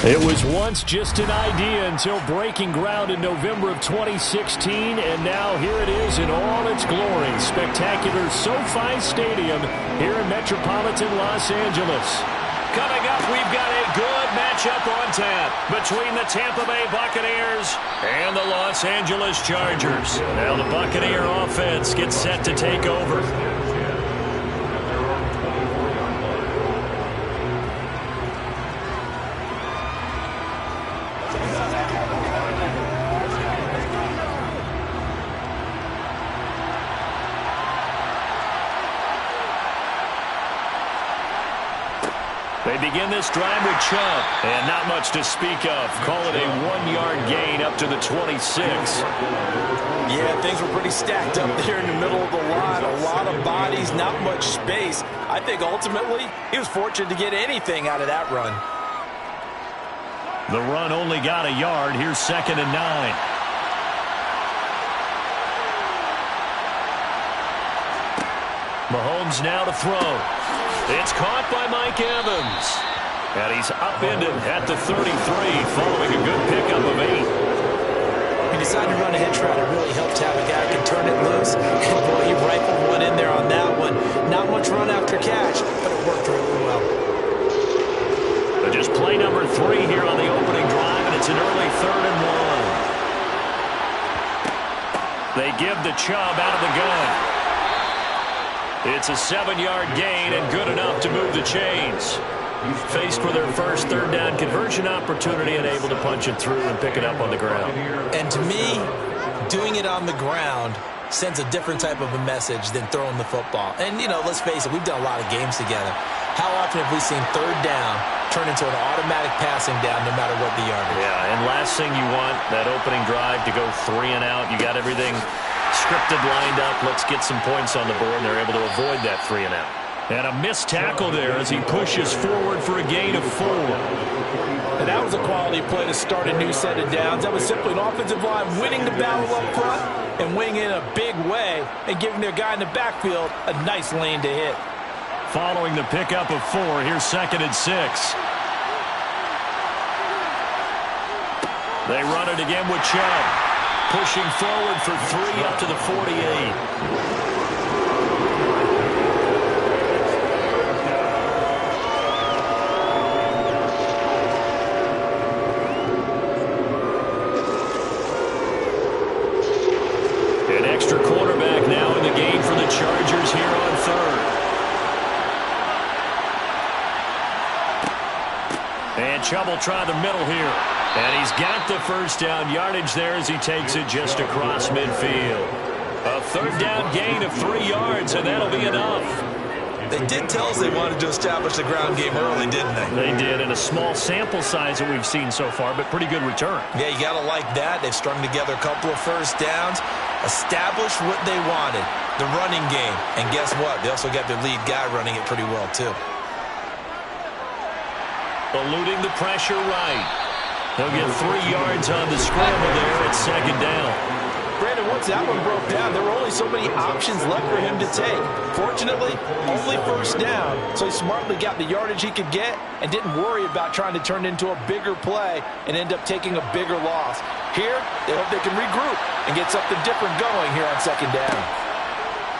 It was once just an idea until breaking ground in November of 2016, and now here it is in all its glory. Spectacular SoFi Stadium here in metropolitan Los Angeles. Coming up, we've got a good matchup on tap between the Tampa Bay Buccaneers and the Los Angeles Chargers. Now the Buccaneer offense gets set to take over. They begin this drive with Chubb, and not much to speak of. Call it a 1-yard gain up to the 26. Yeah, things were pretty stacked up there in the middle of the line. A lot of bodies, not much space. I think ultimately he was fortunate to get anything out of that run. The run only got a yard. Here's 2nd and 9. Mahomes now to throw. It's caught by Mike Evans. And he's upended at the 33 following a good pickup of 8. He decided to run a hitch route. It really helped to have a guy who can turn it loose. And boy, he rifled one in there on that one. Not much run after catch, but it worked really well. But just play number 3 here on the opening drive, and it's an early 3rd and 1. They give the Chubb out of the gun. It's a 7-yard gain and good enough to move the chains. Faced with their first 3rd down conversion opportunity and able to punch it through and pick it up on the ground. And to me, doing it on the ground sends a different type of a message than throwing the football. And, you know, let's face it, we've done a lot of games together. How often have we seen 3rd down turn into an automatic passing down no matter what the yardage? Yeah, and last thing you want, that opening drive to go 3 and out. You got everything scripted, lined up. Let's get some points on the board, and they're able to avoid that 3 and out. And a missed tackle there as he pushes forward for a gain of 4. And that was a quality play to start a new set of downs. That was simply an offensive line winning the battle up front and winning in a big way and giving their guy in the backfield a nice lane to hit. Following the pickup of 4, here's 2nd and 6. They run it again with Chubb. Pushing forward for 3 up to the 48. An extra quarterback now in the game for the Chargers here on 3rd. And Chubb will try the middle here. And he's got the first down yardage there as he takes it just across midfield. A 3rd down gain of 3 yards, and that'll be enough. They did tell us they wanted to establish the ground game early, didn't they? They did, in a small sample size that we've seen so far, but pretty good return. Yeah, you got to like that. They've strung together a couple of first downs, established what they wanted, the running game. And guess what? They also got their lead guy running it pretty well, too. Eluding the pressure right. He'll get 3 yards on the scramble there at 2nd down. Brandon, once that one broke down, there were only so many options left for him to take. Fortunately, only first down, so he smartly got the yardage he could get and didn't worry about trying to turn it into a bigger play and end up taking a bigger loss. Here, they hope they can regroup and get something different going here on 2nd down.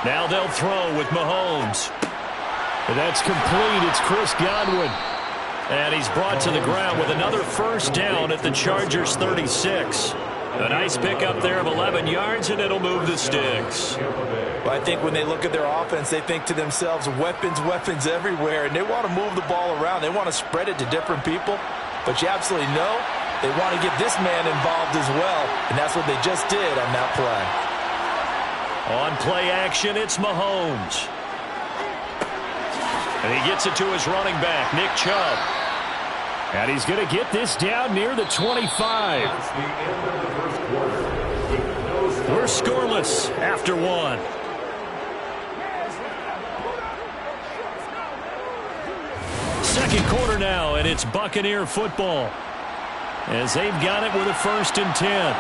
Now they'll throw with Mahomes. And that's complete. It's Chris Godwin. And he's brought to the ground with another first down at the Chargers' 36. A nice pickup there of 11 yards, and it'll move the sticks. Well, I think when they look at their offense, they think to themselves, weapons, weapons everywhere, and they want to move the ball around. They want to spread it to different people. But you absolutely know they want to get this man involved as well, and that's what they just did on that play. On play action, it's Mahomes. And he gets it to his running back, Nick Chubb. And he's going to get this down near the 25. We're scoreless after 1. Second quarter now, and it's Buccaneer football, as they've got it with a 1st and 10.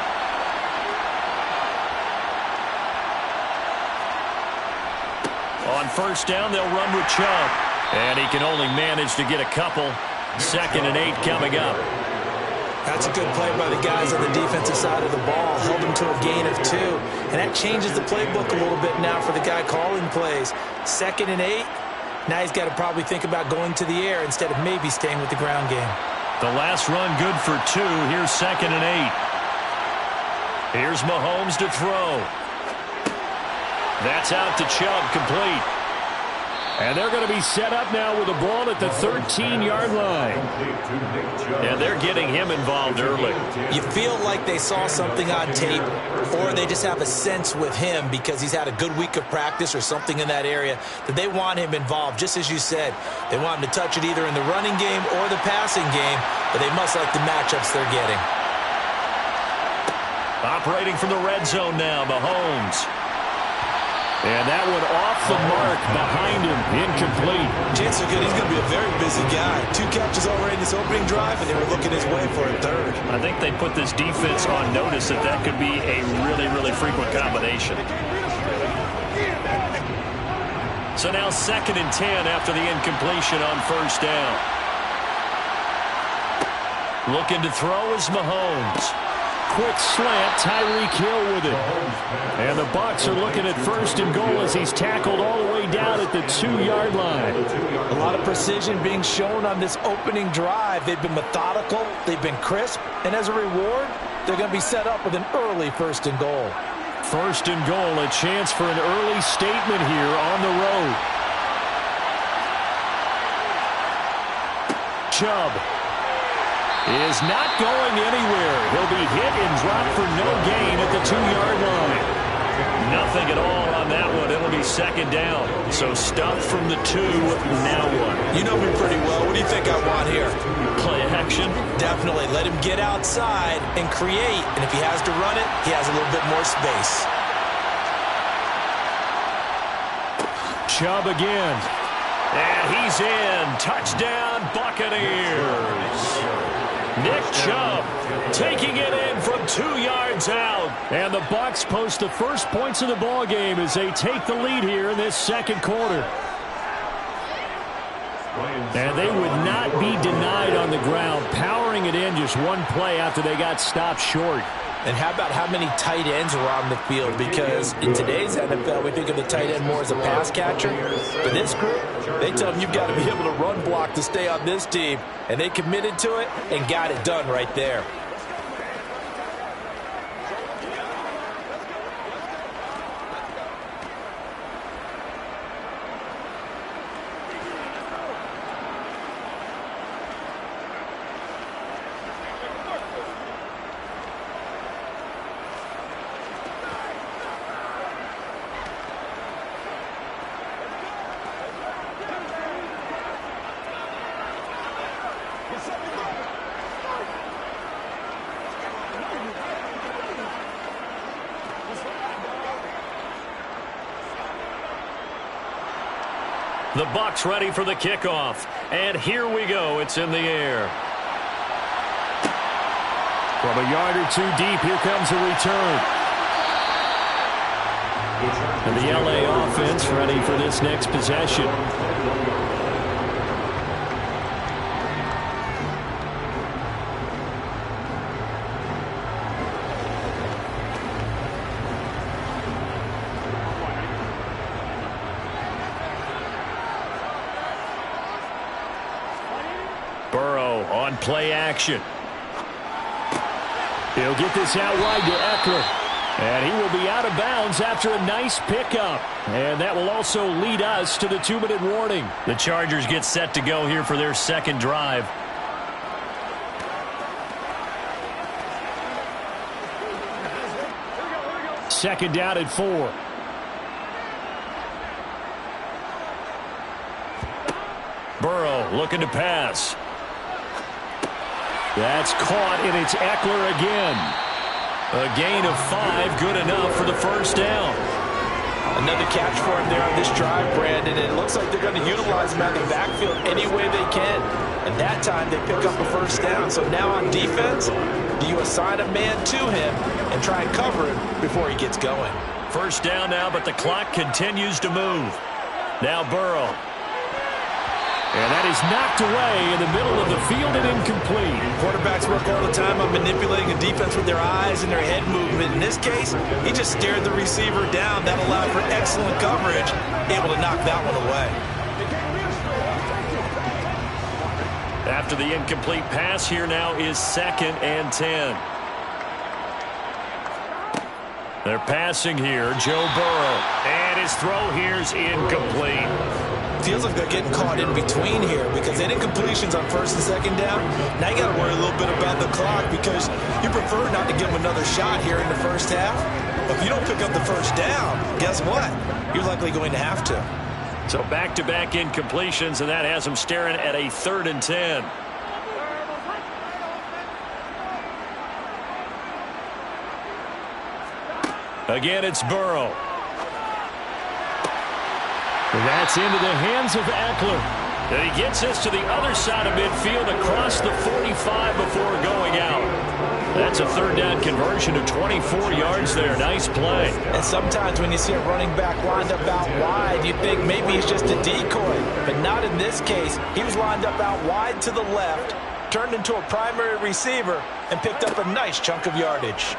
On first down, they'll run with Chubb. And he can only manage to get a couple. 2nd and 8 coming up. That's a good play by the guys on the defensive side of the ball. Held them to a gain of 2. And that changes the playbook a little bit now for the guy calling plays. 2nd and 8. Now he's got to probably think about going to the air instead of maybe staying with the ground game. The last run good for 2. Here's 2nd and 8. Here's Mahomes to throw. That's out to Chubb, complete. And they're going to be set up now with the ball at the 13-yard line. And they're getting him involved early. You feel like they saw something on tape, or they just have a sense with him because he's had a good week of practice or something in that area that they want him involved, just as you said. They want him to touch it either in the running game or the passing game, but they must like the matchups they're getting. Operating from the red zone now, Mahomes. And that one off the mark behind him, incomplete. Chances are good he's going to be a very busy guy. 2 catches already in this opening drive, and they were looking his way for a 3rd. I think they put this defense on notice that that could be a really, really frequent combination. So now 2nd and 10 after the incompletion on 1st down. Looking to throw is Mahomes. Quick slant, Tyreek Hill with it. And the Bucs are looking at 1st and goal as he's tackled all the way down at the 2-yard line. A lot of precision being shown on this opening drive. They've been methodical, they've been crisp, and as a reward, they're going to be set up with an early 1st and goal. 1st and goal, a chance for an early statement here on the road. Chubb is not going anywhere. He'll be hit and dropped for no gain at the 2-yard line. Nothing at all on that one. It'll be 2nd down. So stop from the 2, now what? You know me pretty well. What do you think I want here? Play action? Definitely. Let him get outside and create. And if he has to run it, he has a little bit more space. Chubb again. And he's in. Touchdown, Buccaneers. Nick Chubb taking it in from 2 yards out. And the Bucs post the first points of the ball game as they take the lead here in this 2nd quarter. And they would not be denied on the ground, powering it in just one play after they got stopped short. And how about how many tight ends were on the field? Because in today's NFL, we think of the tight end more as a pass catcher. For this group, they tell them you've got to be able to run block to stay on this team. And they committed to it and got it done right there. The Bucs ready for the kickoff. And here we go. It's in the air. From a yard or 2 deep, here comes a return. And the LA offense ready for this next possession. Burrow on play action. He'll get this out wide to Eckler. And he will be out of bounds after a nice pickup. And that will also lead us to the 2-minute warning. The Chargers get set to go here for their 2nd drive. Second down at 4. Burrow looking to pass. That's caught, and it's Eckler again. A gain of 5, good enough for the 1st down. Another catch for him there on this drive, Brandon. And it looks like they're going to utilize him out of the backfield any way they can. And that time they pick up a 1st down. So now on defense, do you assign a man to him and try and cover him before he gets going? 1st down now, but the clock continues to move. Now Burrow. And that That is knocked away in the middle of the field and incomplete. Quarterbacks work all the time on manipulating a defense with their eyes and their head movement. In this case, he just stared the receiver down. That allowed for excellent coverage, able to knock that one away. After the incomplete pass, here now is 2nd and 10. They're passing here, Joe Burrow. And his throw here is incomplete. Feels like they're getting caught in between here because any incompletions on 1st and 2nd down, now you got to worry a little bit about the clock because you prefer not to give them another shot here in the first half. But if you don't pick up the first down, guess what? You're likely going to have to. So back-to-back incompletions, and that has them staring at a 3rd and 10. Again, it's Burrow. And that's into the hands of Eckler. And he gets us to the other side of midfield across the 45 before going out. That's a 3rd down conversion of 24 yards there. Nice play. And sometimes when you see a running back lined up out wide, you think maybe he's just a decoy. But not in this case. He was lined up out wide to the left, turned into a primary receiver, and picked up a nice chunk of yardage.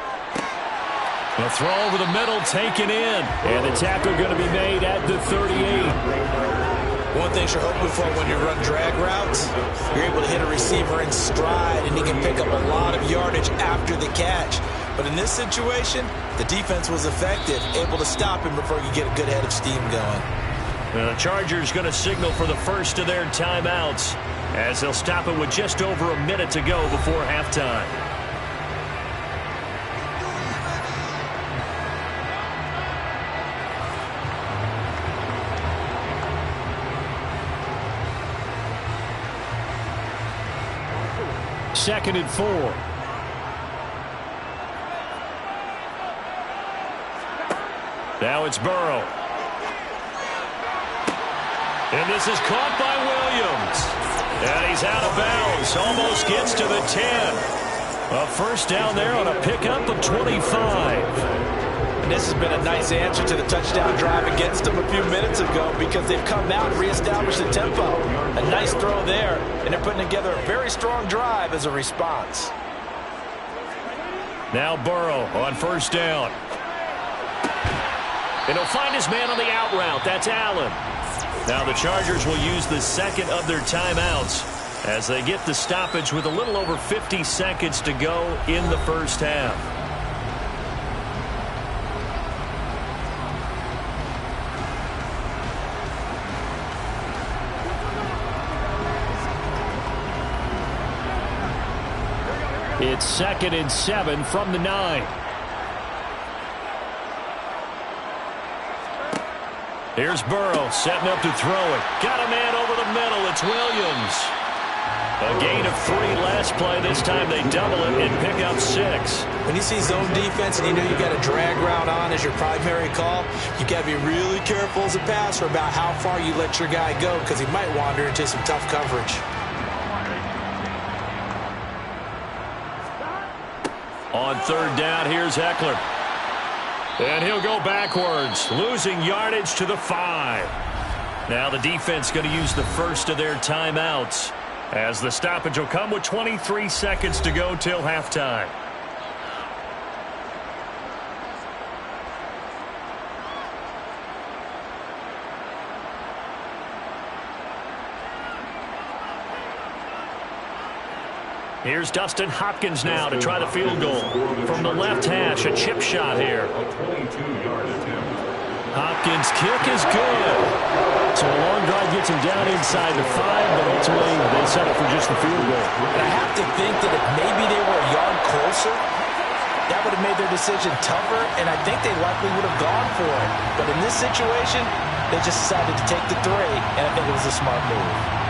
A throw over the middle, taken in. And the tackle going to be made at the 38. One thing you're hoping for when you run drag routes, you're able to hit a receiver in stride, and he can pick up a lot of yardage after the catch. But in this situation, the defense was effective, able to stop him before you get a good head of steam going. The Chargers going to signal for the first of their timeouts as they'll stop it with just over a minute to go before halftime. Second and 4. Now it's Burrow. And this is caught by Williams. And he's out of bounds. Almost gets to the 10. A first down there on a pickup of 25. And this has been a nice answer to the touchdown drive against them a few minutes ago because they've come out and reestablished the tempo. A nice throw there, and they're putting together a very strong drive as a response. Now Burrow on first down. And he'll find his man on the out route. That's Allen. Now the Chargers will use the second of their timeouts as they get the stoppage with a little over 50 seconds to go in the first half. It's 2nd and 7 from the 9. Here's Burrow setting up to throw it. Got a man over the middle. It's Williams. A gain of 3 last play. This time they double it and pick up 6. When you see zone defense and you know you got a drag route on as your primary call, you got to be really careful as a passer about how far you let your guy go because he might wander into some tough coverage. On third down, here's Eckler. And he'll go backwards, losing yardage to the 5. Now the defense going to use the first of their timeouts as the stoppage will come with 23 seconds to go till halftime. Here's Dustin Hopkins now to try the field goal. From the left hash, a chip shot here. Hopkins' kick is good. So a long drive gets him down inside the 5, but ultimately they settle for just the field goal. And I have to think that if maybe they were a yard closer, that would have made their decision tougher, and I think they likely would have gone for it. But in this situation, they just decided to take the 3, and I think it was a smart move.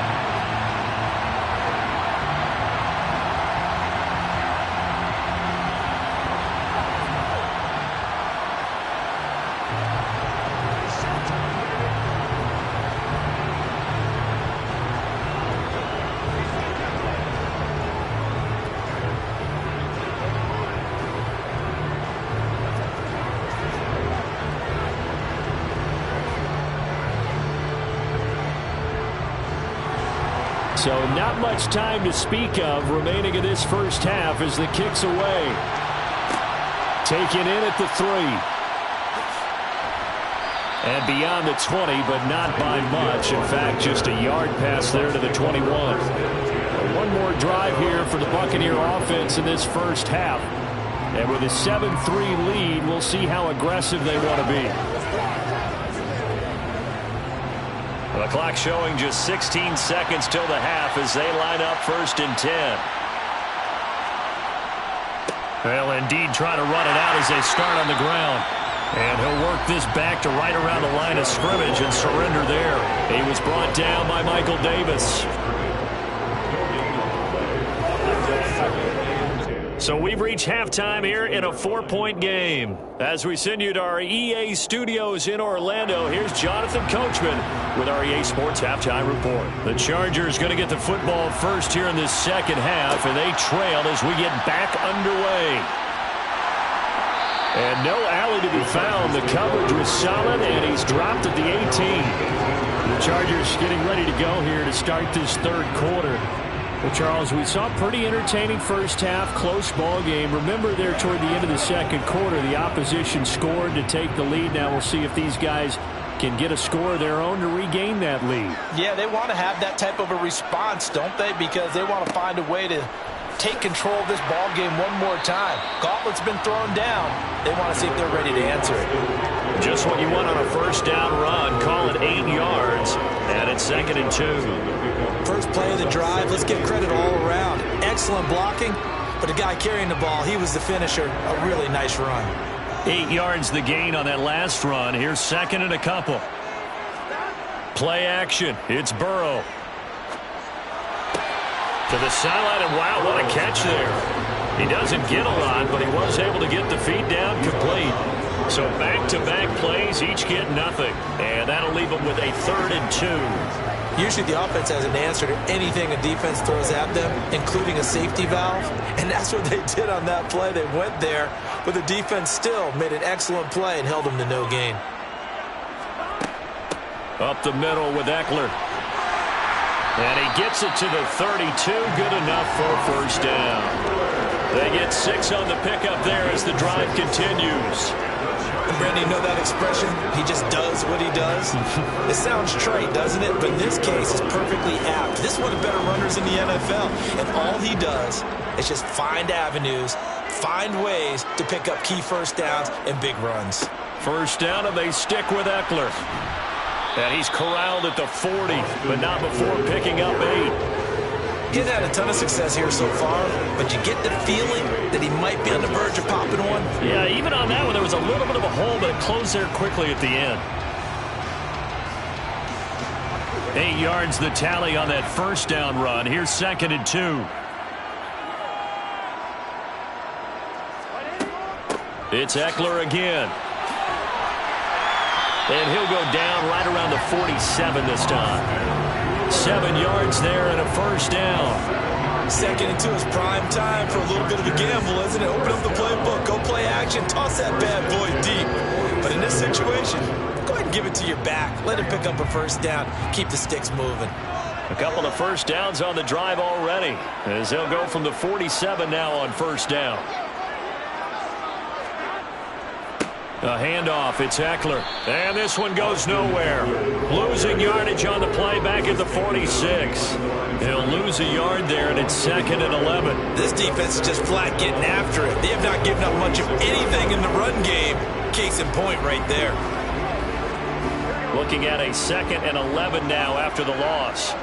So not much time to speak of remaining in this first half as the kick's away. Taken in at the 3. And beyond the 20, but not by much. In fact, just a yard pass there to the 21. One more drive here for the Buccaneer offense in this first half. And with a 7-3 lead, we'll see how aggressive they want to be. The clock showing just 16 seconds till the half as they line up 1st and 10. Well, indeed, trying to run it out as they start on the ground. And he'll work this back to right around the line of scrimmage and surrender there. He was brought down by Michael Davis. So we've reached halftime here in a 4-point game. As we send you to our EA studios in Orlando, here's Jonathan Coachman with our EA Sports Halftime Report. The Chargers going to get the football first here in this second half, and they trail as we get back underway. And no alley to be found. The coverage was solid, and he's dropped at the 18. The Chargers getting ready to go here to start this third quarter. Well, Charles, we saw a pretty entertaining first half, close ball game. Remember there toward the end of the second quarter, the opposition scored to take the lead. Now we'll see if these guys can get a score of their own to regain that lead. Yeah, they want to have that type of a response, don't they? Because they want to find a way to take control of this ball game one more time. Gauntlet's been thrown down. They want to see if they're ready to answer it. Just what you want on a first down run. Call it 8 yards, and it's 2nd and 2. First play of the drive, let's give credit all around. Excellent blocking, but the guy carrying the ball, he was the finisher. A really nice run. 8 yards the gain on that last run. Here's 2nd and a couple. Play action. It's Burrow. To the sideline, and wow, what a catch there. He doesn't get a lot, but he was able to get the feet down complete. So back-to-back plays, each get nothing. And that'll leave them with a 3rd and 2. Usually the offense has an answer to anything a defense throws at them, including a safety valve. And that's what they did on that play. They went there, but the defense still made an excellent play and held them to no gain. Up the middle with Eckler. And he gets it to the 32. Good enough for a first down. They get 6 on the pickup there as the drive continues. Randy, you know that expression? He just does what he does. It sounds trite, doesn't it? But in this case, it's perfectly apt. This is one of the better runners in the NFL. And all he does is just find avenues, find ways to pick up key first downs and big runs. First down, and they stick with Eckler. And he's corralled at the 40, but not before picking up 8. He's had a ton of success here so far, but you get the feeling that he might be on the verge of popping one. Yeah, even on that one, there was a little bit of a hole, but it closed there quickly at the end. 8 yards the tally on that first down run. Here's 2nd and 2. It's Eckler again. And he'll go down right around the 47 this time. 7 yards there and a first down. 2nd and 2 is prime time for a little bit of a gamble, isn't it? Open up the playbook, go play action, toss that bad boy deep. But in this situation, go ahead and give it to your back. Let him pick up a first down. Keep the sticks moving. A couple of first downs on the drive already, as they'll go from the 47 now on first down. A handoff, it's Eckler. And this one goes nowhere. Losing yardage on the play back at the 46. He'll lose a yard there, and it's 2nd and 11. This defense is just flat getting after it. They have not given up much of anything in the run game. Case in point right there. Looking at a 2nd and 11 now after the loss.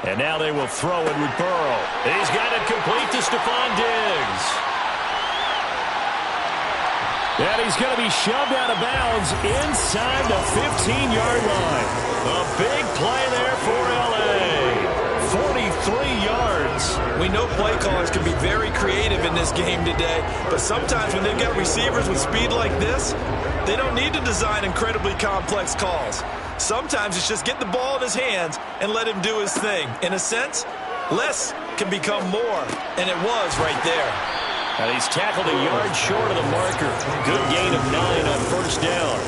And now they will throw it with Burrow. He's got it complete to Stephon Diggs. And he's going to be shoved out of bounds inside the 15-yard line. A big play there for L.A. 43 yards. We know play callers can be very creative in this game today, but sometimes when they've got receivers with speed like this, they don't need to design incredibly complex calls. Sometimes it's just get the ball in his hands and let him do his thing. In a sense, less can become more, and it was right there. He's tackled a yard short of the marker. Good gain of 9 on first down.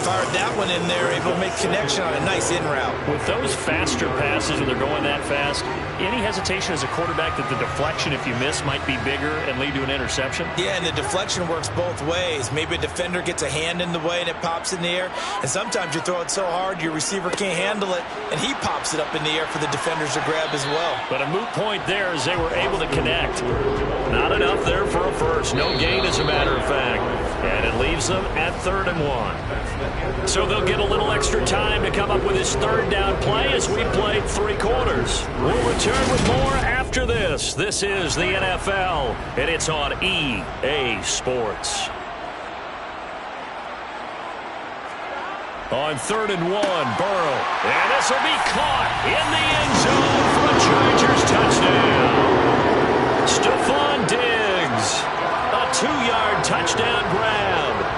Fired that one in there, able to make connection on a nice in route. With those faster passes when they're going that fast, any hesitation as a quarterback that the deflection, if you miss, might be bigger and lead to an interception? Yeah, and the deflection works both ways. Maybe a defender gets a hand in the way and it pops in the air. And sometimes you throw it so hard your receiver can't handle it, and he pops it up in the air for the defenders to grab as well. But a moot point there as they were able to connect. Not enough there for a first. No gain, as a matter of fact. And it leaves them at 3rd and 1. So they'll get a little extra time to come up with his 3rd down play as we played 3 quarters. We'll return with more after this. This is the NFL, and it's on EA Sports. On 3rd and 1, Burrow. And this will be caught in the end zone for a Chargers touchdown. Stephon Diggs. A 2-yard touchdown grab.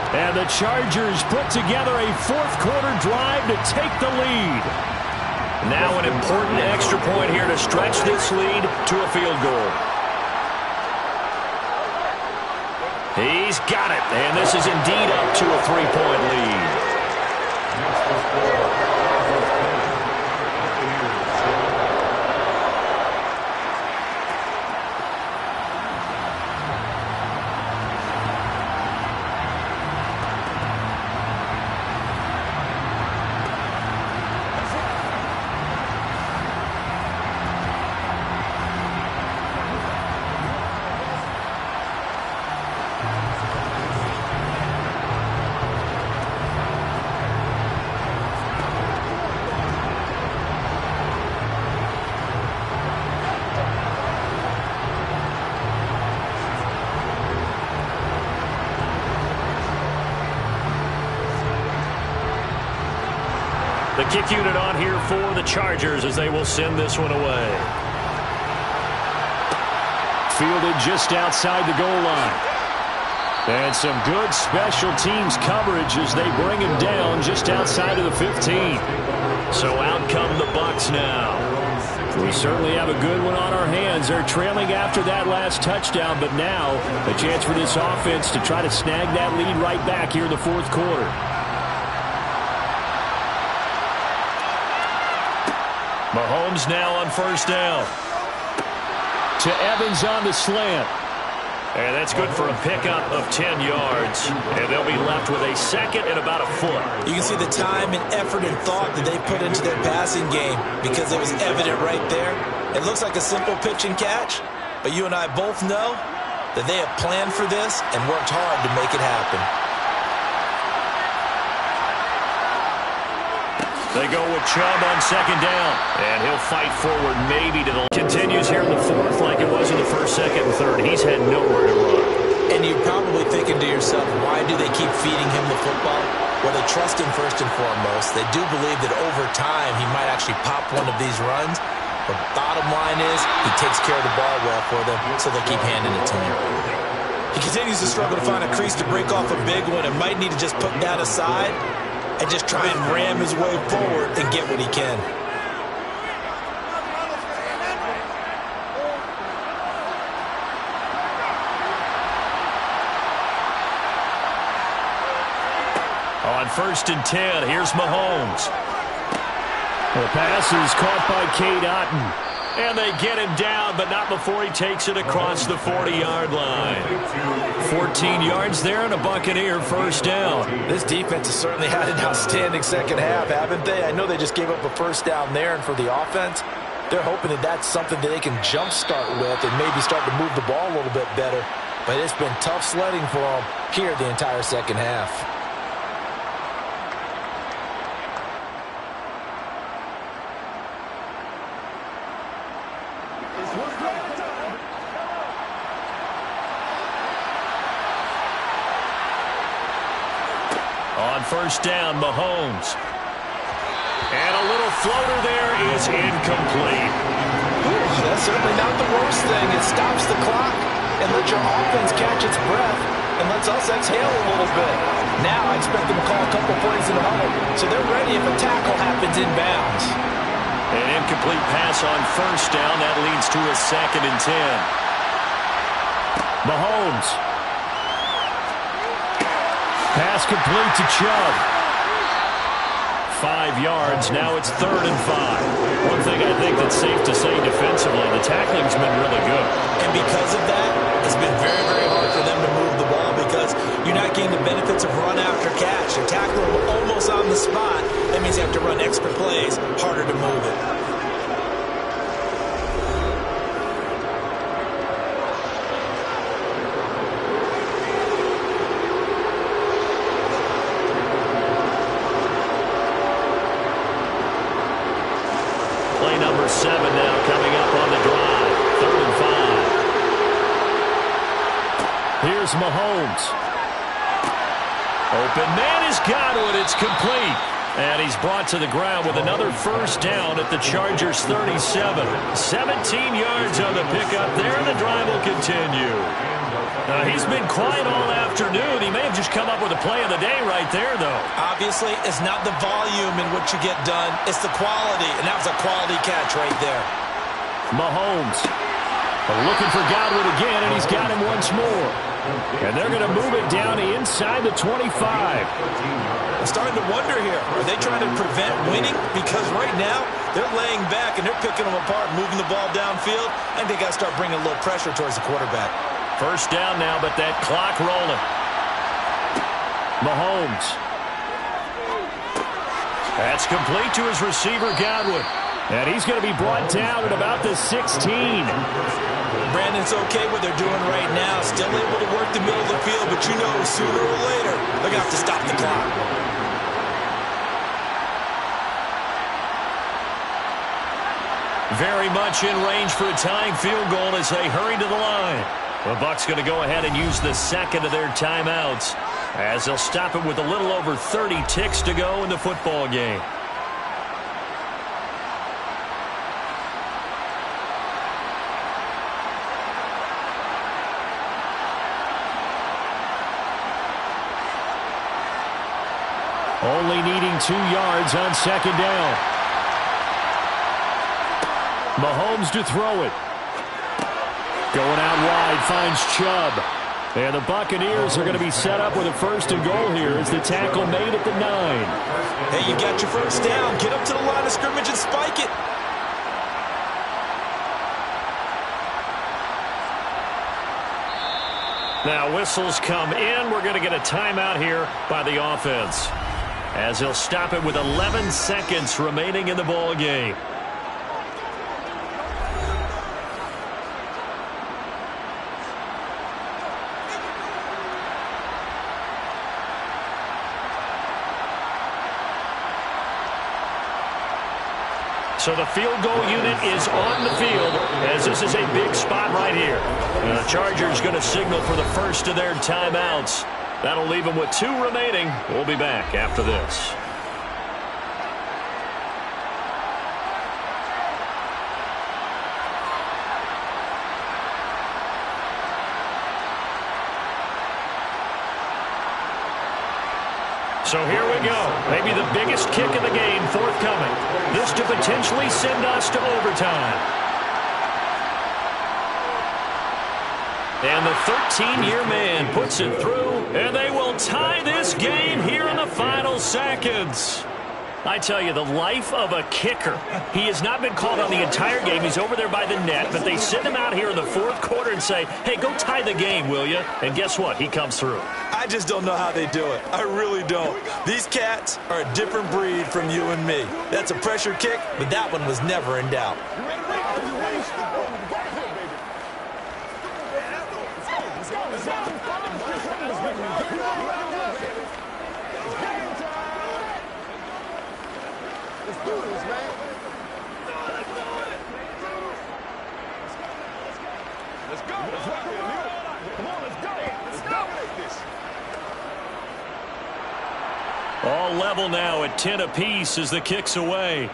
And the Chargers put together a 4th-quarter drive to take the lead. Now an important extra point here to stretch this lead to a field goal. He's got it, and this is indeed up to a 3-point lead. The kick unit on here for the Chargers as they will send this one away. Fielded just outside the goal line. And some good special teams coverage as they bring him down just outside of the 15. So out come the Bucs now. We certainly have a good one on our hands. They're trailing after that last touchdown, but now a chance for this offense to try to snag that lead right back here in the 4th quarter. Mahomes now on first down. To Evans on the slant. And that's good for a pickup of 10 yards. And they'll be left with a 2nd and about a foot. You can see the time and effort and thought that they put into their passing game because it was evident right there. It looks like a simple pitch and catch, but you and I both know that they have planned for this and worked hard to make it happen. They go with Chubb on 2nd down. And he'll fight forward maybe to the... Continues here in the 4th like it was in the 1st, 2nd, and 3rd. He's had nowhere to run. And you're probably thinking to yourself, why do they keep feeding him the football? Well, they trust him first and foremost. They do believe that over time he might actually pop one of these runs. But bottom line is he takes care of the ball well for them, so they'll keep handing it to him. He continues to struggle to find a crease to break off a big one and might need to just put that aside and just try and ram his way forward and get what he can. On 1st and 10, here's Mahomes. The pass is caught by Cade Otton. And they get him down, but not before he takes it across the 40-yard line. 14 yards there and a Buccaneer first down. This defense has certainly had an outstanding second half, haven't they? I know they just gave up a first down there, and for the offense, they're hoping that that's something that they can jumpstart with and maybe start to move the ball a little bit better. But it's been tough sledding for them here the entire second half. On first down, Mahomes. And a little floater there is incomplete. That's certainly not the worst thing. It stops the clock and lets your offense catch its breath and lets us exhale a little bit. Now I expect them to call a couple plays in the huddle, so they're ready if a tackle happens inbounds. An incomplete pass on first down. That leads to a 2nd and 10. Mahomes. Pass complete to Chubb. 5 yards. Now it's 3rd and 5. One thing I think that's safe to say defensively, the tackling's been really good. And because of that, it's been very, very hard for them to move the ball because you're not getting the benefits of run after catch. You're tackling them almost on the spot. That means you have to run extra plays, harder to move it. Play number 7 now coming up on the drive. 3rd and 5. Here's Mahomes. Open man is Godwin. It's complete. And he's brought to the ground with another first down at the Chargers' 37. 17 yards on the pickup there, and the drive will continue. Now, he's been quiet all afternoon. He may have just come up with a play of the day right there, though. Obviously, it's not the volume in what you get done. It's the quality, and that was a quality catch right there. Mahomes looking for Godwin again, and he's got him once more. And they're going to move it down inside the 25. I'm starting to wonder here. Are they trying to prevent winning? Because right now, they're laying back and they're picking them apart, moving the ball downfield, and they got to start bringing a little pressure towards the quarterback. First down now, but that clock rolling. Mahomes. That's complete to his receiver, Godwin. And he's going to be brought down at about the 16. Brandon's okay what they're doing right now. Still able to work the middle of the field, but you know sooner or later, they're going to have to stop the clock. Very much in range for a tying field goal as they hurry to the line. The Bucs going to go ahead and use the second of their timeouts as they'll stop it with a little over 30 ticks to go in the football game. Only needing 2 yards on second down. Mahomes to throw it. Going out wide, finds Chubb. And the Buccaneers are going to be set up with a 1st and goal here as the tackle made at the 9. Hey, you got your first down. Get up to the line of scrimmage and spike it. Now whistles come in. We're going to get a timeout here by the offense as he'll stop it with 11 seconds remaining in the ball game. So the field goal unit is on the field as this is a big spot right here. And the Chargers going to signal for the first of their timeouts. That'll leave them with 2 remaining. We'll be back after this. So here we go. Maybe the biggest kick of the game forthcoming. This to potentially send us to overtime. And the 13-year man puts it through, and they will tie this game here in the final seconds. I tell you, the life of a kicker. He has not been called on the entire game. He's over there by the net, but they send him out here in the 4th quarter and say, hey, go tie the game, will you? And guess what? He comes through. I just don't know how they do it. I really don't. These cats are a different breed from you and me. That's a pressure kick, but that one was never in doubt. All level now at 10 apiece as the kick's away.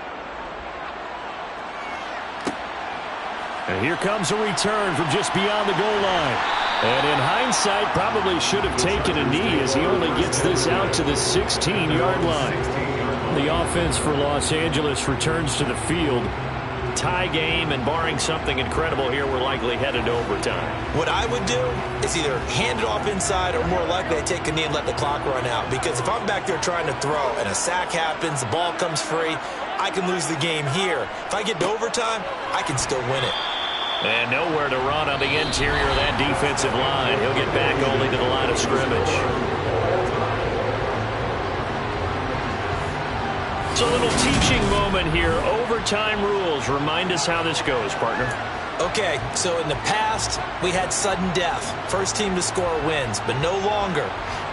And here comes a return from just beyond the goal line. And in hindsight, probably should have taken a knee as he only gets this out to the 16-yard line. The offense for Los Angeles returns to the field. tie game, and barring something incredible here, we're likely headed to overtime. What I would do is either hand it off inside or more likely I take a knee and let the clock run out. Because if I'm back there trying to throw and a sack happens, the ball comes free, I can lose the game here. If I get to overtime, I can still win it. And nowhere to run on the interior of that defensive line. He'll get back only to the line of scrimmage. It's a little teaching moment here. Overtime rules. Remind us how this goes, partner. Okay, so in the past, we had sudden death. First team to score wins, but no longer.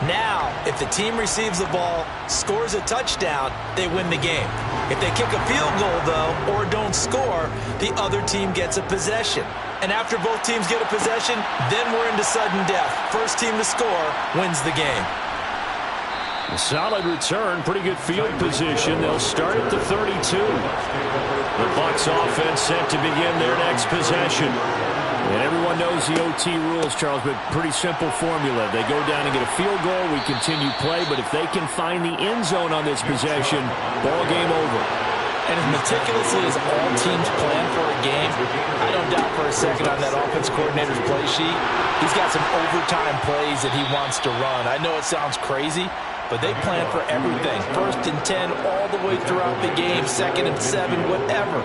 Now, if the team receives the ball, scores a touchdown, they win the game. If they kick a field goal, though, or don't score, the other team gets a possession. And after both teams get a possession, then we're into sudden death. First team to score wins the game. A solid return, pretty good field position. They'll start at the 32. The Bucs offense set to begin their next possession. And everyone knows the OT rules, Charles, but pretty simple formula. They go down and get a field goal, we continue play, but if they can find the end zone on this possession, ball game over. And as meticulously as all teams plan for a game, I don't doubt for a second on that offense coordinator's play sheet, he's got some overtime plays that he wants to run. I know it sounds crazy, but they plan for everything. 1st and 10 all the way throughout the game, 2nd and 7, whatever.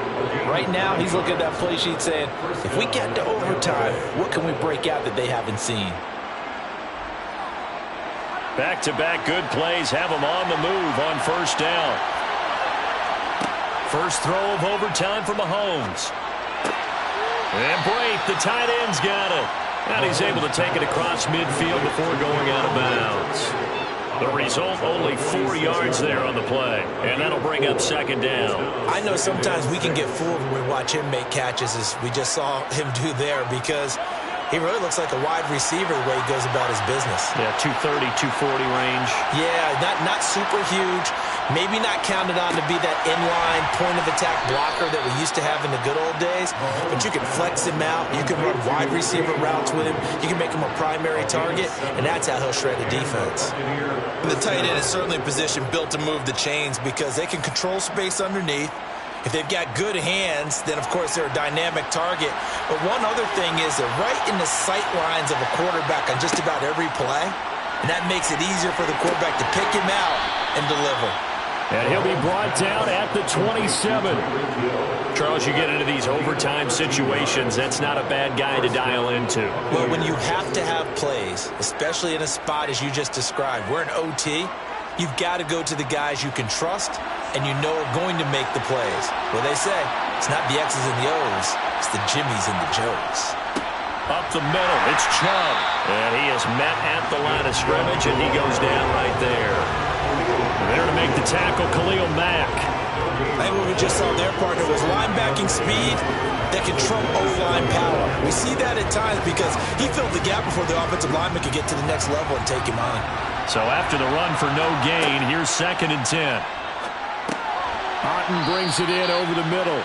Right now, he's looking at that play sheet saying, if we get to overtime, what can we break out that they haven't seen? Back-to-back good plays have them on the move on 1st down. First throw of overtime for Mahomes. And Brate, the tight end's got it. And he's able to take it across midfield before going out of bounds. The result, only 4 yards there on the play. And that'll bring up 2nd down. I know sometimes we can get fooled when we watch him make catches, as we just saw him do there, because he really looks like a wide receiver the way he goes about his business. Yeah, 230, 240 range. Yeah, not super huge. Maybe not counted on to be that inline point-of-attack blocker that we used to have in the good old days, but you can flex him out. You can run wide receiver routes with him. You can make him a primary target, and that's how he'll shred the defense. And the tight end is certainly a position built to move the chains because they can control space underneath. If they've got good hands, then, of course, they're a dynamic target. But one other thing is they're right in the sight lines of a quarterback on just about every play, and that makes it easier for the quarterback to pick him out and deliver. And he'll be brought down at the 27. Charles, you get into these overtime situations, that's not a bad guy to dial into. Well, when you have to have plays, especially in a spot as you just described, we're in OT, you've got to go to the guys you can trust and you know are going to make the plays. Well, they say it's not the X's and the O's, it's the Jimmies and the Joes. Up the middle, it's Chubb. And he is met at the line of scrimmage, and he goes down right there. There to make the tackle, Khalil Mack. I think what we just saw their partner was linebacking speed that can trump O-line power. We see that at times because he filled the gap before the offensive lineman could get to the next level and take him on. So after the run for no gain, here's 2nd and 10. Otten brings it in over the middle.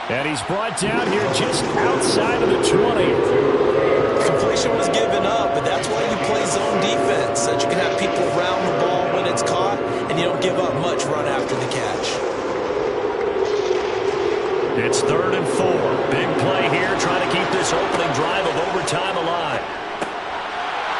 And he's brought down here just outside of the 20. Completion was given up, but that's why you play zone defense, so that you can have people around the ball when it's caught, and you don't give up much run after the catch. It's 3rd and 4. Big play here, trying to keep this opening drive of overtime alive.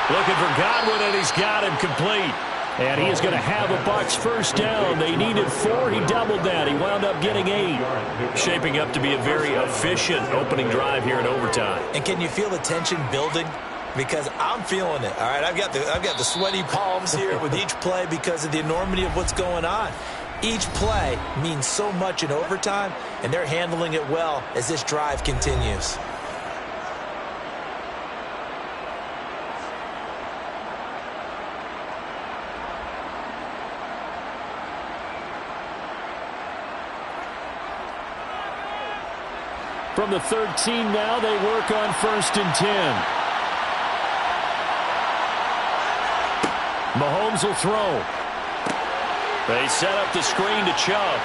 Looking for Godwin, and he's got him complete. And he is going to have a Bucs 1st down. They needed 4. He doubled that. He wound up getting 8. Shaping up to be a very efficient opening drive here in overtime. And can you feel the tension building? Because I'm feeling it. All right, I've got the sweaty palms here with each play because of the enormity of what's going on. Each play means so much in overtime, and they're handling it well as this drive continues. From the 13 now, they work on 1st and 10. Mahomes will throw. They set up the screen to Chubb.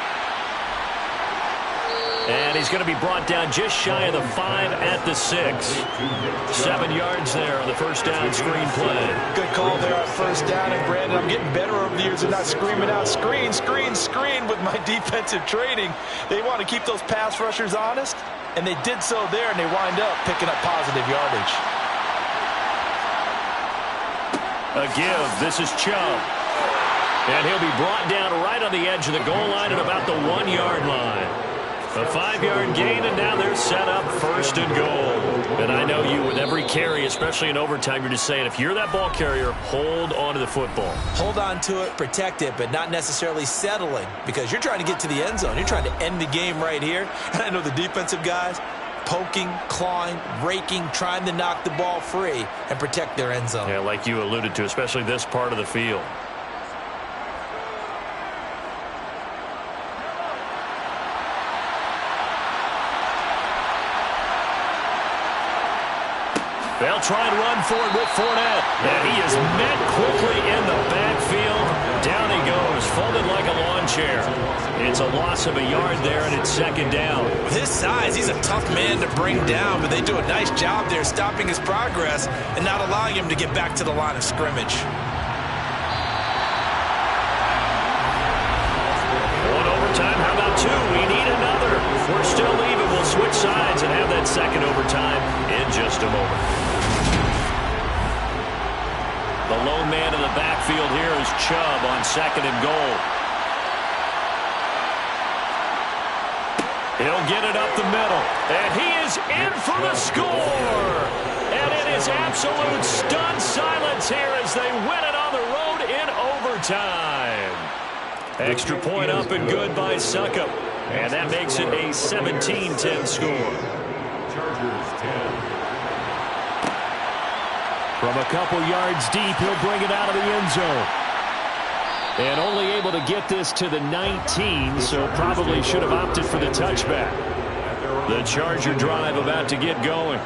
And he's going to be brought down just shy of the 5 at the 6. 7 yards there on the first down screen play. Good call there on first down. And, Brandon, I'm getting better over the years of not screaming out screen, screen, screen with my defensive training. They want to keep those pass rushers honest, and they did so there, and they wind up picking up positive yardage. A give. This is Chubb. And he'll be brought down right on the edge of the goal line at about the 1-yard line. A 5-yard gain, and now they're set up first and goal. And I know you, with every carry, especially in overtime, you're just saying, if you're that ball carrier, hold on to the football. Hold on to it, protect it, but not necessarily settling, because you're trying to get to the end zone. You're trying to end the game right here. And I know the defensive guys poking, clawing, raking, trying to knock the ball free and protect their end zone. Yeah, like you alluded to, especially this part of the field. They'll try and run for it with Fournette. And he is met quickly in the backfield. Down he goes, folded like a lawn chair. It's a loss of a yard there, and it's second down. With his size, he's a tough man to bring down, but they do a nice job there stopping his progress and not allowing him to get back to the line of scrimmage. One overtime, how about 2? We need another. We're still even. We'll switch sides and have that second overtime in just a moment. The lone man in the backfield here is Chubb on second and goal. He'll get it up the middle, and he is in for the score. And it is absolute stunned silence here as they win it on the road in overtime. Extra point up and good by Succop. And that makes it a 17-10 score. Chargers 10. From a couple yards deep, he'll bring it out of the end zone. And only able to get this to the 19, so probably should have opted for the touchback. The Charger drive about to get going.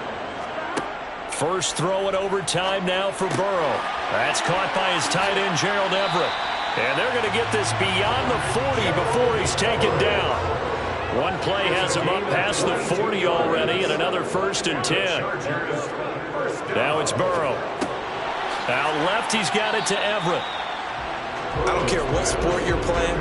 First throw at overtime now for Burrow. That's caught by his tight end, Gerald Everett. And they're going to get this beyond the 40 before he's taken down. One play has him up past the 40 already, and another 1st and 10. Now it's Burrow. Out left, he's got it to Everett. I don't care what sport you're playing.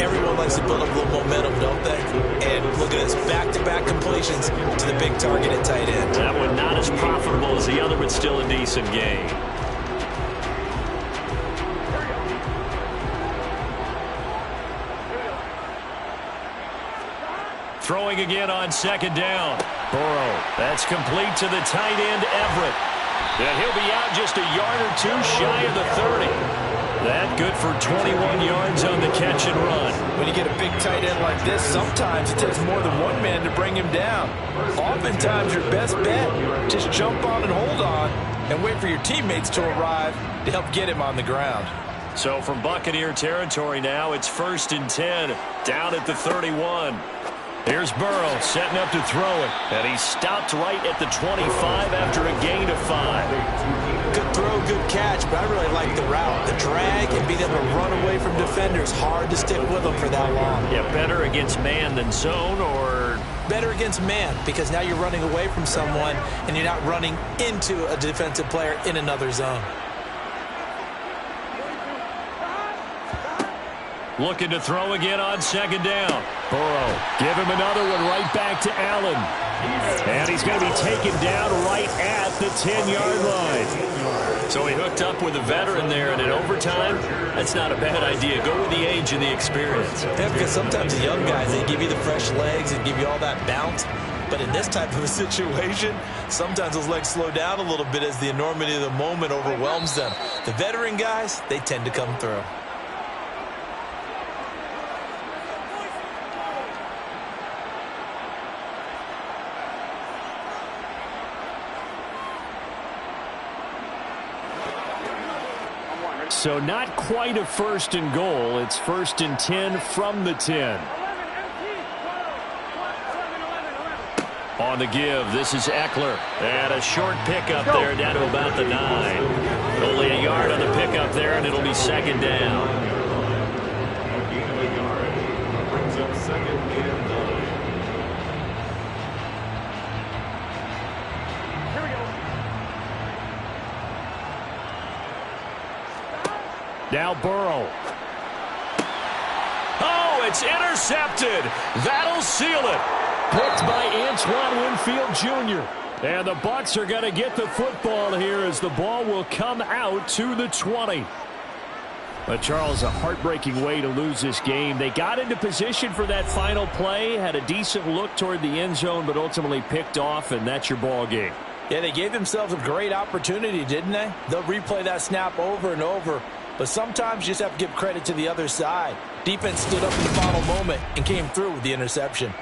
Everyone likes to build up a little momentum, don't they? And look at this, back-to-back completions to the big target at tight end. That one not as profitable as the other, but still a decent game. Throwing again on second down. Burrow, that's complete to the tight end, Everett. And he'll be out just a yard or 2 shy of the 30. That good for 21 yards on the catch and run. When you get a big tight end like this, sometimes it takes more than one man to bring him down. Oftentimes, your best bet, just jump on and hold on and wait for your teammates to arrive to help get him on the ground. So from Buccaneer territory now, it's 1st and 10, down at the 31. Here's Burrow setting up to throw it. And he stopped right at the 25 after a gain of 5. Good throw, good catch, but I really like the route. The drag and being able to run away from defenders. Hard to stick with them for that long. Yeah, better against man than zone, or? Better against man, because now you're running away from someone and you're not running into a defensive player in another zone. Looking to throw again on second down. Burrow, give him another one right back to Allen. And he's going to be taken down right at the 10-yard line. So he hooked up with a veteran there, and in overtime, that's not a bad idea. Go with the age and the experience. Yeah, because sometimes the young guys, they give you the fresh legs and give you all that bounce. But in this type of a situation, sometimes those legs slow down a little bit as the enormity of the moment overwhelms them. The veteran guys, they tend to come through. So not quite a 1st and goal. It's 1st and 10 from the 10. On the give, this is Eckler. And a short pickup there down to about the 9. Only a yard on the pickup there, and it'll be second down. Now Burrow. Oh, it's intercepted. That'll seal it. Picked by Antoine Winfield Jr. And the Bucs are going to get the football here as the ball will come out to the 20. But Charles, a heartbreaking way to lose this game. They got into position for that final play, had a decent look toward the end zone, but ultimately picked off, and that's your ball game. Yeah, they gave themselves a great opportunity, didn't they? They'll replay that snap over and over, but sometimes you just have to give credit to the other side. Defense stood up in the final moment and came through with the interception.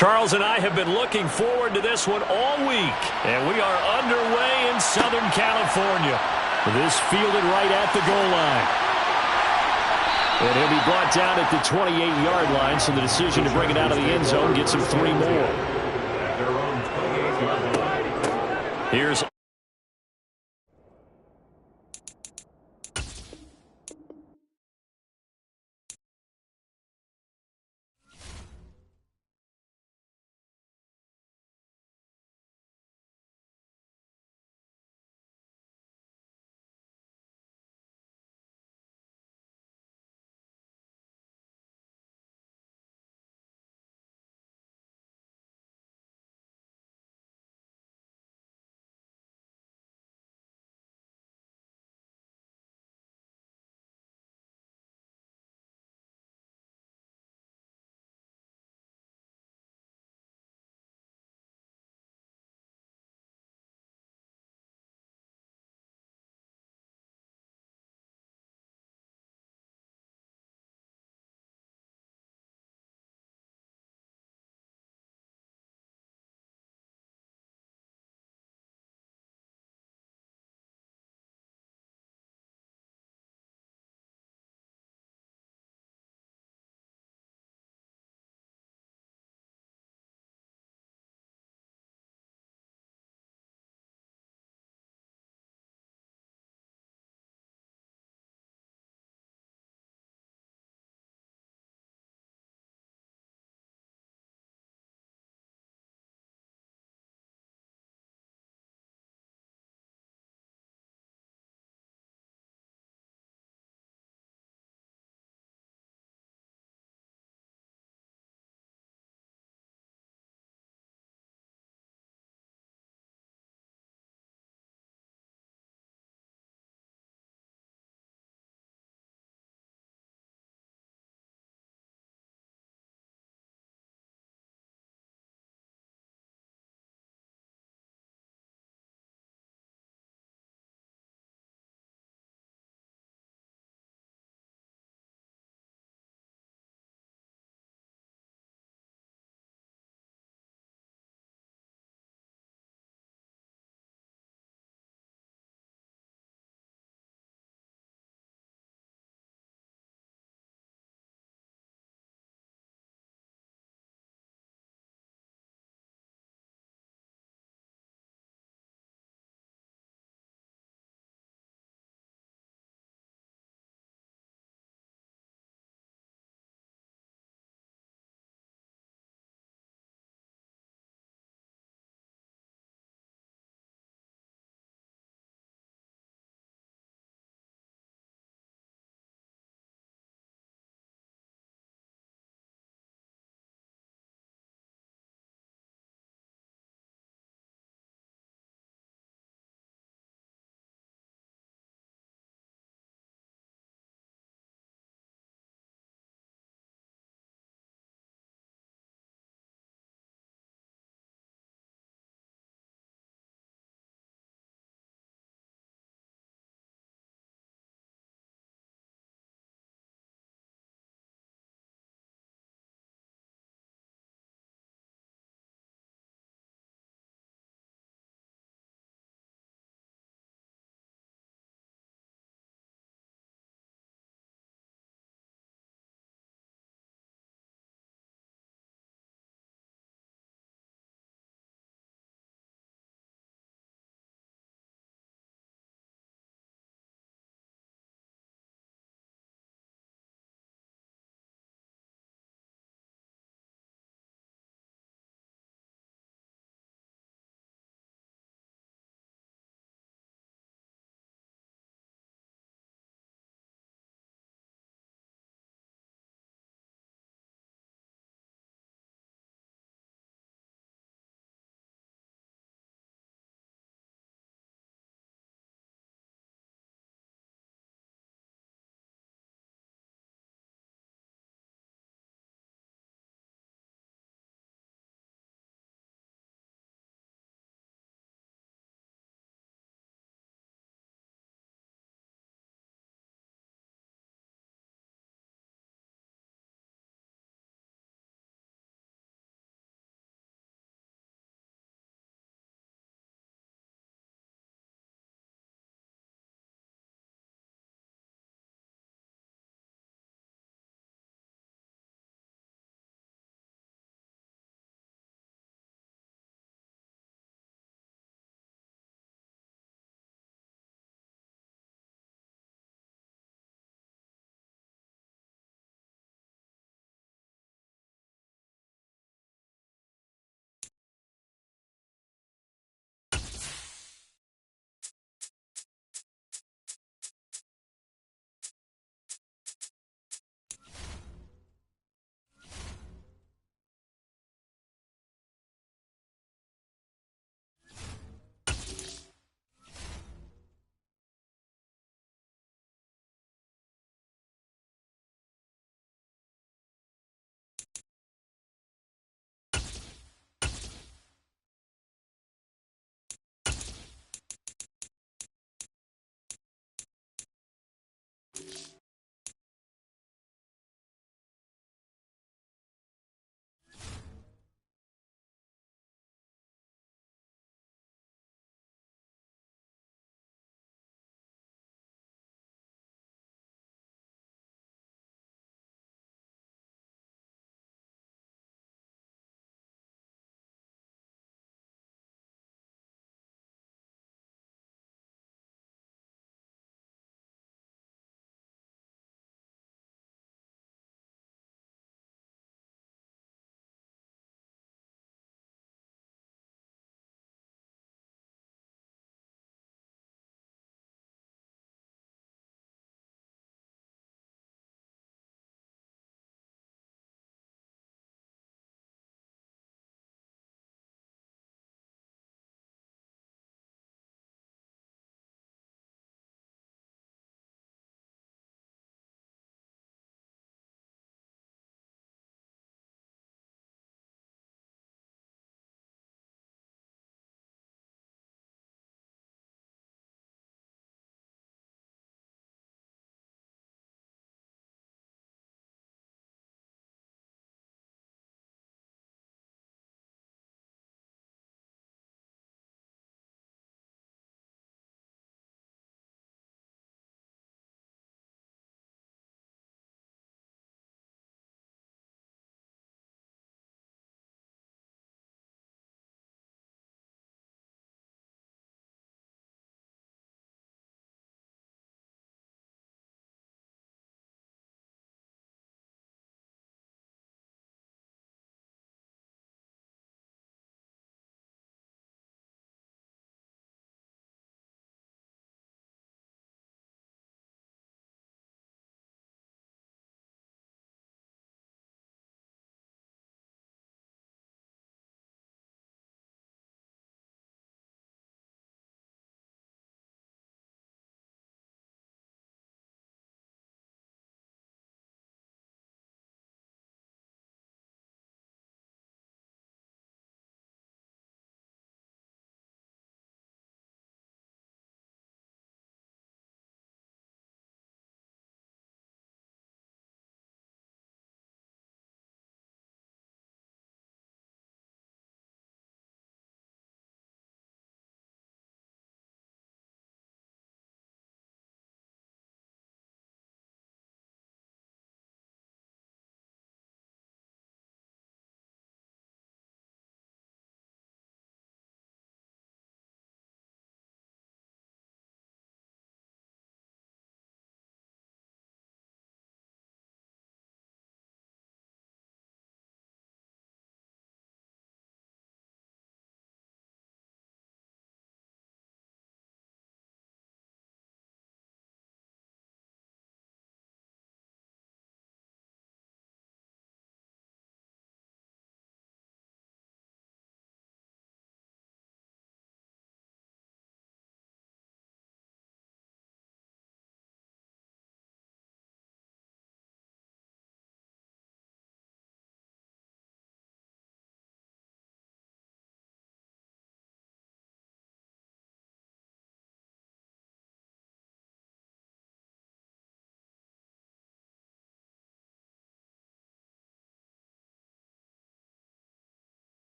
Charles and I have been looking forward to this one all week, and we are underway in Southern California. This fielded right at the goal line. And he'll be brought down at the 28-yard line, so the decision to bring it out of the end zone gets him 3 more. Here's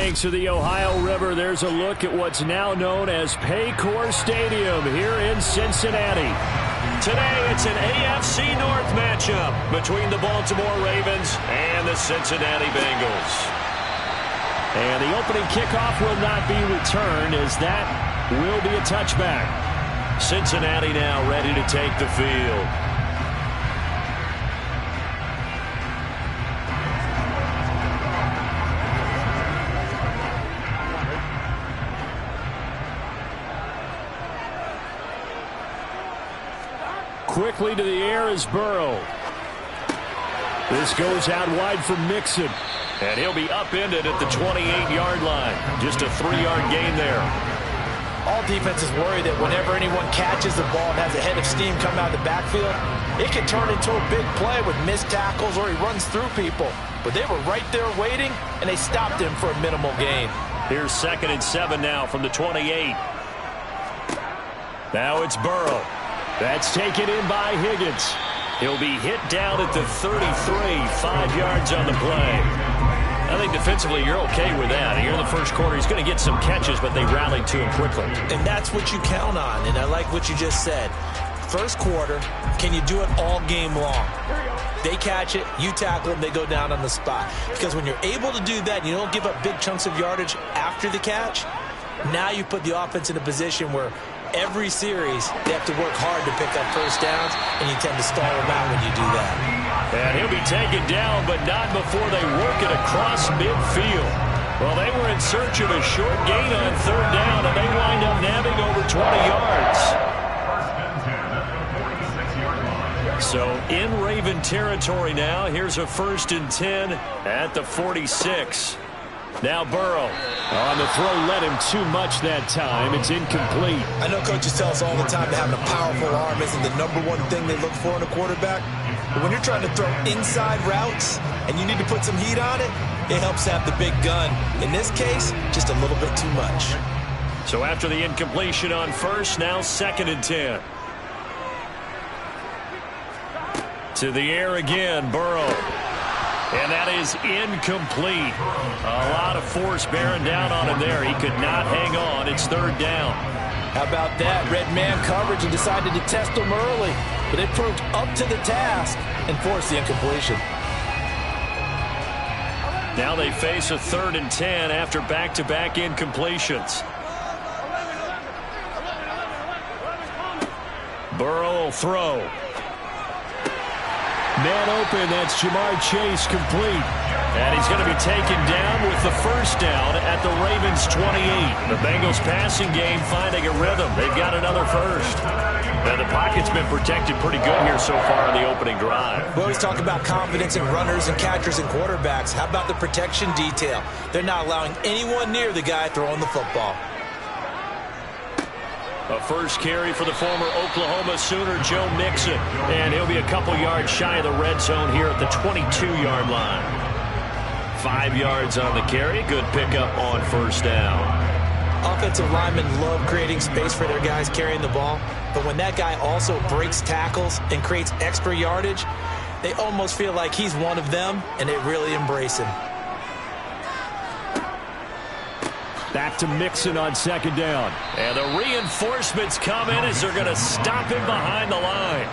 banks of the Ohio River, there's a look at what's now known as Paycor Stadium here in Cincinnati. Today, it's an AFC North matchup between the Baltimore Ravens and the Cincinnati Bengals. And the opening kickoff will not be returned, as that will be a touchback. Cincinnati now ready to take the field. Quickly to the air is Burrow. This goes out wide for Mixon. And he'll be upended at the 28-yard line. Just a 3-yard gain there. All defenses worry that whenever anyone catches the ball and has a head of steam come out of the backfield, it can turn into a big play with missed tackles or he runs through people. But they were right there waiting, and they stopped him for a minimal gain. Here's 2nd and 7 now from the 28. Now it's Burrow. That's taken in by Higgins. He'll be hit down at the 33, 5 yards on the play. I think defensively you're okay with that. Here in the first quarter, he's going to get some catches, but they rallied to him quickly. And that's what you count on, and I like what you just said. First quarter, can you do it all game long? They catch it, you tackle them, they go down on the spot. Because when you're able to do that, you don't give up big chunks of yardage after the catch, now you put the offense in a position where every series, they have to work hard to pick up first downs, and you tend to stall them out when you do that. And he'll be taken down, but not before they work it across midfield. Well, they were in search of a short gain on 3rd down, and they wind up nabbing over 20 yards. So in Raven territory now, here's a 1st and 10 at the 46. Now Burrow. On the throw, led him too much that time. It's incomplete. I know coaches tell us all the time that having a powerful arm isn't the #1 thing they look for in a quarterback. But when you're trying to throw inside routes and you need to put some heat on it, it helps have the big gun. In this case, just a little bit too much. So after the incompletion on 1st, now 2nd and 10. To the air again, Burrow. And that is incomplete. A lot of force bearing down on him there. He could not hang on. It's 3rd down. How about that? Red man coverage and decided to test him early. But they proved up to the task and forced the incompletion. Now they face a 3rd and 10 after back-to-back incompletions. Burrow will throw. Man open, that's Jamar Chase complete. And he's going to be taken down with the 1st down at the Ravens' 28. The Bengals passing game finding a rhythm. They've got another 1st. And the pocket's been protected pretty good here so far in the opening drive. We always talk about confidence in runners and catchers and quarterbacks. How about the protection detail? They're not allowing anyone near the guy throwing the football. A 1st carry for the former Oklahoma Sooner, Joe Mixon. And he'll be a couple yards shy of the red zone here at the 22-yard line. 5 yards on the carry. Good pickup on 1st down. Offensive linemen love creating space for their guys carrying the ball. But when that guy also breaks tackles and creates extra yardage, they almost feel like he's one of them, and they really embrace him. Back to Mixon on 2nd down. And the reinforcements come in as they're going to stop him behind the line.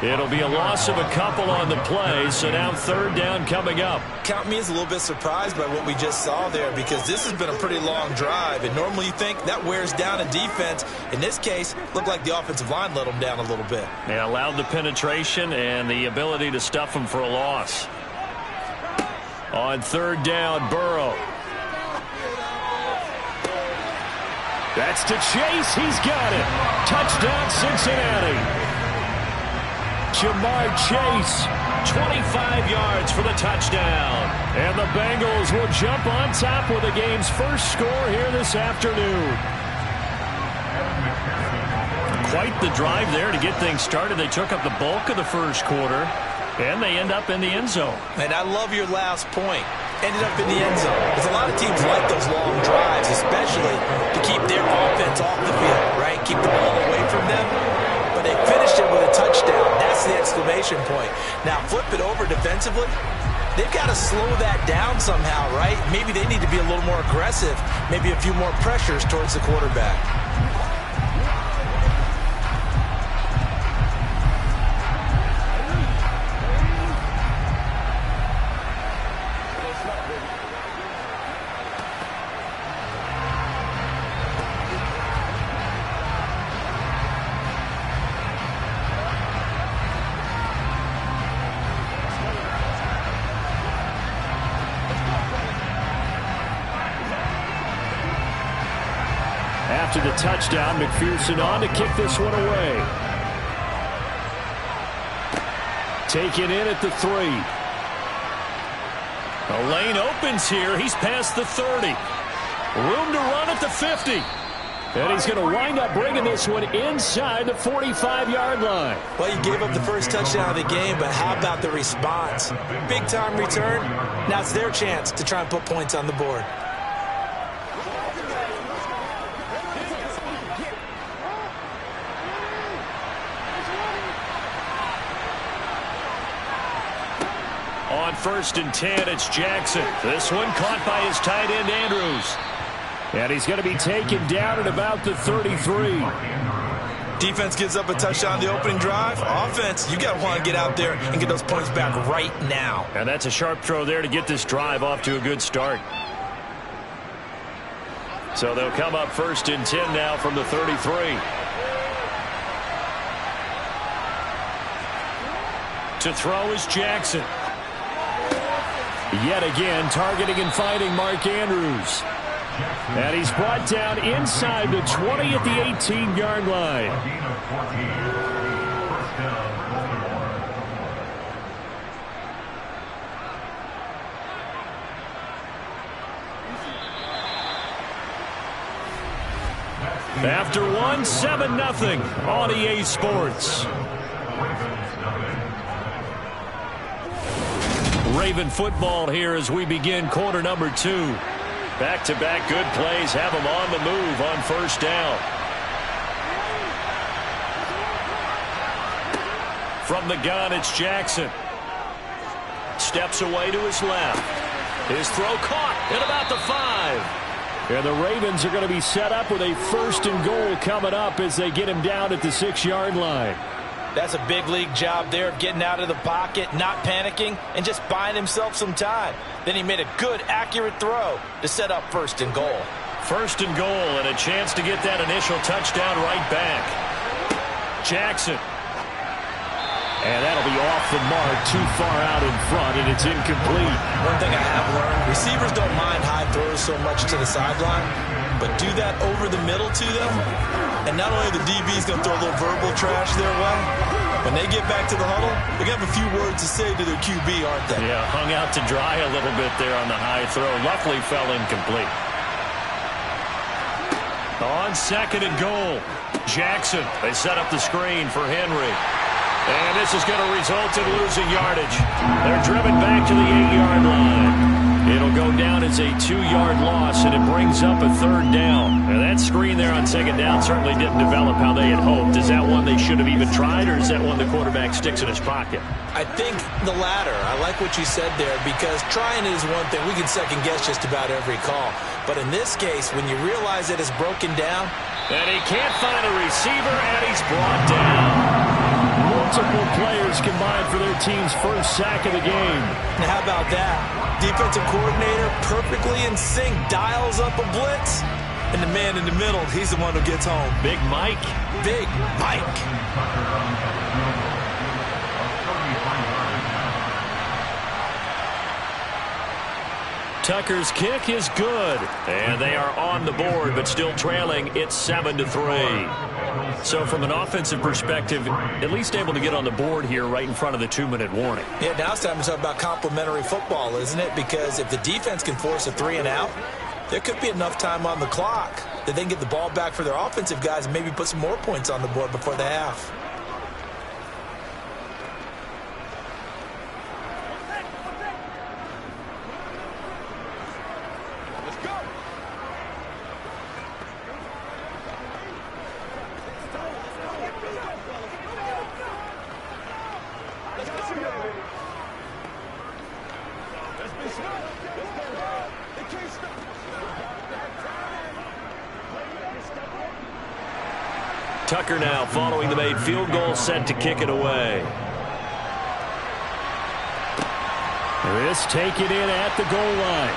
It'll be a loss of a couple on the play, so now 3rd down coming up. Count me as a little bit surprised by what we just saw there, because this has been a pretty long drive, and normally you think that wears down a defense. In this case, looked like the offensive line let them down a little bit. They allowed the penetration and the ability to stuff them for a loss. On 3rd down, Burrow. That's to Chase. He's got it. Touchdown, Cincinnati. Jamar Chase, 25 yards for the touchdown. And the Bengals will jump on top with the game's 1st score here this afternoon. Quite the drive there to get things started. They took up the bulk of the 1st quarter, and they end up in the end zone. And I love your last point. Ended up in the end zone. Because a lot of teams like those long drives, especially to keep their offense off the field, right? Keep the ball away from them. But they finished it with a touchdown. That's the exclamation point. Now flip it over defensively. they've got to slow that down somehow, right? Maybe they need to be a little more aggressive, maybe a few more pressures towards the quarterback. After the touchdown, McPherson on to kick this one away. Taken in at the 3. A lane opens here. He's past the 30. Room to run at the 50. And he's going to wind up bringing this one inside the 45-yard line. Well, you gave up the first touchdown of the game, but how about the response? Big-time return. Now it's their chance to try and put points on the board. On 1st and 10, it's Jackson. This one caught by his tight end, Andrews. And he's going to be taken down at about the 33. Defense gives up a touchdown the opening drive. Offense, you got to want to get out there and get those points back right now. And that's a sharp throw there to get this drive off to a good start. So they'll come up 1st and 10 now from the 33. To throw is Jackson. Yet again, targeting and finding Mark Andrews. And he's brought down inside the 20 at the 18-yard line. After one, 7-0 on EA Sports. Raven football here as we begin quarter number 2. Back-to-back good plays have them on the move on 1st down. From the gun, it's Jackson. Steps away to his left. His throw caught at about the 5. And the Ravens are going to be set up with a 1st and goal coming up as they get him down at the 6-yard line. That's a big league job there of getting out of the pocket, not panicking, and just buying himself some time. Then he made a good, accurate throw to set up 1st and goal. 1st and goal and a chance to get that initial touchdown right back. Jackson. And that'll be off the mark, too far out in front, and it's incomplete. One thing I have learned, receivers don't mind high throws so much to the sideline, but do that over the middle to them, and not only the DB's going to throw a little verbal trash their way, when they get back to the huddle, they're going to have a few words to say to their QB, aren't they? Yeah, hung out to dry a little bit there on the high throw. Luckily fell incomplete. On 2nd and goal, Jackson. They set up the screen for Henry. And this is going to result in losing yardage. They're driven back to the 8-yard line. It'll go down as a 2-yard loss, and it brings up a 3rd down. And that screen there on 2nd down certainly didn't develop how they had hoped. Is that one they should have even tried, or is that one the quarterback sticks in his pocket? I think the latter. I like what you said there, because trying is one thing. We can second-guess just about every call. But in this case, when you realize it is broken down. And he can't find a receiver, and he's brought down. Multiple players combined for their team's 1st sack of the game. Now, how about that? Defensive coordinator perfectly in sync, dials up a blitz, and the man in the middle, he's the one who gets home. Big Mike. Big Mike. Tucker's kick is good, and they are on the board, but still trailing. It's 7-3. So from an offensive perspective, at least able to get on the board here right in front of the 2-minute warning. Yeah, now it's time to talk about complementary football, isn't it? Because if the defense can force a 3-and-out, there could be enough time on the clock that they can get the ball back for their offensive guys and maybe put some more points on the board before the half. Tucker now following the made field goal, set to kick it away. This taken in at the goal line.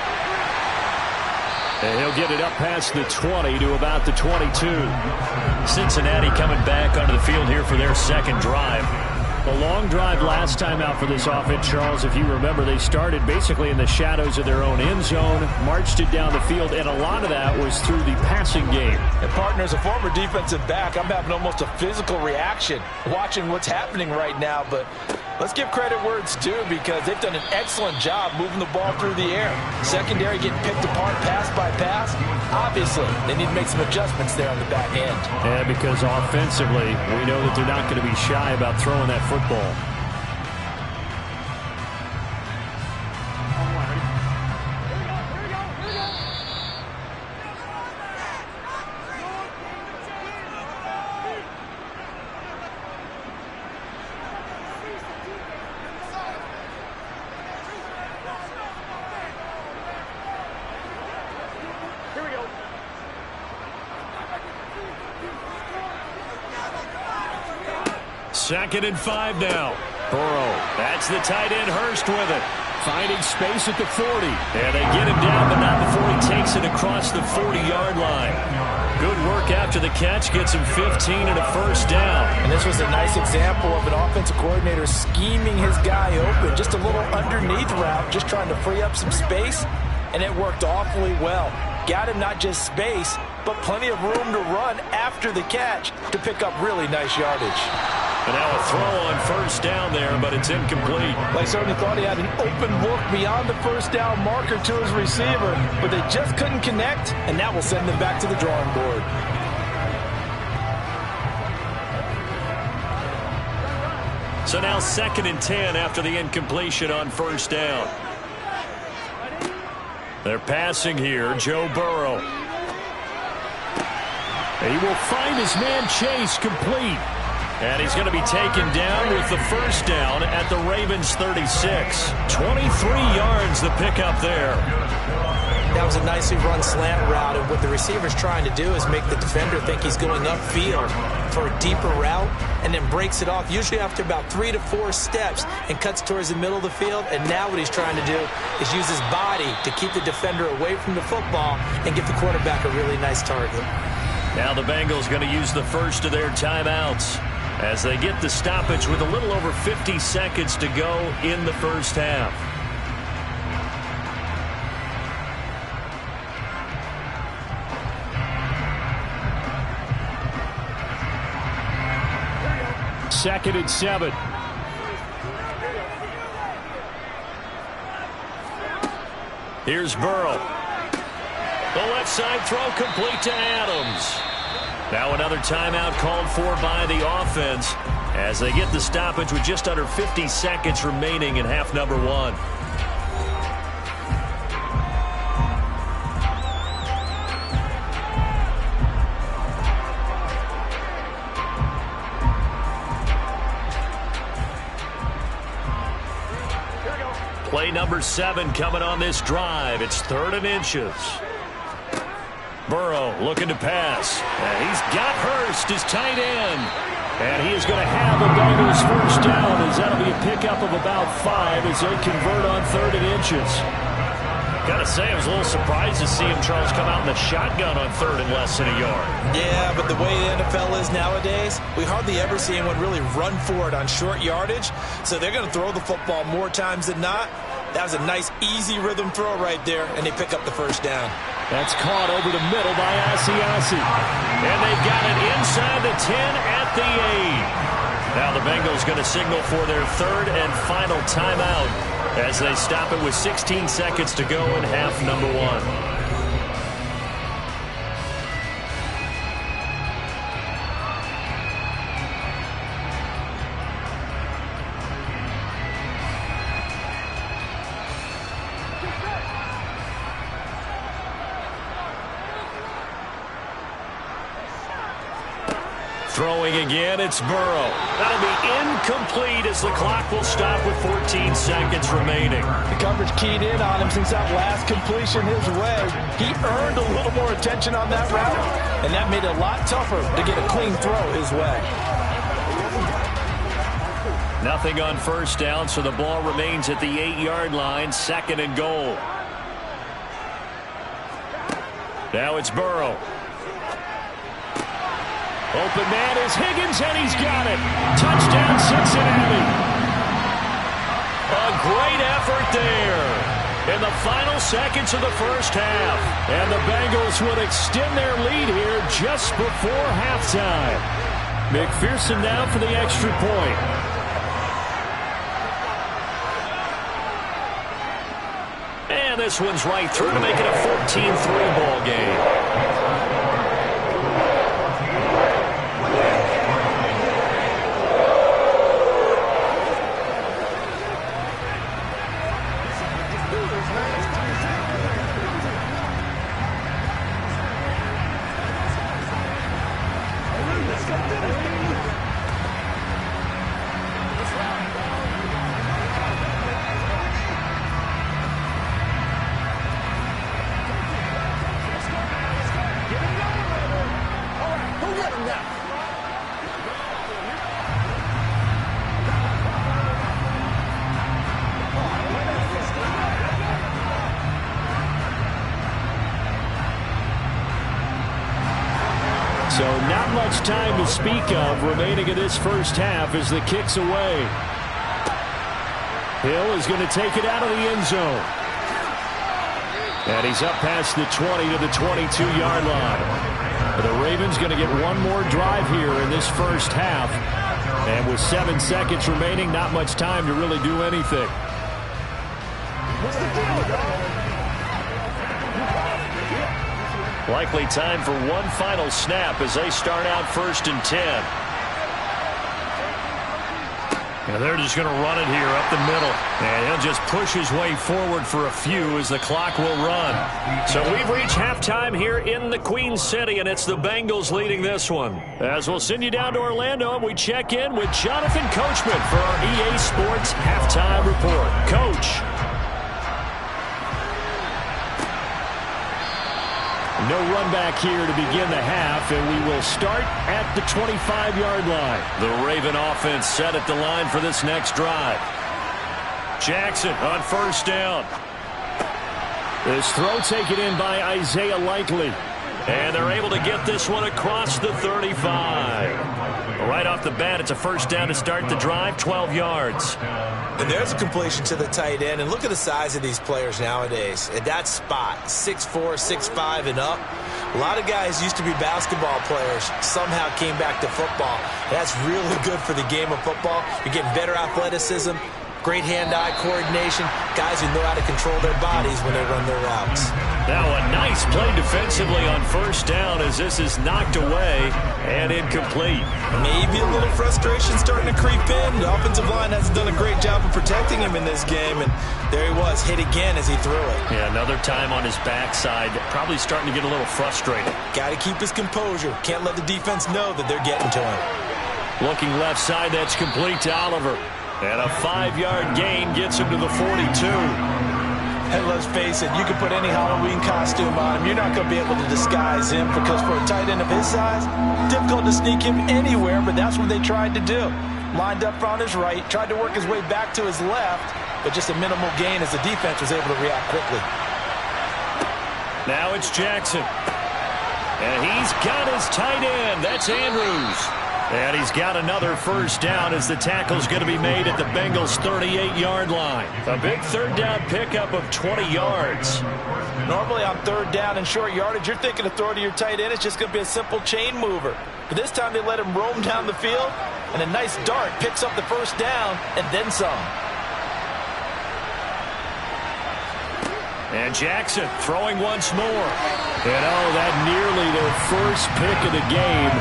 And he'll get it up past the 20 to about the 22. Cincinnati coming back onto the field here for their second drive. A long drive last time out for this offense, Charles. If you remember, they started basically in the shadows of their own end zone, marched it down the field, and a lot of that was through the passing game. And partner, as a former defensive back, I'm having almost a physical reaction watching what's happening right now. But let's give credit where it's due, because they've done an excellent job moving the ball through the air. Secondary getting picked apart pass by pass. Obviously, they need to make some adjustments there on the back end. Yeah, because offensively, we know that they're not going to be shy about throwing that football. Second and 5 now. Burrow, that's the tight end, Hurst with it. Finding space at the 40. And they get him down, but not before he takes it across the 40-yard line. Good work after the catch, gets him 15 and a first down. And this was a nice example of an offensive coordinator scheming his guy open. Just a little underneath route, just trying to free up some space, and it worked awfully well. Got him not just space, but plenty of room to run after the catch to pick up really nice yardage. And now a throw on first down there, but it's incomplete. They certainly thought he had an open look beyond the first down marker to his receiver, but they just couldn't connect, and that will send them back to the drawing board. So now 2nd and 10 after the incompletion on first down. They're passing here, Joe Burrow. He will find his man Chase complete. And he's going to be taken down with the first down at the Ravens 36. 23 yards the pickup there. That was a nicely run slant route, and what the receiver's trying to do is make the defender think he's going upfield for a deeper route, and then breaks it off, usually after about 3 to 4 steps, and cuts towards the middle of the field. And now what he's trying to do is use his body to keep the defender away from the football and give the quarterback a really nice target. Now the Bengals going to use the first of their timeouts as they get the stoppage with a little over 50 seconds to go in the first half. Second and 7. Here's Burrow. The left side throw complete to Adams. Now another timeout called for by the offense as they get the stoppage with just under 50 seconds remaining in half number 1. Play number 7 coming on this drive. It's 3rd and inches. Burrow looking to pass. And he's got Hurst, his tight end. And he is going to have a Bengals first down, as that'll be a pickup of about 5 as they convert on 3rd and inches. Gotta say, I was a little surprised to see him, Charles, come out in the shotgun on 3rd and less than a yard. Yeah, but the way the NFL is nowadays, we hardly ever see anyone really run for it on short yardage. So they're going to throw the football more times than not. That was a nice, easy rhythm throw right there, and they pick up the first down. That's caught over the middle by Asiasi. And they've got it inside the 10 at the 8. Now the Bengals going to signal for their 3rd and final timeout as they stop it with 16 seconds to go in half number 1. Throwing again, it's Burrow. That'll be incomplete as the clock will stop with 14 seconds remaining. The coverage keyed in on him since that last completion his way. He earned a little more attention on that route, and that made it a lot tougher to get a clean throw his way. Nothing on first down, so the ball remains at the 8-yard line, 2nd and goal. Now it's Burrow. Open man is Higgins, and he's got it. Touchdown, Cincinnati. A great effort there in the final seconds of the first half. And the Bengals would extend their lead here just before halftime. McPherson now for the extra point. And this one's right through to make it a 14-3 ball game. So not much time to speak of remaining in this first half as the kick's away. Hill is going to take it out of the end zone. And he's up past the 20 to the 22-yard line. The Ravens going to get one more drive here in this first half. And with 7 seconds remaining, not much time to really do anything. What's the deal? Likely time for one final snap as they start out 1st and 10. And they're just going to run it here up the middle. And he'll just push his way forward for a few as the clock will run. So we've reached halftime here in the Queen City, and it's the Bengals leading this one. As we'll send you down to Orlando, and we check in with Jonathan Coachman for our EA Sports Halftime Report. Coach. No run back here to begin the half, and we will start at the 25-yard line. The Raven offense set at the line for this next drive. Jackson on first down. This throw taken in by Isaiah Likely. And they're able to get this one across the 35. Right off the bat, it's a first down to start the drive, 12 yards. And there's a completion to the tight end. And look at the size of these players nowadays. At that spot, 6'4", 6'5", and up. A lot of guys used to be basketball players, somehow came back to football. That's really good for the game of football. You're getting better athleticism, great hand-eye coordination, guys who know how to control their bodies when they run their routes. Now a nice play defensively on first down as this is knocked away and incomplete. Maybe a little frustration starting to creep in. The offensive line hasn't done a great job of protecting him in this game, and there he was, hit again as he threw it. Yeah, another time on his backside, probably starting to get a little frustrated. Got to keep his composure. Can't let the defense know that they're getting to him. Looking left side, that's complete to Oliver. And a 5-yard gain gets him to the 42. And let's face it, you can put any Halloween costume on him. You're not going to be able to disguise him because for a tight end of his size, difficult to sneak him anywhere, but that's what they tried to do. Lined up on his right, tried to work his way back to his left, but just a minimal gain as the defense was able to react quickly. Now it's Jackson. And he's got his tight end. That's Andrews. And he's got another first down as the tackle's going to be made at the Bengals' 38-yard line. A big third down pickup of 20 yards. Normally on third down and short yardage, you're thinking of throw to your tight end. It's just going to be a simple chain mover. But this time they let him roam down the field, and a nice dart picks up the first down and then some. And Jackson throwing once more. And that nearly their first pick of the game.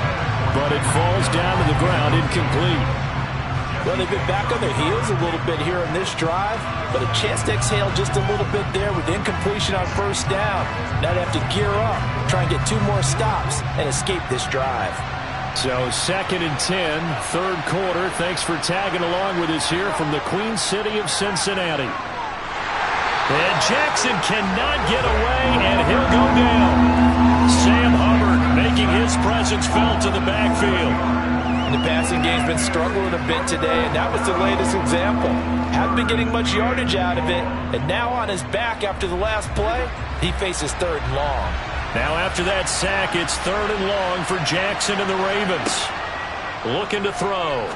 But it falls down to the ground, incomplete. Well, they've been back on their heels a little bit here in this drive, but a chance to exhale just a little bit there with incompletion on first down. Now they have to gear up, try and get 2 more stops, and escape this drive. So 2nd and 10, third quarter. Thanks for tagging along with us here from the Queen City of Cincinnati. And Jackson cannot get away, and he'll go down. Sam Hubbard making his presence felt in the backfield. The passing game's been struggling a bit today, and that was the latest example. Hasn't been getting much yardage out of it, and now on his back after the last play, he faces 3rd and long. Now after that sack, it's 3rd and long for Jackson and the Ravens. Looking to throw.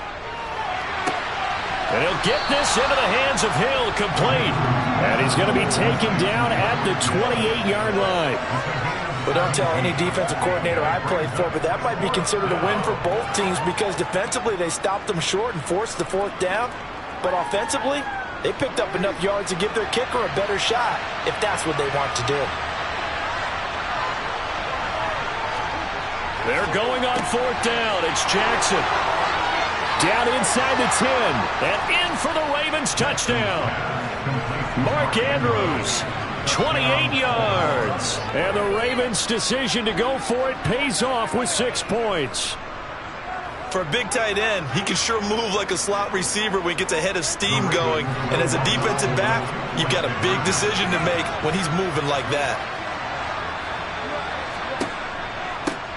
And he'll get this into the hands of Hill, complete. And he's going to be taken down at the 28-yard line. But don't tell any defensive coordinator I played for, but that might be considered a win for both teams because defensively they stopped them short and forced the 4th down. But offensively, they picked up enough yards to give their kicker a better shot if that's what they want to do. They're going on 4th down. It's Jackson. Down inside the 10. And in for the Ravens touchdown. Mark Andrews. 28 yards. And the Ravens' decision to go for it pays off with 6 points. For a big tight end, he can sure move like a slot receiver when he gets a head of steam going. And as a defensive back, you've got a big decision to make when he's moving like that.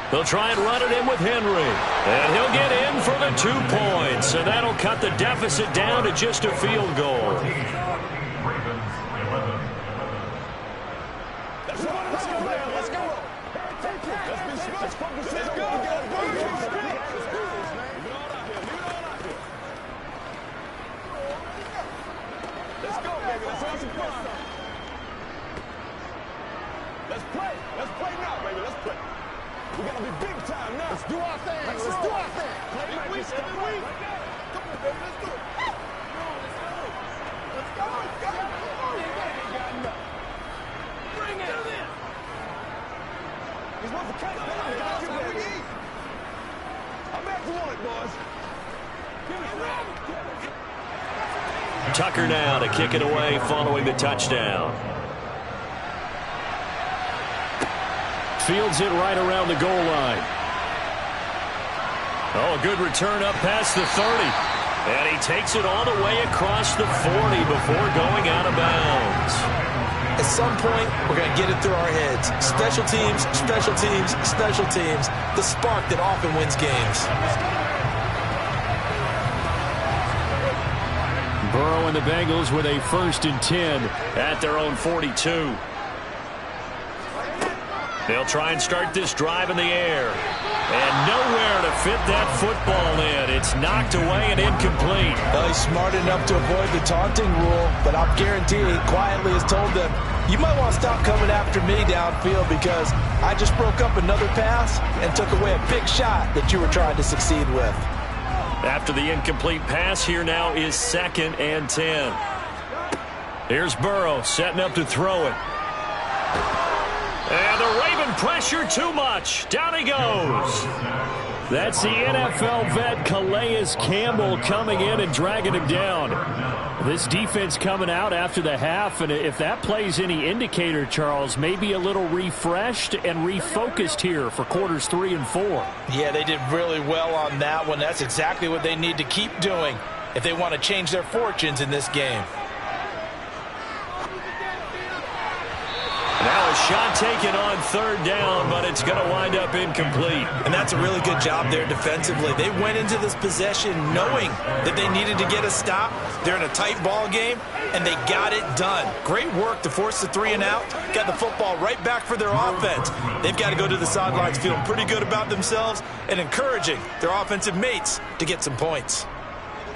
They'll try and run it in with Henry. And he'll get in for the 2 points. And that'll cut the deficit down to just a field goal. Let's play now, baby. Let's play. We gotta be big time now. Let's do our thing. Let's do our thing. Come on, baby. Let's do it. Let's go. Bring it. He's one for Kate. I'm back to one, boys. Tucker now to kick it away following the touchdown. Fields it right around the goal line. Oh, a good return up past the 30. And he takes it all the way across the 40 before going out of bounds. At some point, we're going to get it through our heads. Special teams, special teams, special teams. The spark that often wins games. Burrow and the Bengals with a 1st and 10 at their own 42. They'll try and start this drive in the air. And nowhere to fit that football in. It's knocked away and incomplete. Well, he's smart enough to avoid the taunting rule, but I'll guarantee he quietly has told them, you might want to stop coming after me downfield because I just broke up another pass and took away a big shot that you were trying to succeed with. After the incomplete pass, here now is 2nd and 10. Here's Burrow setting up to throw it. And the Raven pressure too much. Down he goes. That's the NFL vet Calais Campbell coming in and dragging him down. This defense coming out after the half, and if that plays any indicator, Charles, maybe a little refreshed and refocused here for quarters 3 and 4. Yeah, they did really well on that one. That's exactly what they need to keep doing if they want to change their fortunes in this game. Now a shot taken on 3rd down, but it's going to wind up incomplete. And that's a really good job there defensively. They went into this possession knowing that they needed to get a stop. They're in a tight ball game, and they got it done. Great work to force the 3 and out. Got the football right back for their offense. They've got to go to the sidelines feeling pretty good about themselves and encouraging their offensive mates to get some points.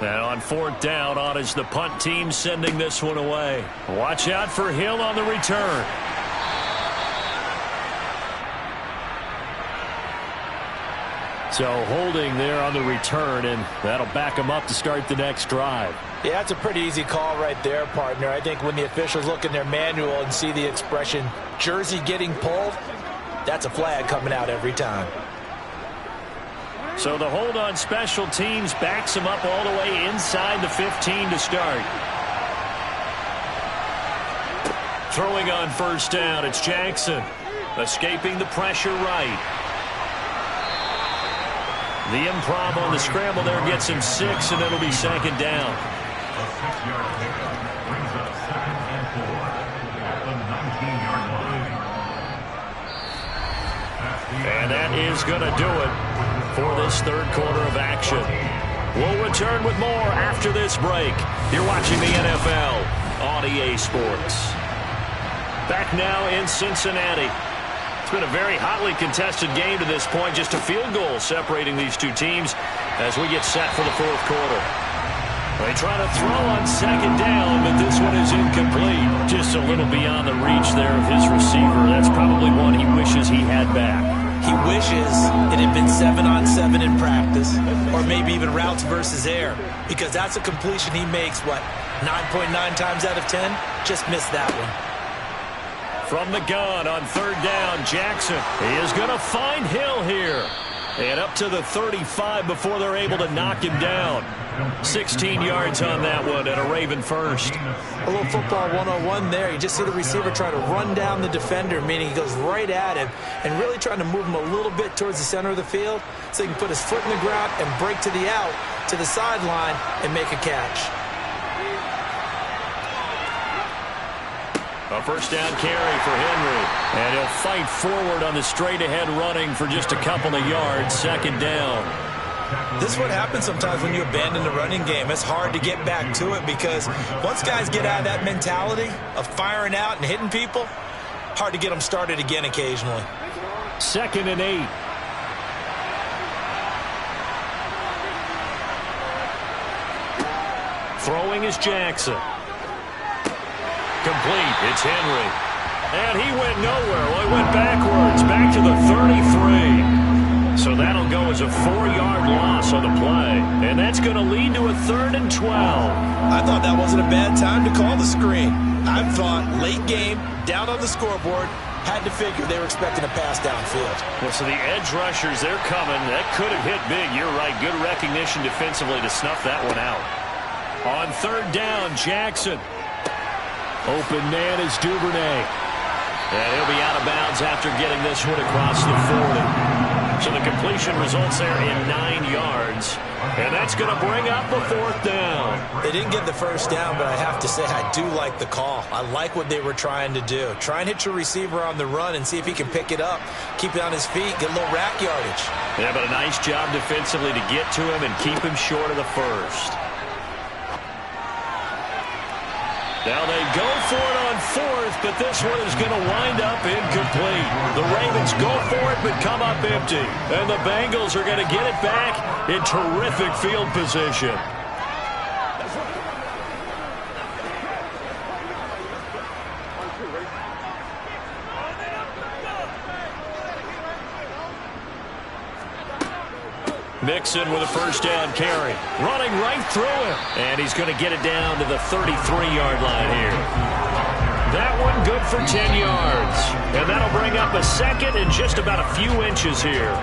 Now on 4th down, on is the punt team sending this one away. Watch out for Hill on the return. So holding there on the return, and that'll back them up to start the next drive. Yeah, that's a pretty easy call right there, partner. I think when the officials look in their manual and see the expression, jersey getting pulled, that's a flag coming out every time. So the hold on special teams backs them up all the way inside the 15 to start. Throwing on 1st down, it's Jackson. Escaping the pressure right. The improv on the scramble there gets him 6, and it'll be second down. A 6-yard pickup brings up 2nd and 4 at the 19-yard line. And that is going to do it for this third quarter of action. We'll return with more after this break. You're watching the NFL on EA Sports. Back now in Cincinnati. It's been a very hotly contested game to this point. Just a field goal separating these two teams as we get set for the fourth quarter. They try to throw on second down, but this one is incomplete. Just a little beyond the reach there of his receiver. That's probably one he wishes he had back. He wishes it had been 7-on-7 in practice, or maybe even routes versus air, because that's a completion he makes, 9.9 times out of 10? Just missed that one. From the gun on third down, Jackson. He is going to find Hill here. And up to the 35 before they're able to knock him down. 16 yards on that one and a Raven first. A little football 101 there. You just see the receiver trying to run down the defender, meaning he goes right at him and really trying to move him a little bit towards the center of the field so he can put his foot in the ground and break to the out, to the sideline, and make a catch. A first down carry for Henry. And he'll fight forward on the straight-ahead running for just a couple of yards. Second down. This is what happens sometimes when you abandon the running game. It's hard to get back to it because once guys get out of that mentality of firing out and hitting people, hard to get them started again occasionally. 2nd and 8. Throwing is Jackson. Complete. It's Henry. And he went nowhere. Well, he went backwards. Back to the 33. So that'll go as a 4-yard loss on the play. And that's going to lead to a 3rd and 12. I thought that wasn't a bad time to call the screen. I thought late game, down on the scoreboard, had to figure they were expecting a pass downfield. Well, so the edge rushers, they're coming. That could have hit big. You're right. Good recognition defensively to snuff that one out. On third down, Jackson. Open man is Duvernay. And he'll be out of bounds after getting this one across the 40. So the completion results there in 9 yards. And that's going to bring up a 4th down. They didn't get the first down, but I have to say I do like the call. I like what they were trying to do. Try and hit your receiver on the run and see if he can pick it up. Keep it on his feet, get a little rack yardage. Yeah, but a nice job defensively to get to him and keep him short of the first. Now they go for it on 4th, but this one is going to wind up incomplete. The Ravens go for it, but come up empty. And the Bengals are going to get it back in terrific field position. Mixon with a first down carry. Running right through him. And he's going to get it down to the 33-yard line here. That one good for 10 yards. And that'll bring up a 2nd and just about a few inches here.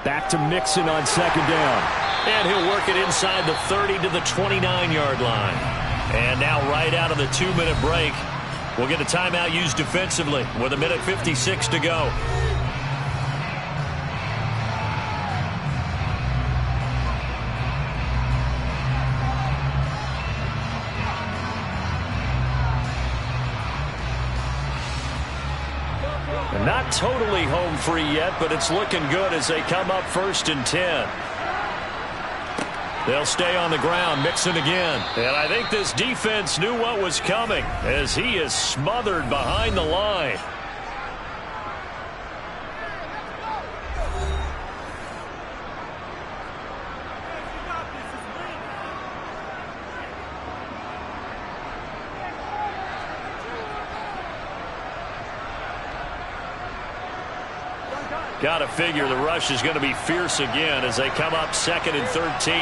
Back to Mixon on second down. And he'll work it inside the 30 to the 29-yard line. And now right out of the 2-minute break, we'll get a timeout used defensively with 1:56 to go. Not totally home free yet, but it's looking good as they come up 1st and 10. They'll stay on the ground, Mixon again. And I think this defense knew what was coming as he is smothered behind the line. Got to figure the rush is going to be fierce again as they come up 2nd and 13.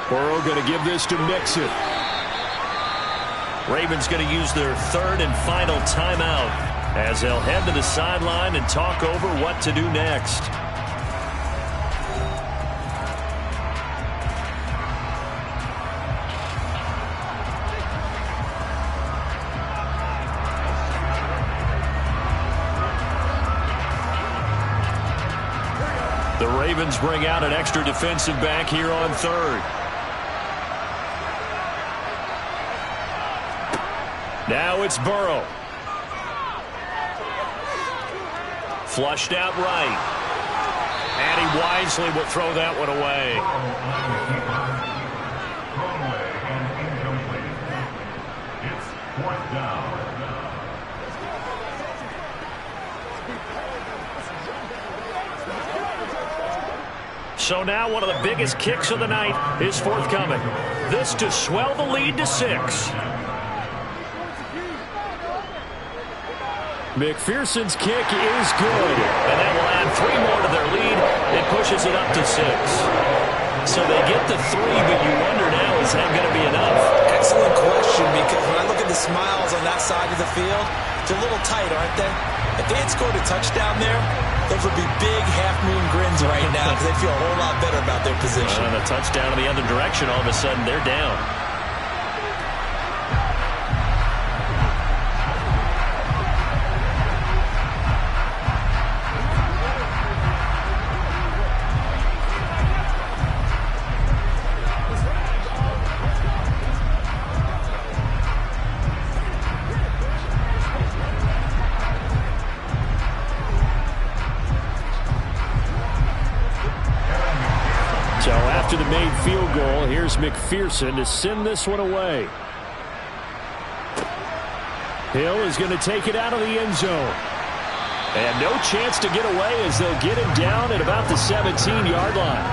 Burrow going to give this to Mixon. Ravens going to use their third and final timeout as they'll head to the sideline and talk over what to do next. The Ravens bring out an extra defensive back here on third. Now it's Burrow. Flushed out right. And he wisely will throw that one away. It's fourth down. So now one of the biggest kicks of the night is forthcoming. This to swell the lead to 6. McPherson's kick is good, and that will add 3 more to their lead. It pushes it up to 6. So they get the 3, but you wonder now, is that going to be enough? Excellent question, because when I look at the smiles on that side of the field, it's a little tight, aren't they? If they had scored a touchdown there, those would be big half-moon grins right now because they feel a whole lot better about their position. And a touchdown in the other direction, all of a sudden they're down. So after the made field goal, here's McPherson to send this one away. Hill is going to take it out of the end zone. And no chance to get away as they'll get him down at about the 17-yard line.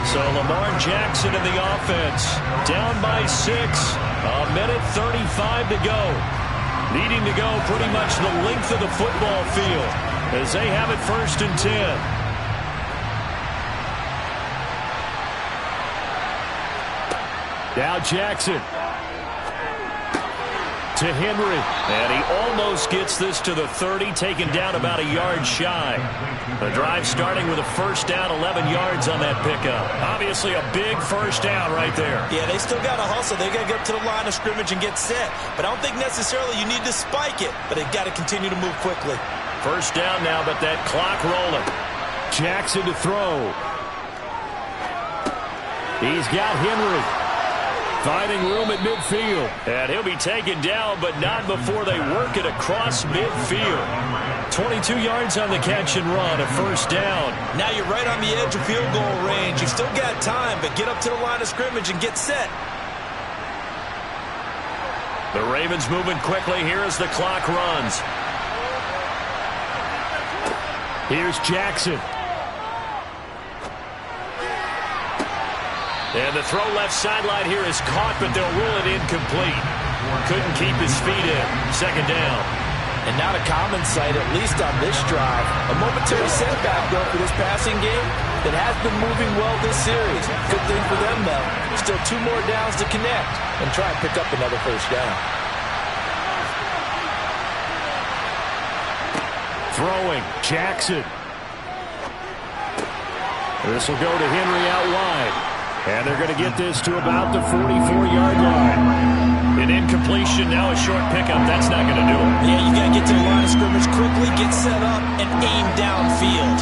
So Lamar Jackson in the offense, down by 6, a minute 35 to go. Needing to go pretty much the length of the football field as they have it 1st and 10. Now Jackson to Henry, and he almost gets this to the 30, taken down about a yard shy. The drive starting with a first down, 11 yards on that pickup. Obviously a big first down right there. Yeah, they still got to hustle. They got to get up to the line of scrimmage and get set. But I don't think necessarily you need to spike it, but they've got to continue to move quickly. First down now, but that clock rolling. Jackson to throw. He's got Henry. Finding room at midfield. And he'll be taken down, but not before they work it across midfield. 22 yards on the catch and run, a first down. Now you're right on the edge of field goal range. You've still got time, but get up to the line of scrimmage and get set. The Ravens moving quickly here as the clock runs. Here's Jackson. And the throw left sideline here is caught, but they'll rule it incomplete. Couldn't keep his feet in. Second down. And not a common sight, at least on this drive. A momentary setback, though, for this passing game that has been moving well this series. Good thing for them, though. Still 2 more downs to connect and try and pick up another first down. Throwing, Jackson. This will go to Henry out wide. And they're going to get this to about the 44-yard line. An incompletion, now a short pickup. That's not going to do it. Yeah, you got to get to the line of scrimmage quickly, get set up, and aim downfield.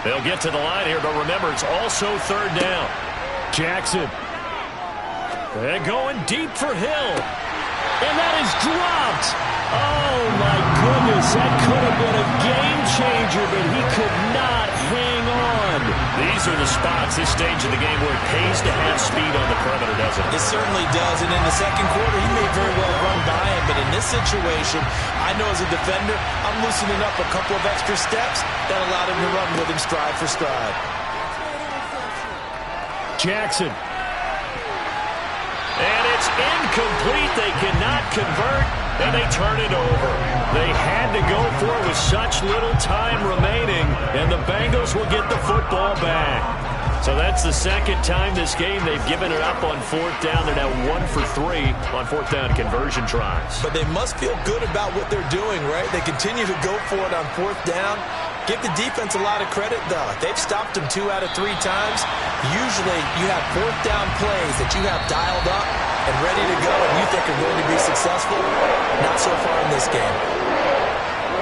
They'll get to the line here, but remember, it's also third down. Jackson. They're going deep for Hill. And that is dropped. Oh, my goodness. That could have been a game changer, but he could not hang on. These are the spots, this stage of the game, where it pays to have speed on the perimeter, doesn't it? It certainly does. And in the second quarter, he may very well run by him. But in this situation, I know as a defender, I'm loosening up a couple of extra steps that allowed him to run with him stride for stride. Jackson. And it's incomplete. They cannot convert, and they turn it over. They had to go for it with such little time remaining, and the Bengals will get the football back. So that's the second time this game they've given it up on fourth down. They're now 1 for 3 on fourth down conversion tries. But they must feel good about what they're doing, right? They continue to go for it on fourth down. Give the defense a lot of credit, though. They've stopped them 2 out of 3 times. Usually you have fourth down plays that you have dialed up and ready to go and you think are going to be successful. Not so far in this game.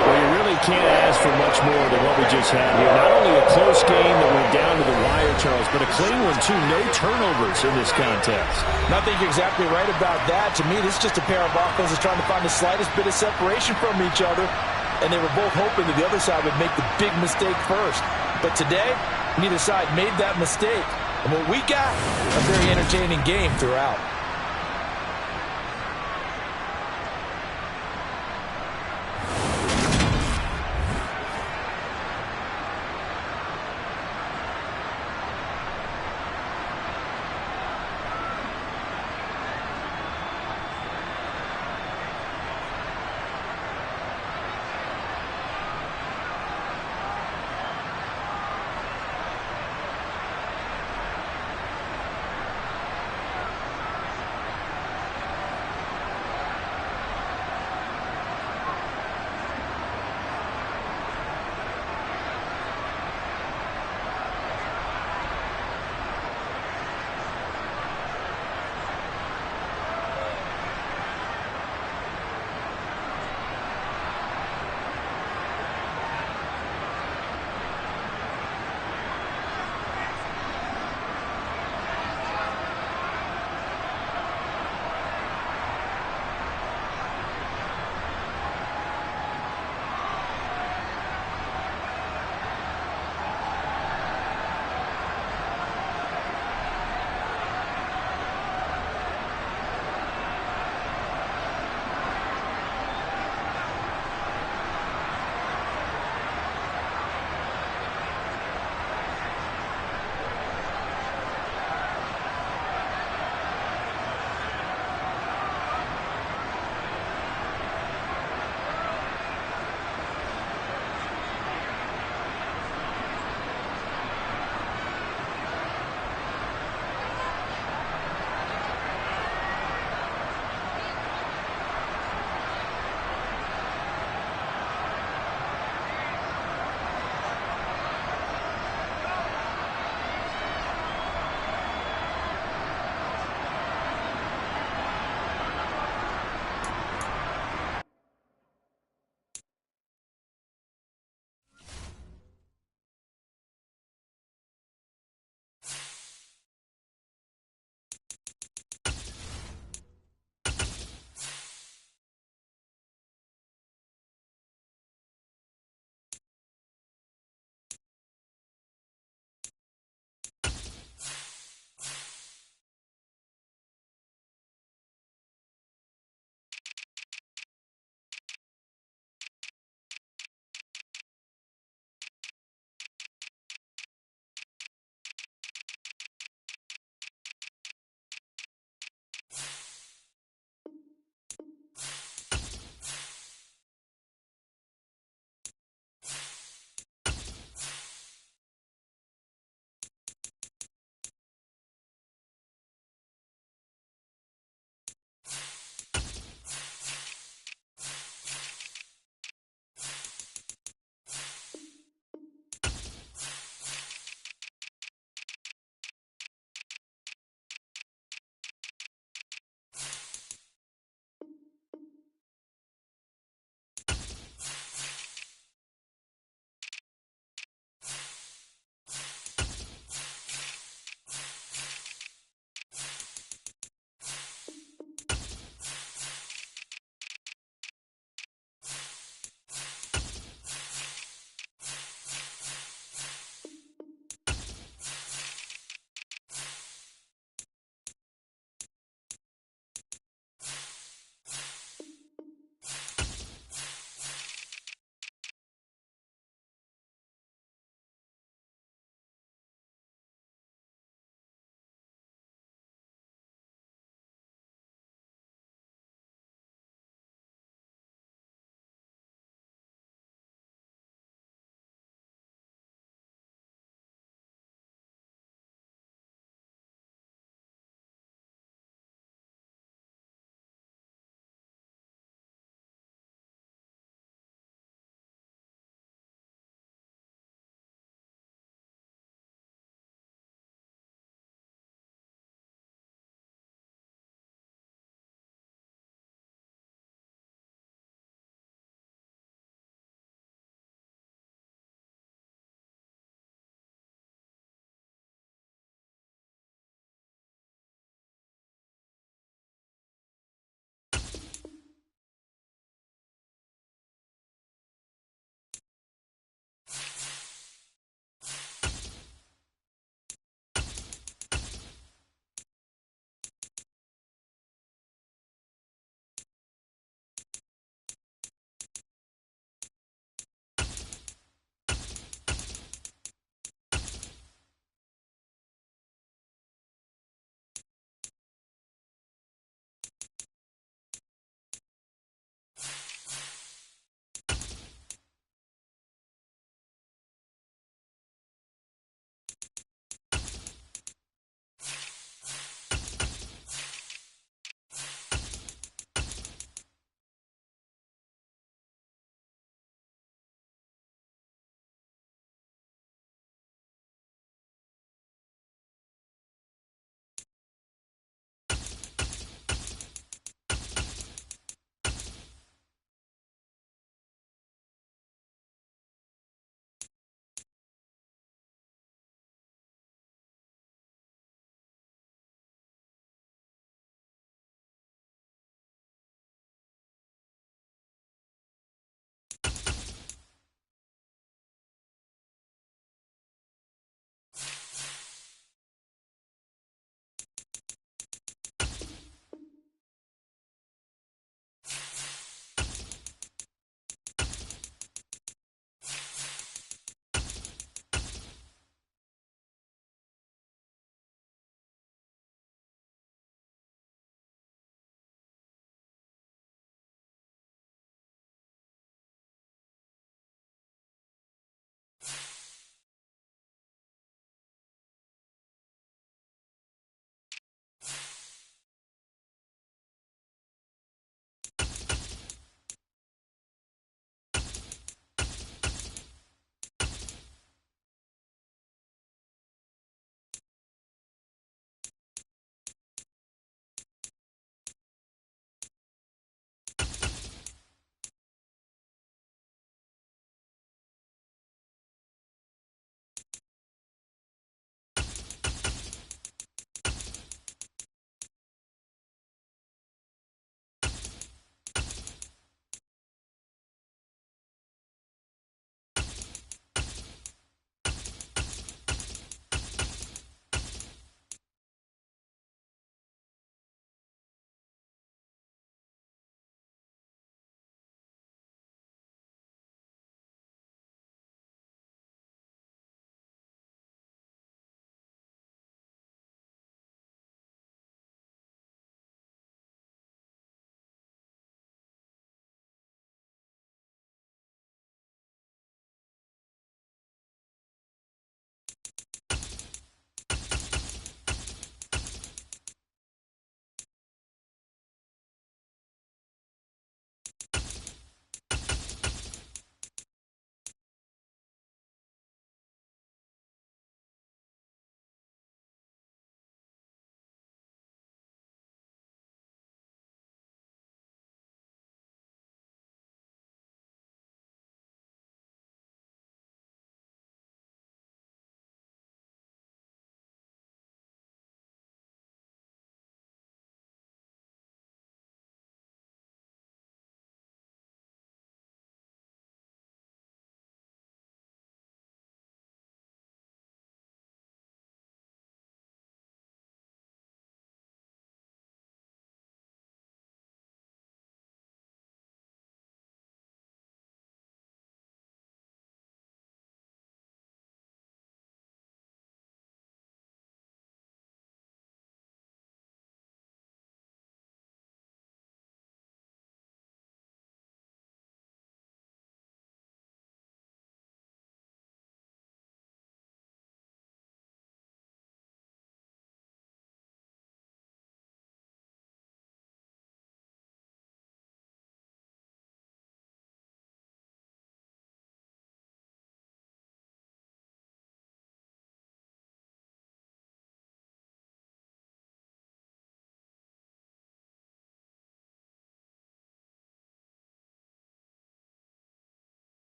Well, you really can't ask for much more than what we just had here. Not only a close game that went down to the wire, Charles, but a clean one, too. No turnovers in this contest. I think you're exactly right about that. To me, this is just a pair of offenses trying to find the slightest bit of separation from each other, and they were both hoping that the other side would make the big mistake first. But today, neither side made that mistake. And what we got, a very entertaining game throughout.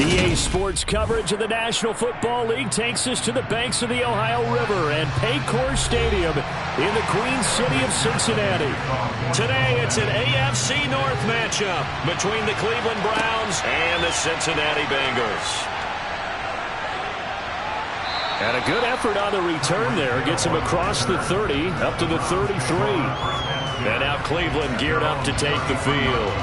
EA Sports coverage of the National Football League takes us to the banks of the Ohio River and Paycor Stadium in the Queen City of Cincinnati. Today, it's an AFC North matchup between the Cleveland Browns and the Cincinnati Bengals. And a good effort on the return there. Gets him across the 30, up to the 33. And now Cleveland geared up to take the field.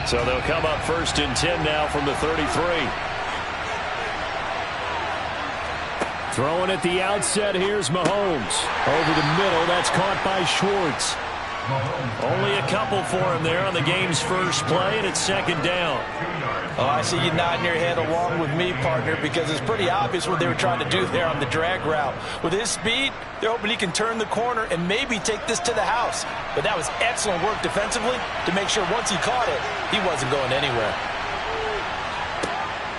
So they'll come up 1st and 10 now from the 33. Throwing at the outset, here's Mahomes. Over the middle, that's caught by Schwartz. Only a couple for him there on the game's first play, and it's 2nd down. Oh, I see you nodding your head along with me, partner, because it's pretty obvious what they were trying to do there on the drag route. With his speed, they're hoping he can turn the corner and maybe take this to the house. But that was excellent work defensively to make sure once he caught it, he wasn't going anywhere.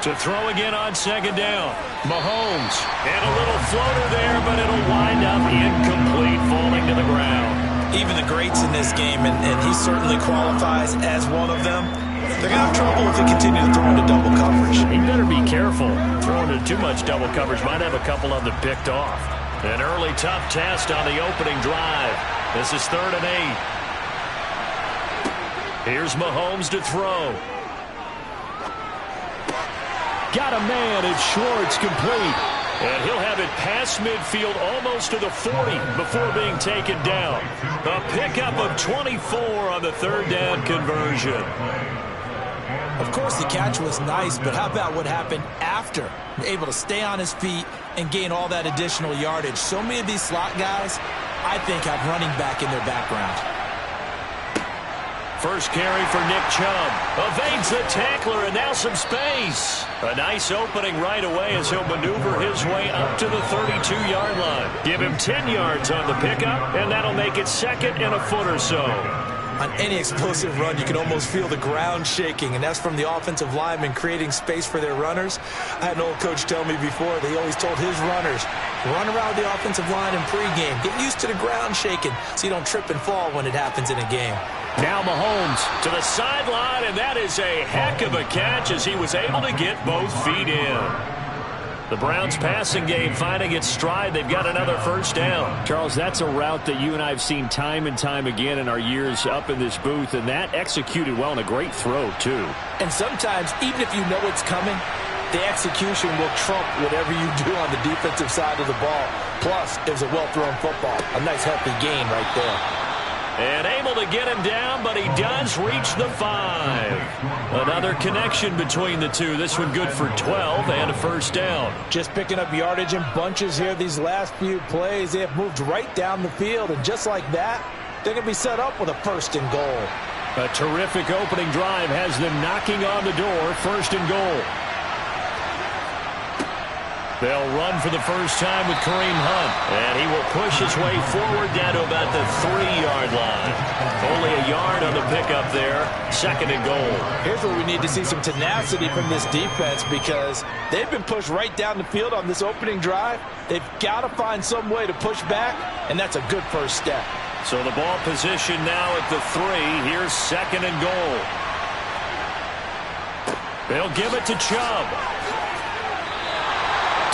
To throw again on 2nd down. Mahomes. And a little floater there, but it'll wind up incomplete, falling to the ground. Even the greats in this game, and he certainly qualifies as one of them, they're going to have trouble if they continue to throw into double coverage. He better be careful. Throwing into too much double coverage might have a couple of them picked off. An early tough test on the opening drive. This is 3rd and 8. Here's Mahomes to throw. Got a man, it's Schwartz, complete. And he'll have it past midfield almost to the 40 before being taken down. A pickup of 24 on the 3rd down conversion. Of course, the catch was nice, but how about what happened after? Able to stay on his feet and gain all that additional yardage. So many of these slot guys, I think, have running back in their background. First carry for Nick Chubb. Evades the tackler, and now some space. A nice opening right away as he'll maneuver his way up to the 32-yard line. Give him 10 yards on the pickup, and that'll make it 2nd and a foot or so. On any explosive run, you can almost feel the ground shaking, and that's from the offensive linemen creating space for their runners. I had an old coach tell me before, they always told his runners, run around the offensive line in pregame. Get used to the ground shaking so you don't trip and fall when it happens in a game. Now Mahomes to the sideline, and that is a heck of a catch as he was able to get both feet in. The Browns passing game finding its stride. They've got another 1st down. Charles, that's a route that you and I have seen time and time again in our years up in this booth, and that executed well and a great throw, too. And sometimes, even if you know it's coming, the execution will trump whatever you do on the defensive side of the ball. Plus, it was a well-thrown football. A nice, healthy gain right there. And able to get him down, but he does reach the 5. Another connection between the two. This one good for 12 and a 1st down. Just picking up yardage in bunches here these last few plays. They have moved right down the field, and just like that, they're going to be set up with a 1st and goal. A terrific opening drive has them knocking on the door. 1st and goal. They'll run for the first time with Kareem Hunt. And he will push his way forward down to about the 3-yard line. Only a yard on the pickup there. 2nd and goal. Here's where we need to see some tenacity from this defense because they've been pushed right down the field on this opening drive. They've got to find some way to push back, and that's a good first step. So the ball position now at the 3. Here's 2nd and goal. They'll give it to Chubb.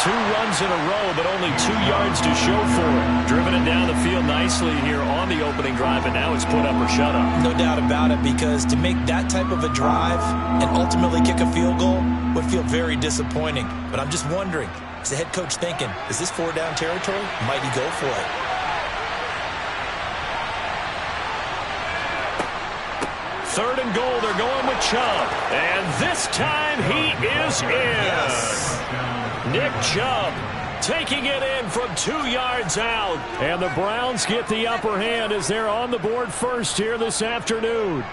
2 runs in a row, but only 2 yards to show for it. Driven it down the field nicely here on the opening drive, and now it's put up or shut up. No doubt about it, because to make that type of a drive and ultimately kick a field goal would feel very disappointing. But I'm just wondering, is the head coach thinking, is this 4-down territory? Might he go for it? Third and goal, they're going with Chubb. And this time he is in. Yes. Nick Chubb taking it in from 2 yards out. And the Browns get the upper hand as they're on the board first here this afternoon.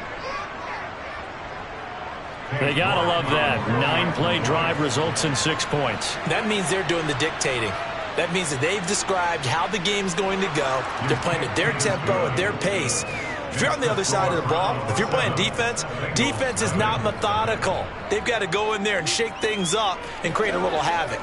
They gotta love that. 9-play drive results in 6 points. That means they're doing the dictating. That means that they've described how the game's going to go. They're playing at their tempo, at their pace. If you're on the other side of the ball, if you're playing defense, defense is not methodical. They've got to go in there and shake things up and create a little havoc.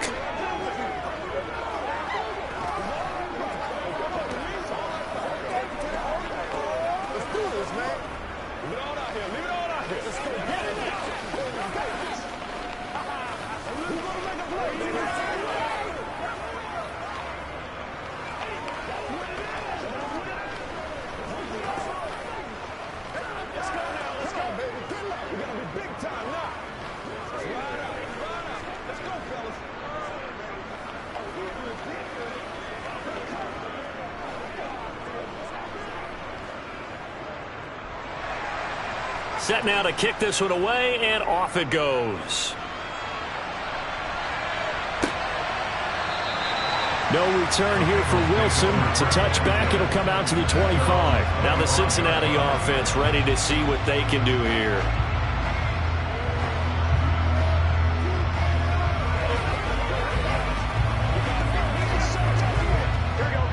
set now to kick this one away, and off it goes. No return here for Wilson. It's a touchback. It'll come out to the 25. Now the Cincinnati offense ready to see what they can do here.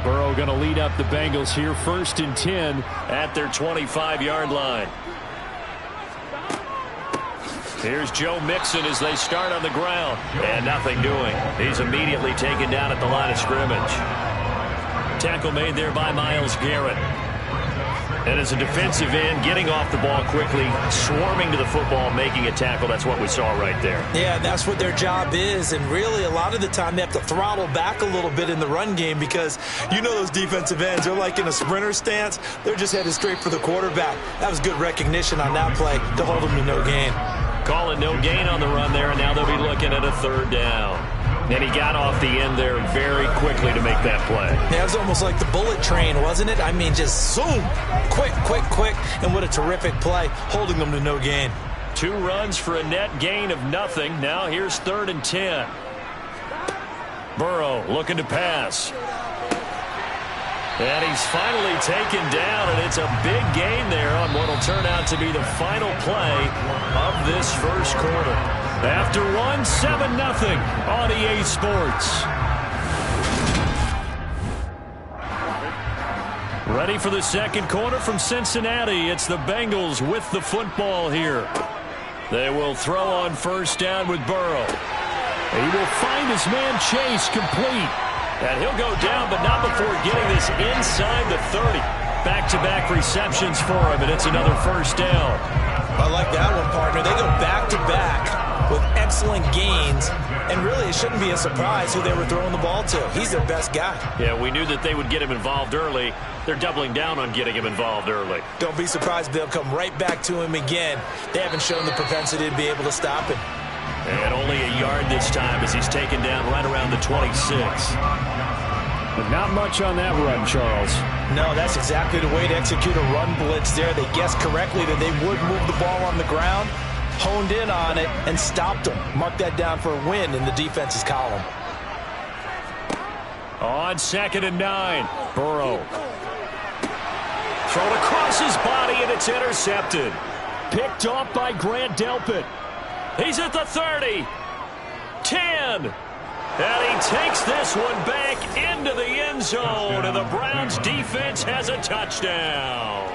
Burrow going to lead up the Bengals here, 1st and 10 at their 25-yard line. Here's Joe Mixon as they start on the ground. And nothing doing. He's immediately taken down at the line of scrimmage. Tackle made there by Myles Garrett. And as a defensive end, getting off the ball quickly, swarming to the football, making a tackle. That's what we saw right there. Yeah, that's what their job is. And really, a lot of the time, they have to throttle back a little bit in the run game because you know those defensive ends, they're like in a sprinter stance. They're just headed straight for the quarterback. That was good recognition on that play to hold them to no gain. Calling no gain on the run there, and now they'll be looking at a 3rd down. And he got off the end there very quickly to make that play. Yeah, it was almost like the bullet train, wasn't it? I mean, just zoom, quick, and what a terrific play, holding them to no gain. 2 runs for a net gain of nothing. Now here's 3rd and 10. Burrow looking to pass. And he's finally taken down, and it's a big gain there on what will turn out to be the final play of this first quarter. After one, 7-0 on EA Sports. Ready for the second quarter from Cincinnati. It's the Bengals with the football here. They will throw on 1st down with Burrow. He will find his man Chase complete. And he'll go down, but not before getting this inside the 30. Back-to-back receptions for him, and it's another 1st down. I like that one, partner. They go back-to-back with excellent gains, and really it shouldn't be a surprise who they were throwing the ball to. He's their best guy. Yeah, we knew that they would get him involved early. They're doubling down on getting him involved early. Don't be surprised if they'll come right back to him again. They haven't shown the propensity to be able to stop him. And only a yard this time as he's taken down right around the 26. But not much on that run, Charles. No, that's exactly the way to execute a run blitz there. They guessed correctly that they would move the ball on the ground, honed in on it, and stopped them. Mark that down for a win in the defense's column. On 2nd and 9, Burrow. Thrown across his body, and it's intercepted. Picked off by Grant Delpit. He's at the 30. 10. And he takes this one back into the end zone, and the Browns defense has a touchdown.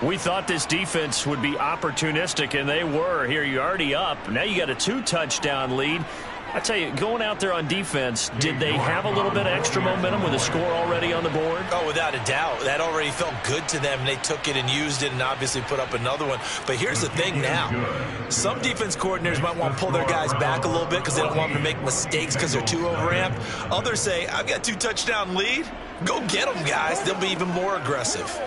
We thought this defense would be opportunistic, and they were. Here, you're already up. Now you got a 2-touchdown lead. I tell you, going out there on defense, did they have a little bit of extra momentum with a score already on the board? Oh, without a doubt. That already felt good to them. They took it and used it and obviously put up another one. But here's the thing now. Some defense coordinators might want to pull their guys back a little bit because they don't want them to make mistakes because they're too overamped. Others say, I've got 2-touchdown lead. Go get them, guys. They'll be even more aggressive.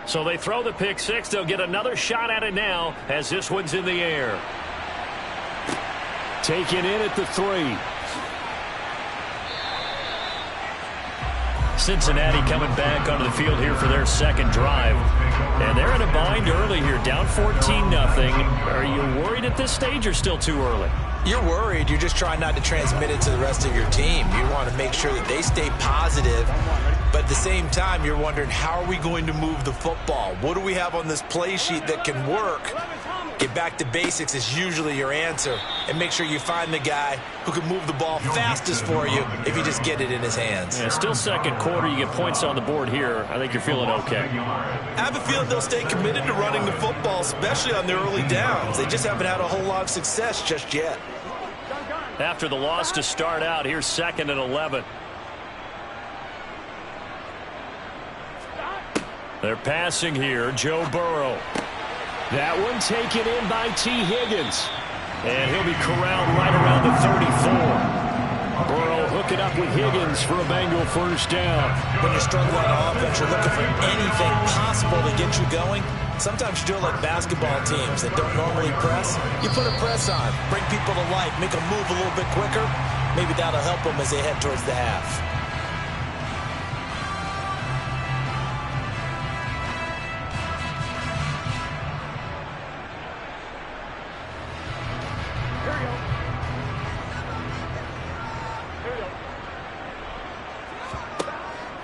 So they throw the pick six. They'll get another shot at it now as this one's in the air. Taken in at the 3. Cincinnati coming back onto the field here for their second drive. And they're in a bind early here, down 14-0. Are you worried at this stage or still too early? You're worried. You're just trying not to transmit it to the rest of your team. You want to make sure that they stay positive. But at the same time, you're wondering, how are we going to move the football? What do we have on this play sheet that can work? Get back to basics is usually your answer. And make sure you find the guy who can move the ball fastest for you if you just get it in his hands. Yeah, still second quarter. You get points on the board here. I think you're feeling okay. I have a feeling they'll stay committed to running the football, especially on their early downs. They just haven't had a whole lot of success just yet. After the loss to start out, here's 2nd and 11. They're passing here. Joe Burrow. That one taken in by T. Higgins. And he'll be corralled right around the 34. Burrow hooking up with Higgins for a Bengal first down. When you're struggling on offense, you're looking for anything possible to get you going. Sometimes you do it like basketball teams that don't normally press. You put a press on, bring people to life, make them move a little bit quicker. Maybe that'll help them as they head towards the half.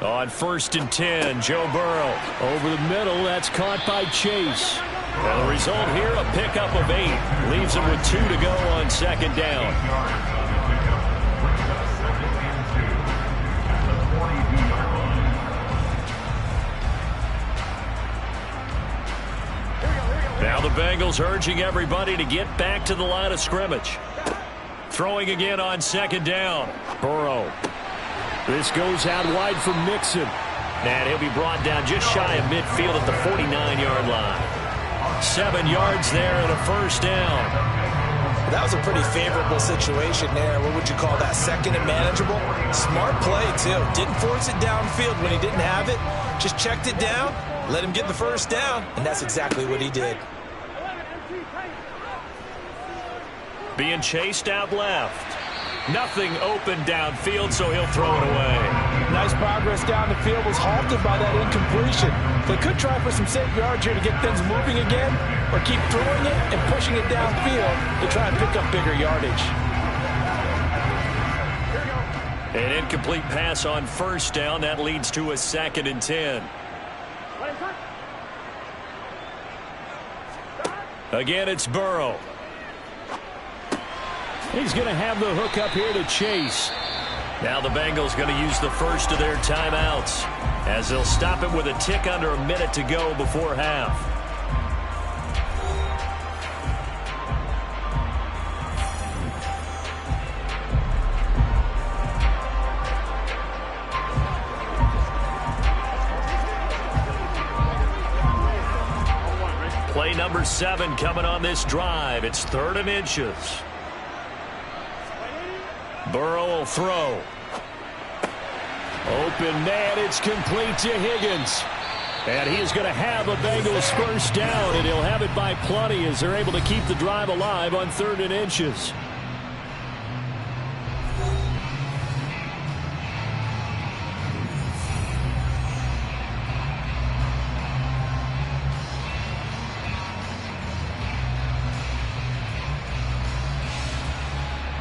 On 1st and 10, Joe Burrow. Over the middle, that's caught by Chase. And the result here, a pickup of 8. Leaves him with 2 to go on 2nd down. Now the Bengals urging everybody to get back to the line of scrimmage. Throwing again on 2nd down. Burrow. This goes out wide for Mixon. And he'll be brought down just shy of midfield at the 49-yard line. 7 yards there and a first down. That was a pretty favorable situation there. What would you call that? 2nd and manageable? Smart play, too. Didn't force it downfield when he didn't have it. Just checked it down, let him get the first down, and that's exactly what he did. Being chased out left. Nothing open downfield, so he'll throw it away. Nice progress down the field, was halted by that incompletion. They could try for some safe yards here to get things moving again, or keep throwing it and pushing it downfield to try and pick up bigger yardage. An incomplete pass on first down. That leads to a 2nd and 10. Again, it's Burrow. He's going to have the hook up here to Chase. Now the Bengals going to use the first of their timeouts as they'll stop it with a tick under a minute to go before half. Play number 7 coming on this drive. It's 3rd and inches. Burrow will throw. Open man, it's complete to Higgins. And he is going to have a Bengals first down, and he'll have it by plenty as they're able to keep the drive alive on 3rd and inches.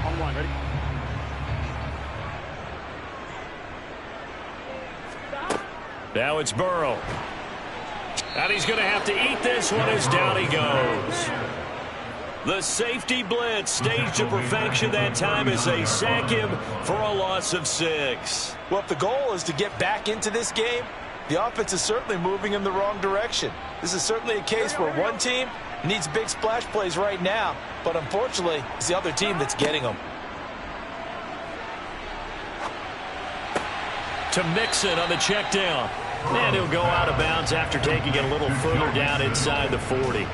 On 1, ready? Now it's Burrow. And he's going to have to eat this one as down he goes. The safety blitz staged to perfection that time as they sack him for a loss of 6. Well, if the goal is to get back into this game, the offense is certainly moving in the wrong direction. This is certainly a case where one team needs big splash plays right now, but unfortunately, it's the other team that's getting them. To Mixon on the check down. And he'll go out of bounds after taking it a little further down inside the 40.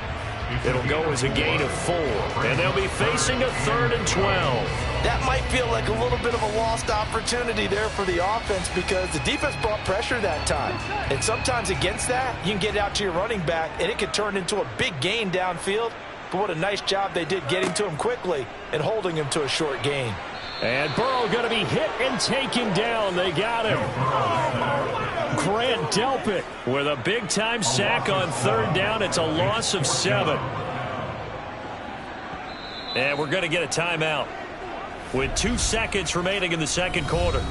It'll go as a gain of 4. And they'll be facing a 3rd and 12. That might feel like a little bit of a lost opportunity there for the offense because the defense brought pressure that time. And sometimes against that, you can get out to your running back, and it could turn into a big gain downfield. But what a nice job they did getting to him quickly and holding him to a short gain. And Burrow going to be hit and taken down. They got him. Grant Delpit with a big-time sack on 3rd down. It's a loss of 7. And we're going to get a timeout with 2 seconds remaining in the 2nd quarter.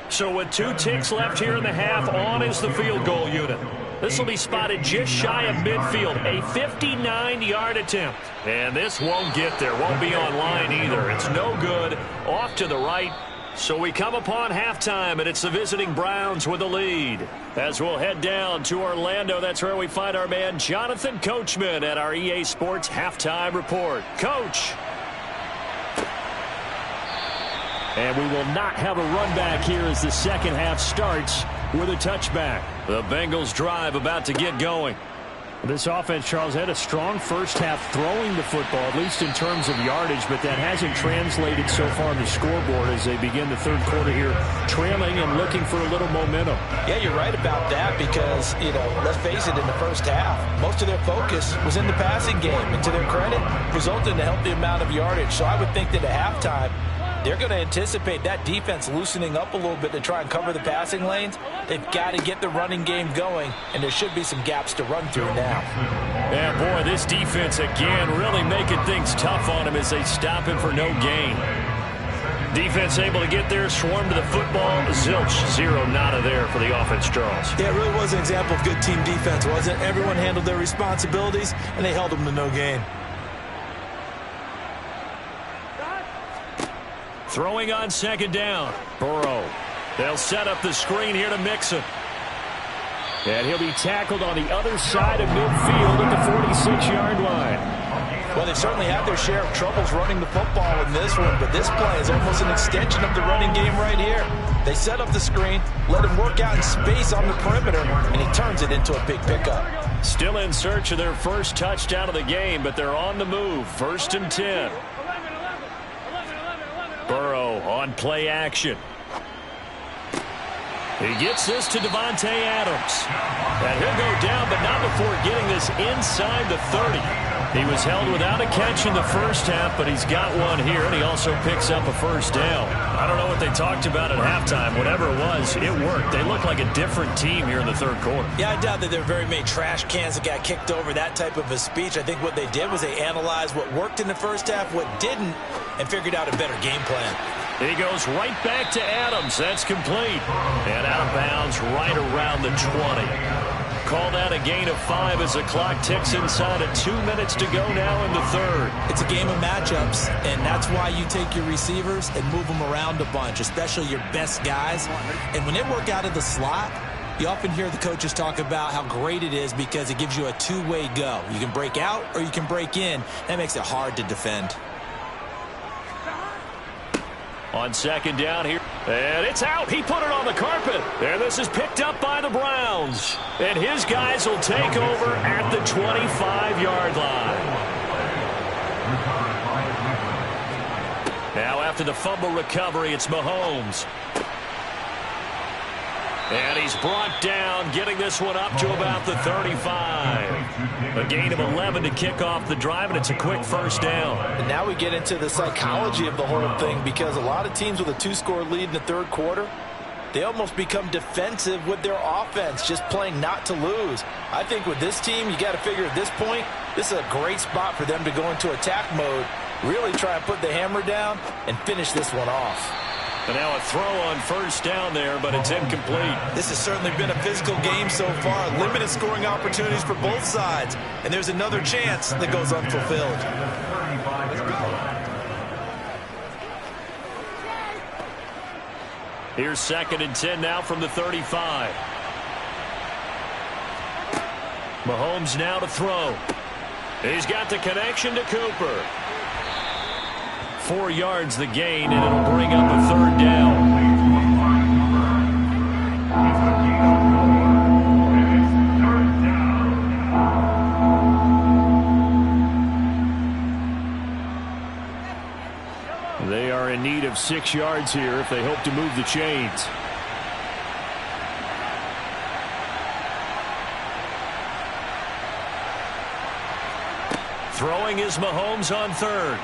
So with 2 ticks left here in the half, on is the field goal unit. This will be spotted just shy of midfield. A 59-yard attempt. And this won't get there. Won't be on line either. It's no good. Off to the right. So we come upon halftime, and it's the visiting Browns with the lead. As we'll head down to Orlando, that's where we find our man Jonathan Coachman at our EA Sports Halftime Report. Coach. And we will not have a run back here as the second half starts with a touchback. The Bengals drive about to get going. This offense, Charles, had a strong first half throwing the football, at least in terms of yardage, but that hasn't translated so far on the scoreboard as they begin the third quarter here, trailing and looking for a little momentum. Yeah, you're right about that because, let's face it, in the first half, most of their focus was in the passing game. And to their credit, resulted in a healthy amount of yardage. So I would think that at halftime, they're going to anticipate that defense loosening up a little bit to try and cover the passing lanes. They've got to get the running game going, and there should be some gaps to run through now. Yeah, boy, this defense again really making things tough on him as they stop him for no gain. Defense able to get there, swarm to the football. Zilch, zero, nada there for the offense, Charles. Yeah, it really was an example of good team defense, wasn't it? Everyone handled their responsibilities, and they held them to no gain. Throwing on second down. Burrow. They'll set up the screen here to Mixon. And he'll be tackled on the other side of midfield at the 46-yard line. Well, they certainly had their share of troubles running the football in this one, but this play is almost an extension of the running game right here. They set up the screen, let him work out in space on the perimeter, and he turns it into a big pickup. Still in search of their first touchdown of the game, but they're on the move. 1st and 10. Burrow on play action. He gets this to Davante Adams. And he'll go down, but not before getting this inside the 30. He was held without a catch in the first half, but he's got one here, and he also picks up a first down. I don't know what they talked about at halftime. Whatever it was, it worked. They look like a different team here in the third quarter. Yeah, I doubt that there were very many trash cans that got kicked over, that type of a speech. I think what they did was they analyzed what worked in the first half, what didn't, and figured out a better game plan. He goes right back to Adams. That's complete. And out of bounds right around the 20. Called out a gain of 5 as the clock ticks inside of 2 minutes to go now in the third. It's a game of matchups, and that's why you take your receivers and move them around a bunch, especially your best guys. And when they work out of the slot, you often hear the coaches talk about how great it is because it gives you a two-way go. You can break out or you can break in. That makes it hard to defend. On second down here. And it's out. He put it on the carpet. And this is picked up by the Browns. And his guys will take over at the 25-yard line. Now after the fumble recovery, it's Mahomes. And he's brought down, getting this one up to about the 35. A gain of 11 to kick off the drive, and it's a quick first down. And now we get into the psychology of the whole thing because a lot of teams with a 2-score lead in the third quarter, they almost become defensive with their offense, just playing not to lose. I think with this team, you got to figure at this point, this is a great spot for them to go into attack mode, really try and put the hammer down and finish this one off. And now a throw on first down there, but it's incomplete. This has certainly been a physical game so far. Limited scoring opportunities for both sides. And there's another chance that goes unfulfilled. Here's 2nd and 10 now from the 35. Mahomes now to throw. He's got the connection to Cooper. 4 yards the gain, and it'll bring up a third down. They are in need of 6 yards here if they hope to move the chains. Throwing is Mahomes on third.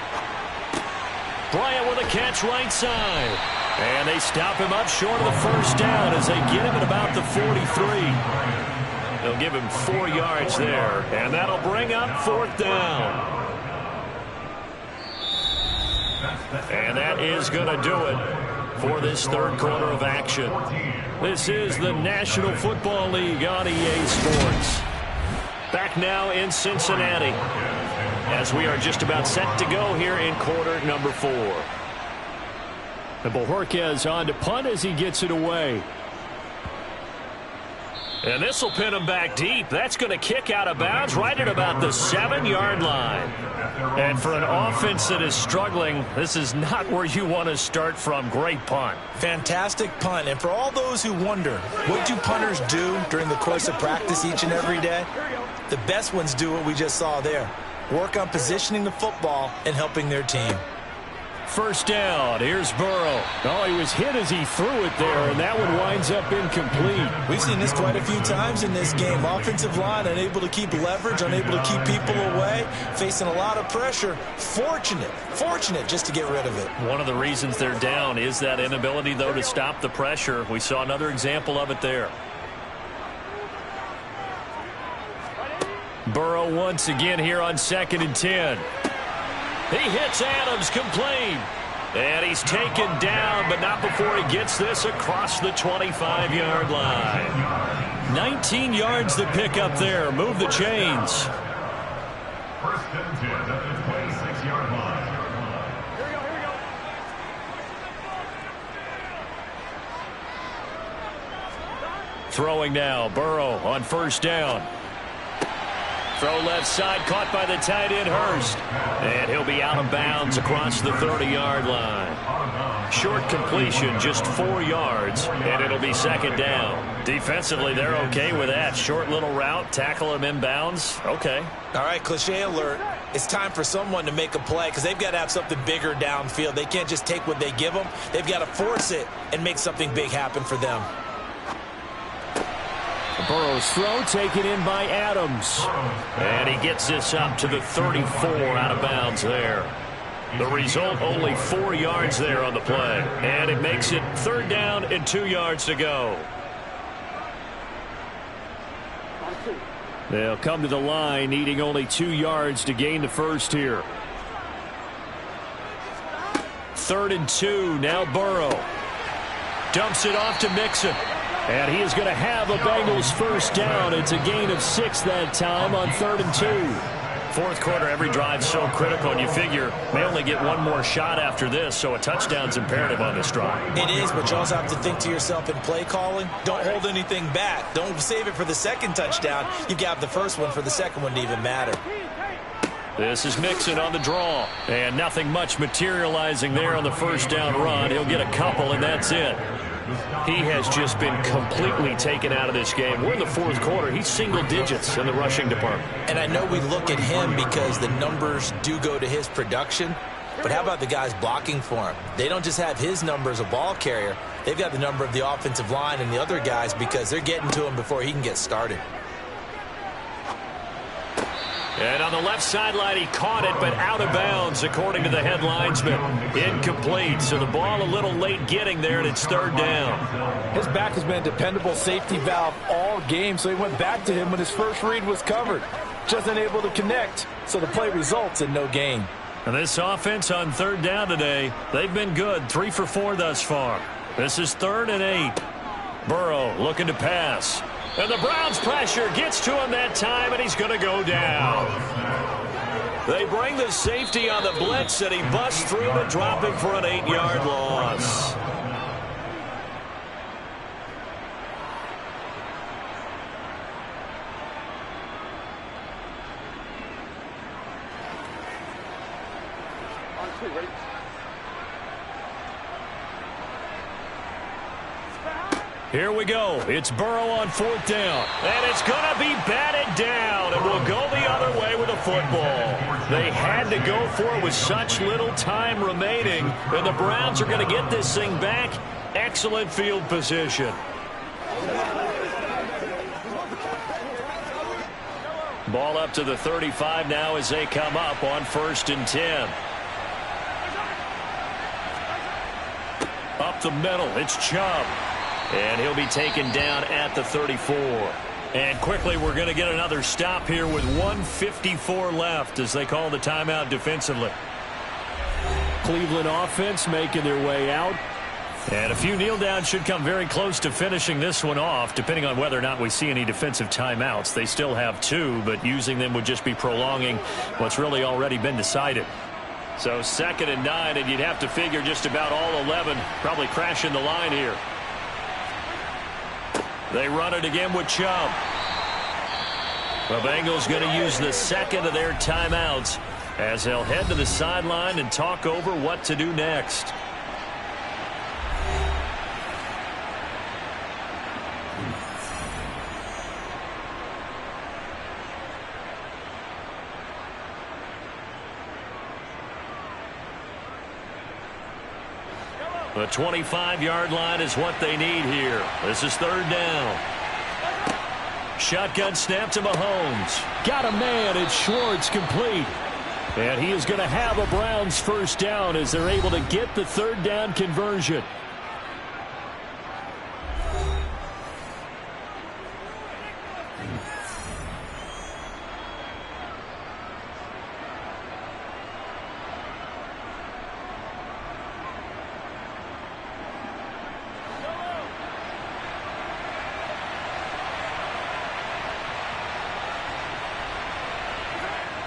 Bryant with a catch right side. And they stop him up short of the first down as they get him at about the 43. They'll give him 4 yards there. And that'll bring up 4th down. And that is going to do it. for this third quarter of action. This is the National Football League on EA Sports. Back now in Cincinnati as we are just about set to go here in quarter number 4. And Bojorquez on to punt as he gets it away. And this will pin him back deep. That's going to kick out of bounds right at about the 7-yard line. And for an offense that is struggling, this is not where you want to start from. Great punt. Fantastic punt. And for all those who wonder, what do punters do during the course of practice each and every day? The best ones do what we just saw there. Work on positioning the football and helping their team. First down. Here's Burrow. Oh, he was hit as he threw it there, and that one winds up incomplete. We've seen this quite a few times in this game. Offensive line unable to keep leverage, unable to keep people away, facing a lot of pressure. Fortunate just to get rid of it. One of the reasons they're down is that inability, though, to stop the pressure. We saw another example of it there. Burrow once again here on 2nd and 10. He hits Adams complete. And he's taken down, but not before he gets this across the 25-yard line. 19 yards to pick up there. Move the chains. First and 10 at the 26-yard line. Throwing now. Burrow on first down. Throw left side, caught by the tight end Hurst. And he'll be out of bounds across the 30-yard line. Short completion, just 4 yards, and it'll be 2nd down. Defensively, they're okay with that. Short little route, tackle him inbounds. Okay. All right, cliche alert. It's time for someone to make a play because they've got to have something bigger downfield. They can't just take what they give them. They've got to force it and make something big happen for them. Burrow's throw taken in by Adams. And he gets this up to the 34 out of bounds there. The result, only 4 yards there on the play. And it makes it 3rd down and 2 yards to go. They'll come to the line needing only 2 yards to gain the first here. 3rd and 2, now Burrow. Dumps it off to Mixon. And he is going to have a Bengals first down. It's a gain of 6 that time on 3rd and 2. Fourth quarter, every drive so critical, and you figure may only get one more shot after this, so a touchdown's imperative on this drive. It is, but you also have to think to yourself in play calling, don't hold anything back. Don't save it for the second touchdown. You got the first one for the second one to even matter. This is Mixon on the draw, and nothing much materializing there on the first down run. He'll get a couple, and that's it. He has just been completely taken out of this game. We're in the fourth quarter. He's single digits in the rushing department. And I know we look at him because the numbers do go to his production, but how about the guys blocking for him? They don't just have his number as a ball carrier. They've got the number of the offensive line and the other guys because they're getting to him before he can get started. And on the left sideline, he caught it, but out of bounds, according to the head linesman. Incomplete, so the ball a little late getting there, and it's 3rd down. His back has been a dependable safety valve all game, so he went back to him when his first read was covered. Just unable to connect, so the play results in no gain. And this offense on 3rd down today, they've been good, 3 for 4 thus far. This is 3rd and 8. Burrow looking to pass. And the Browns' pressure gets to him that time, and he's going to go down. They bring the safety on the blitz, and he busts through to drop him for an 8-yard loss. Here we go. It's Burrow on 4th down. And it's going to be batted down. And will go the other way with the football. They had to go for it with such little time remaining. And the Browns are going to get this thing back. Excellent field position. Ball up to the 35 now as they come up on 1st and 10. Up the middle, it's Chubb. And he'll be taken down at the 34. And quickly, we're going to get another stop here with 1:54 left as they call the timeout defensively. Cleveland offense making their way out. And a few kneel downs should come very close to finishing this one off, depending on whether or not we see any defensive timeouts. They still have 2, but using them would just be prolonging what's really already been decided. So 2nd and 9, and you'd have to figure just about all 11 probably crashing the line here. They run it again with Chubb. The Bengals going to use the 2nd of their timeouts as they'll head to the sideline and talk over what to do next. The 25-yard line is what they need here. This is 3rd down. Shotgun snap to Mahomes. Got a man. It's Schwartz, complete. And he is going to have a Browns first down as they're able to get the 3rd down conversion.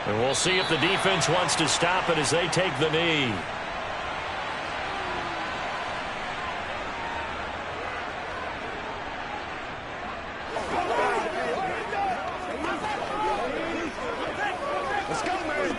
And we'll see if the defense wants to stop it as they take the knee. Let's go, man.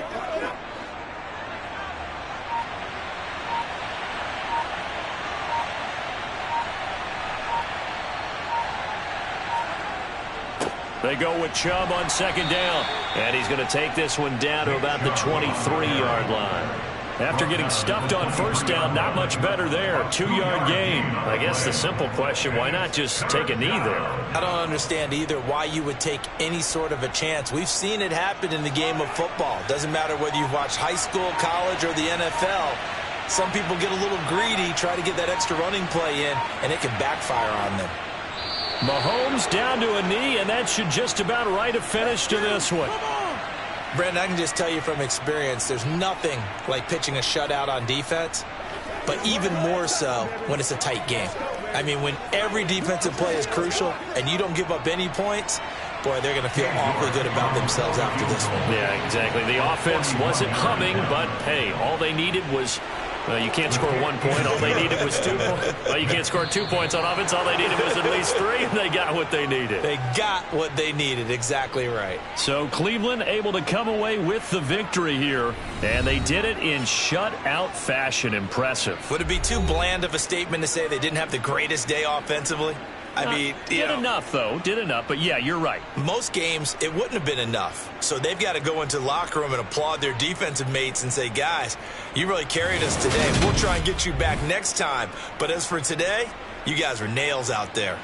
They go with Chubb on 2nd down. And he's going to take this one down to about the 23-yard line. After getting stuffed on 1st down, not much better there. 2-yard gain. I guess the simple question, why not just take a knee there? I don't understand either why you would take any sort of a chance. We've seen it happen in the game of football. Doesn't matter whether you've watched high school, college, or the NFL. Some people get a little greedy, try to get that extra running play in, and it can backfire on them. Mahomes down to a knee, and that should just about write a finish to this one. Brandon, I can just tell you from experience, there's nothing like pitching a shutout on defense, but even more so when it's a tight game. I mean, when every defensive play is crucial and you don't give up any points, boy, they're going to feel awfully good about themselves after this one. Yeah, exactly. The offense wasn't humming, but, hey, all they needed was you can't score 1 point. All they needed was 2 points. Well, you can't score 2 points on offense. All they needed was at least 3, and they got what they needed. They got what they needed. Exactly right. So Cleveland able to come away with the victory here, and they did it in shutout fashion. Impressive. Would it be too bland of a statement to say they didn't have the greatest day offensively? I mean, did enough, though. Did enough. But, yeah, you're right. Most games, it wouldn't have been enough. So they've got to go into the locker room and applaud their defensive mates and say, guys, you really carried us today. We'll try and get you back next time. But as for today, you guys were nails out there.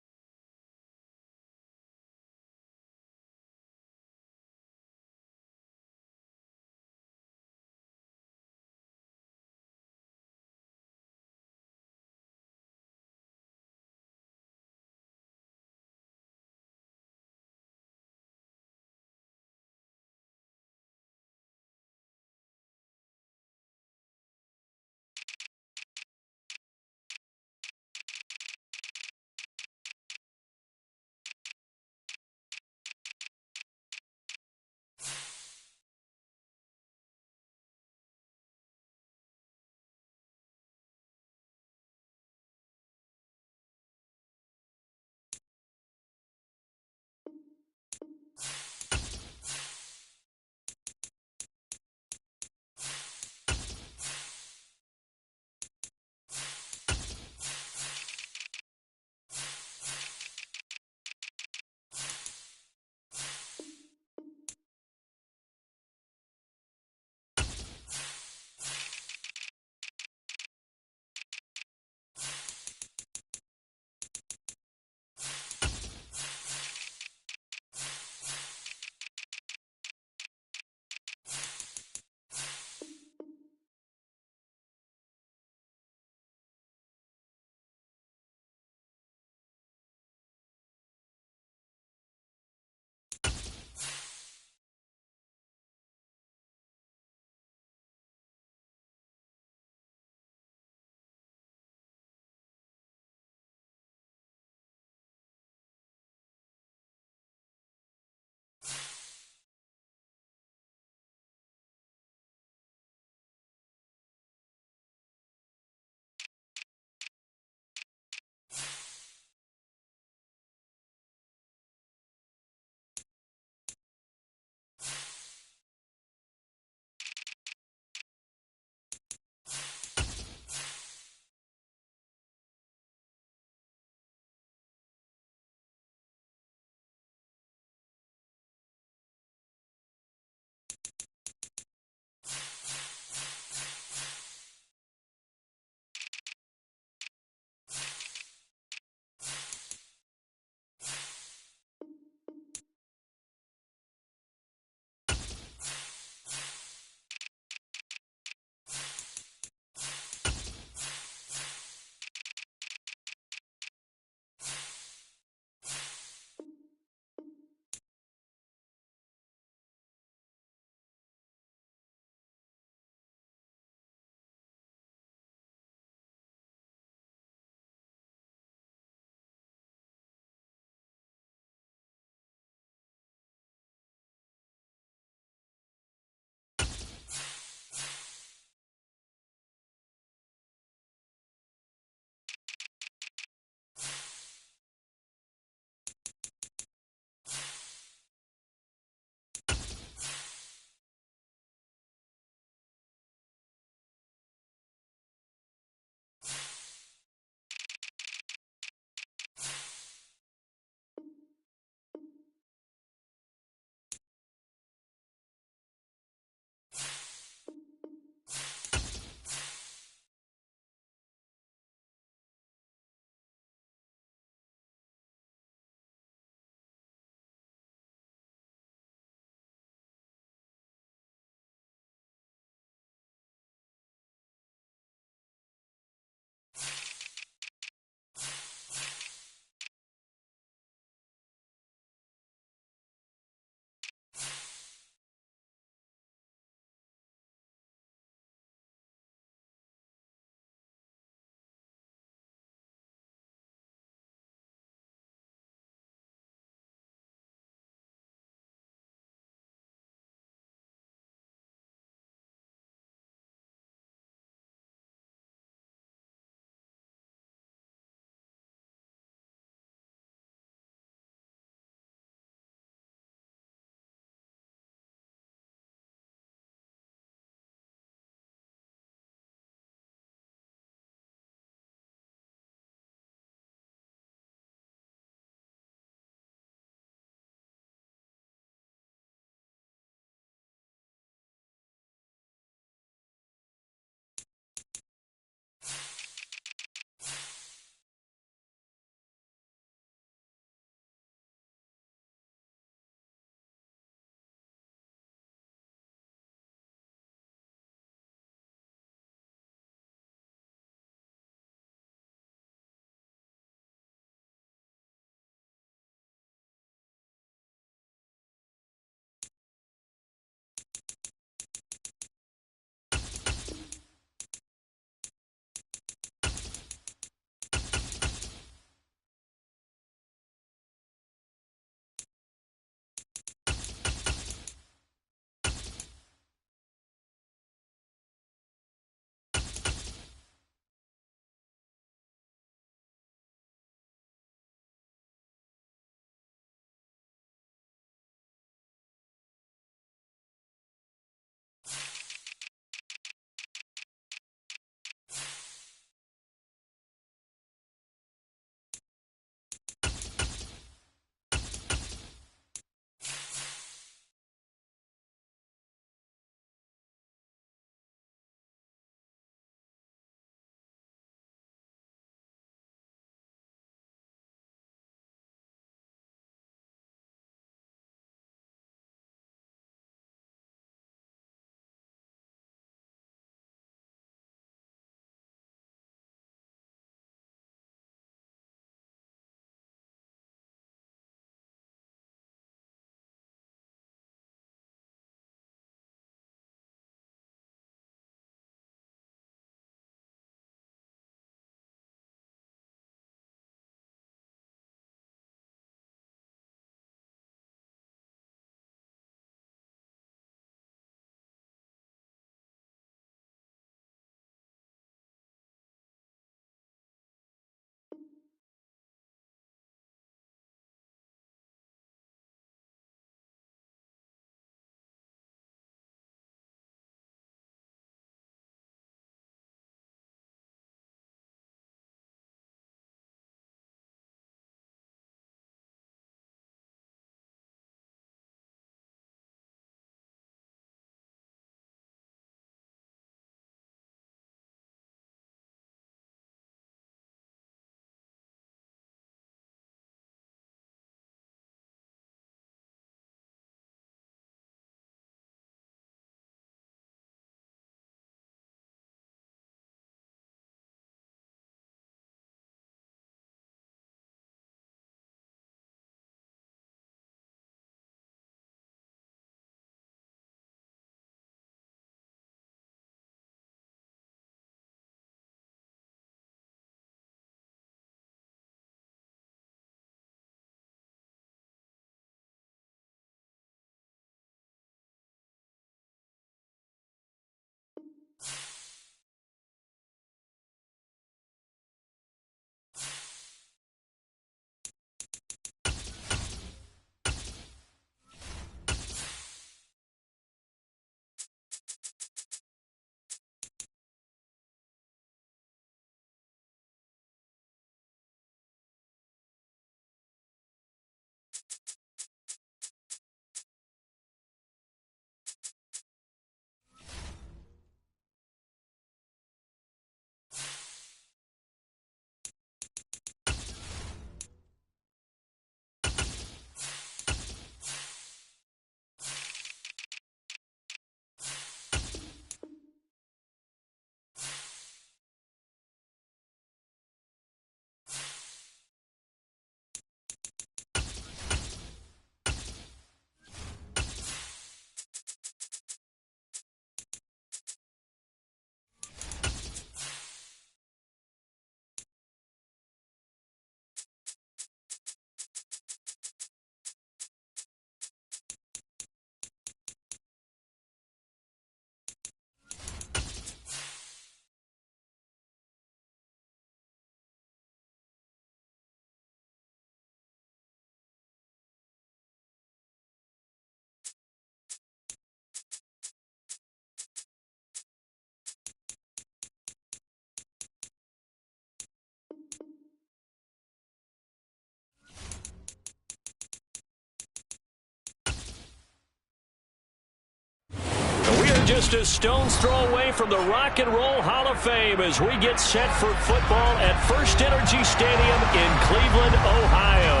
just a stone's throw away from the Rock and Roll Hall of Fame as we get set for football at First Energy Stadium in Cleveland, Ohio.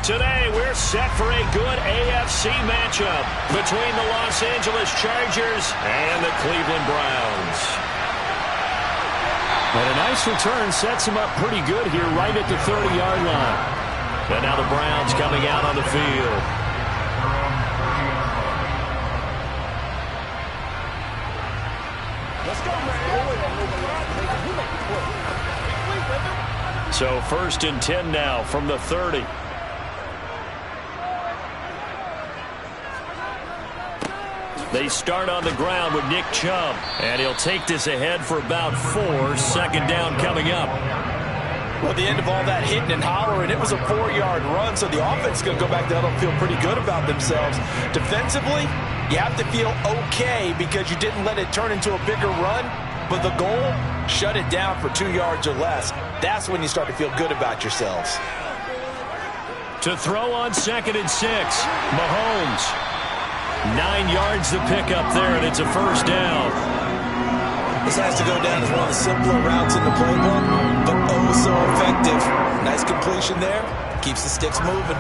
Today, we're set for a good AFC matchup between the Los Angeles Chargers and the Cleveland Browns. And a nice return sets them up pretty good here right at the 30-yard line. And now the Browns coming out on the field. So 1st and 10 now from the 30. They start on the ground with Nick Chubb. And he'll take this ahead for about 4. 2nd down coming up. Well, the end of all that hitting and hollering, it was a 4-yard run, so the offense is going to go back down and feel pretty good about themselves. Defensively, you have to feel okay because you didn't let it turn into a bigger run, but the goal, shut it down for 2 yards or less. That's when you start to feel good about yourselves. To throw on 2nd and 6, Mahomes. 9 yards to pick up there, and it's a 1st down. This has to go down as one of the simpler routes in the playbook, but oh so effective. Nice completion there. Keeps the sticks moving.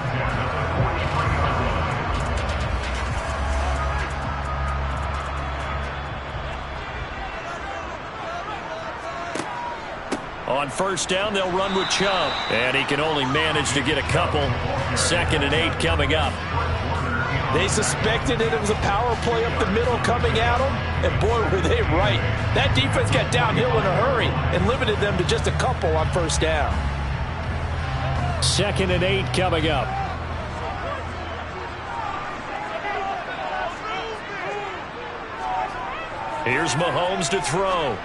On 1st down, they'll run with Chubb. And he can only manage to get a couple. 2nd and 8 coming up. They suspected it was a power play up the middle coming at them, and boy, were they right. That defense got downhill in a hurry and limited them to just a couple on 1st down. 2nd and 8 coming up. Here's Mahomes to throw.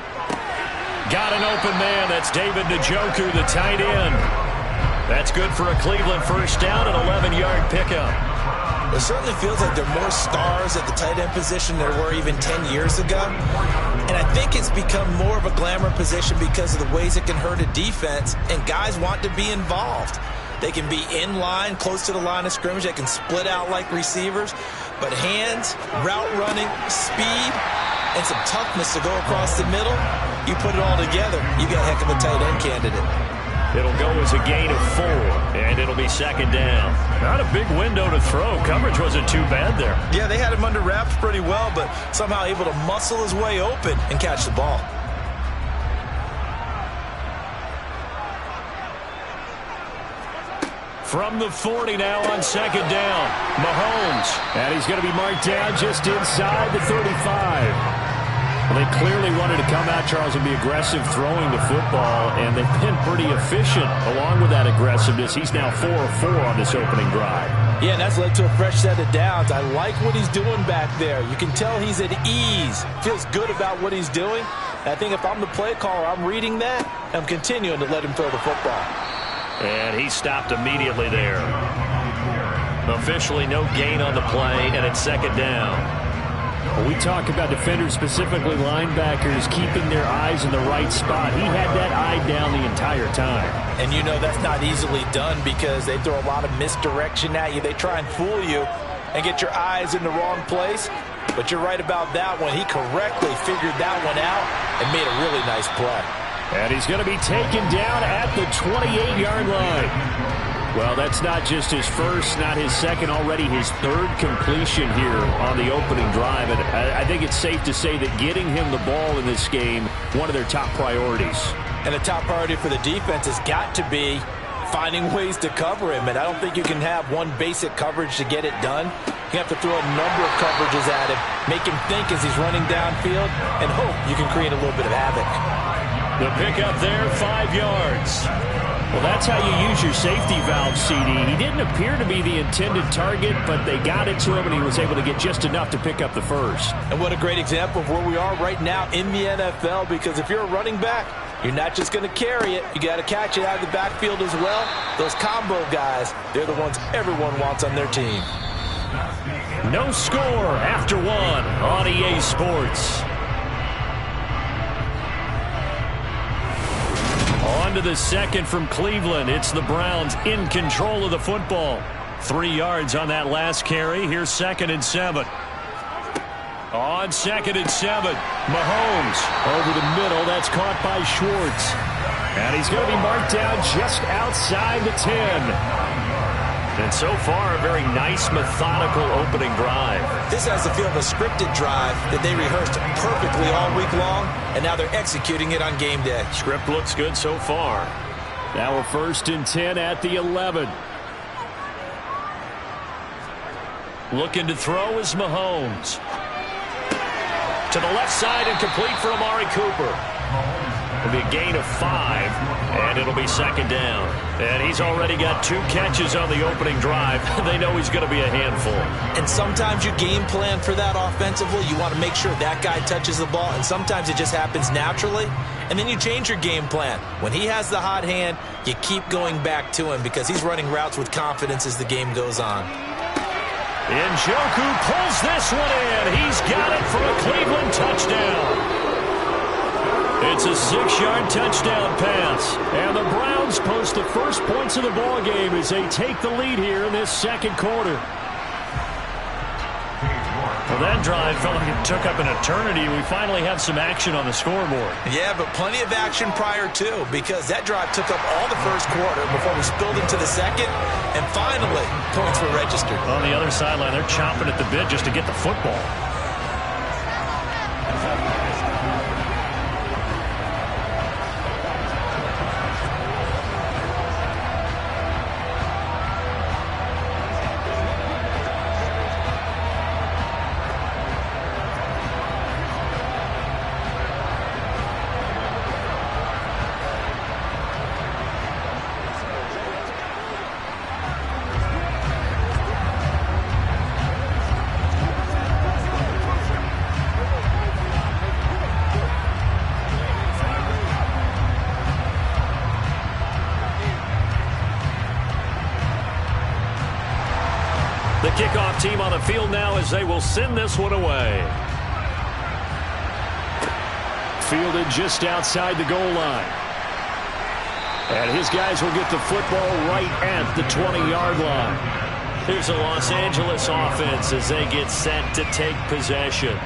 Got an open man. That's David Njoku, the tight end. That's good for a Cleveland 1st down, an 11-yard pickup. It certainly feels like there are more stars at the tight end position than there were even 10 years ago. And I think it's become more of a glamour position because of the ways it can hurt a defense, and guys want to be involved. They can be in line, close to the line of scrimmage. They can split out like receivers. But hands, route running, speed, and some toughness to go across the middle, you put it all together, you got a heck of a tight end candidate. It'll go as a gain of 4, and it'll be 2nd down. Not a big window to throw. Coverage wasn't too bad there. Yeah, they had him under wraps pretty well, but somehow able to muscle his way open and catch the ball. From the 40 now on 2nd down, Mahomes. And he's going to be marked down just inside the 35. Well, they clearly wanted to come out, Charles, and be aggressive throwing the football, and they've been pretty efficient along with that aggressiveness. He's now 4 of 4 on this opening drive. Yeah, and that's led to a fresh set of downs. I like what he's doing back there. You can tell he's at ease, feels good about what he's doing. And I think if I'm the play caller, I'm reading that, and I'm continuing to let him throw the football. And he stopped immediately there. Officially no gain on the play, and it's 2nd down. When we talk about defenders, specifically linebackers, keeping their eyes in the right spot, he had that eye down the entire time. And you know that's not easily done because they throw a lot of misdirection at you. They try and fool you and get your eyes in the wrong place. But you're right about that one. He correctly figured that one out and made a really nice play. And he's going to be taken down at the 28-yard line. Well, that's not just his first, not his second, already his 3rd completion here on the opening drive. And I think it's safe to say that getting him the ball in this game, one of their top priorities. And the top priority for the defense has got to be finding ways to cover him. And I don't think you can have one basic coverage to get it done. You have to throw a number of coverages at him, make him think as he's running downfield, and hope you can create a little bit of havoc. The pickup there, 5 yards. Well, that's how you use your safety valve, CD. He didn't appear to be the intended target, but they got it to him, and he was able to get just enough to pick up the 1st. And what a great example of where we are right now in the NFL, because if you're a running back, you're not just going to carry it. You got to catch it out of the backfield as well. Those combo guys, they're the ones everyone wants on their team. No score after 1 on EA Sports. On to the 2nd from Cleveland. It's the Browns in control of the football. 3 yards on that last carry. Here's 2nd and 7. On 2nd and 7, Mahomes over the middle. That's caught by Schwartz. And he's going to be marked down just outside the 10. And so far, a very nice, methodical opening drive. This has the feel of a scripted drive that they rehearsed perfectly all week long, and now they're executing it on game day. Script looks good so far. Now a 1st and 10 at the 11. Looking to throw is Mahomes. To the left side and complete for Amari Cooper. It'll be a gain of 5, and it'll be 2nd down. And he's already got 2 catches on the opening drive. They know he's going to be a handful. And sometimes you game plan for that offensively. You want to make sure that guy touches the ball, and sometimes it just happens naturally. And then you change your game plan. When he has the hot hand, you keep going back to him because he's running routes with confidence as the game goes on. Njoku pulls this one in. He's got it for a Cleveland touchdown. It's a 6-yard touchdown pass. And the Browns post the first points of the ball game as they take the lead here in this 2nd quarter. Well, that drive felt like it took up an eternity. We finally have some action on the scoreboard. Yeah, but plenty of action prior to, because that drive took up all the 1st quarter before we spilled into the 2nd, and finally, points were registered. On the other sideline, they're chomping at the bit just to get the football. The kickoff team on the field now as they will send this one away. Fielded just outside the goal line. And his guys will get the football right at the 20-yard line. Here's the Los Angeles offense as they get set to take possession.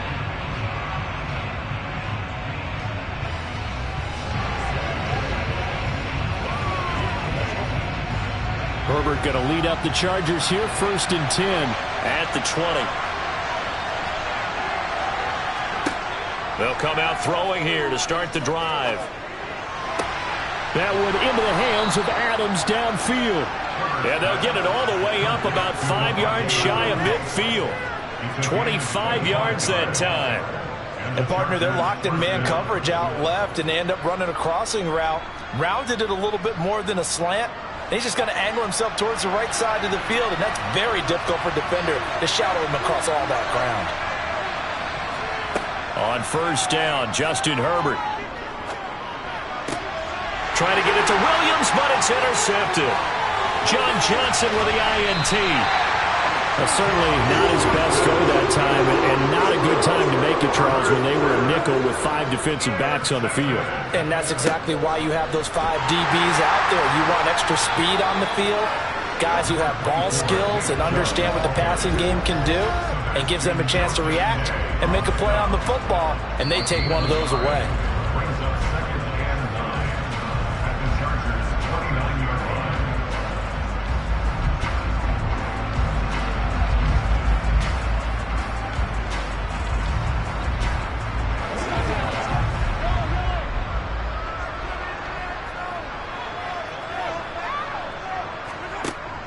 Herbert going to lead up the Chargers here, 1st and 10 at the 20. They'll come out throwing here to start the drive. That one into the hands of Adams downfield. And they'll get it all the way up about 5 yards shy of midfield. 25 yards that time. And, partner, they're locked in man coverage out left, and they end up running a crossing route. Rounded it a little bit more than a slant. And he's just going to angle himself towards the right side of the field, and that's very difficult for a defender to shadow him across all that ground. On 1st down, Justin Herbert. Trying to get it to Williams, but it's intercepted. John Johnson with the INT. Well, certainly not his best throw that time, and not a good time to make it, Charles, when they were a nickel with 5 defensive backs on the field. And that's exactly why you have those 5 DBs out there. You want extra speed on the field, guys who have ball skills and understand what the passing game can do, and gives them a chance to react and make a play on the football, and they take one of those away.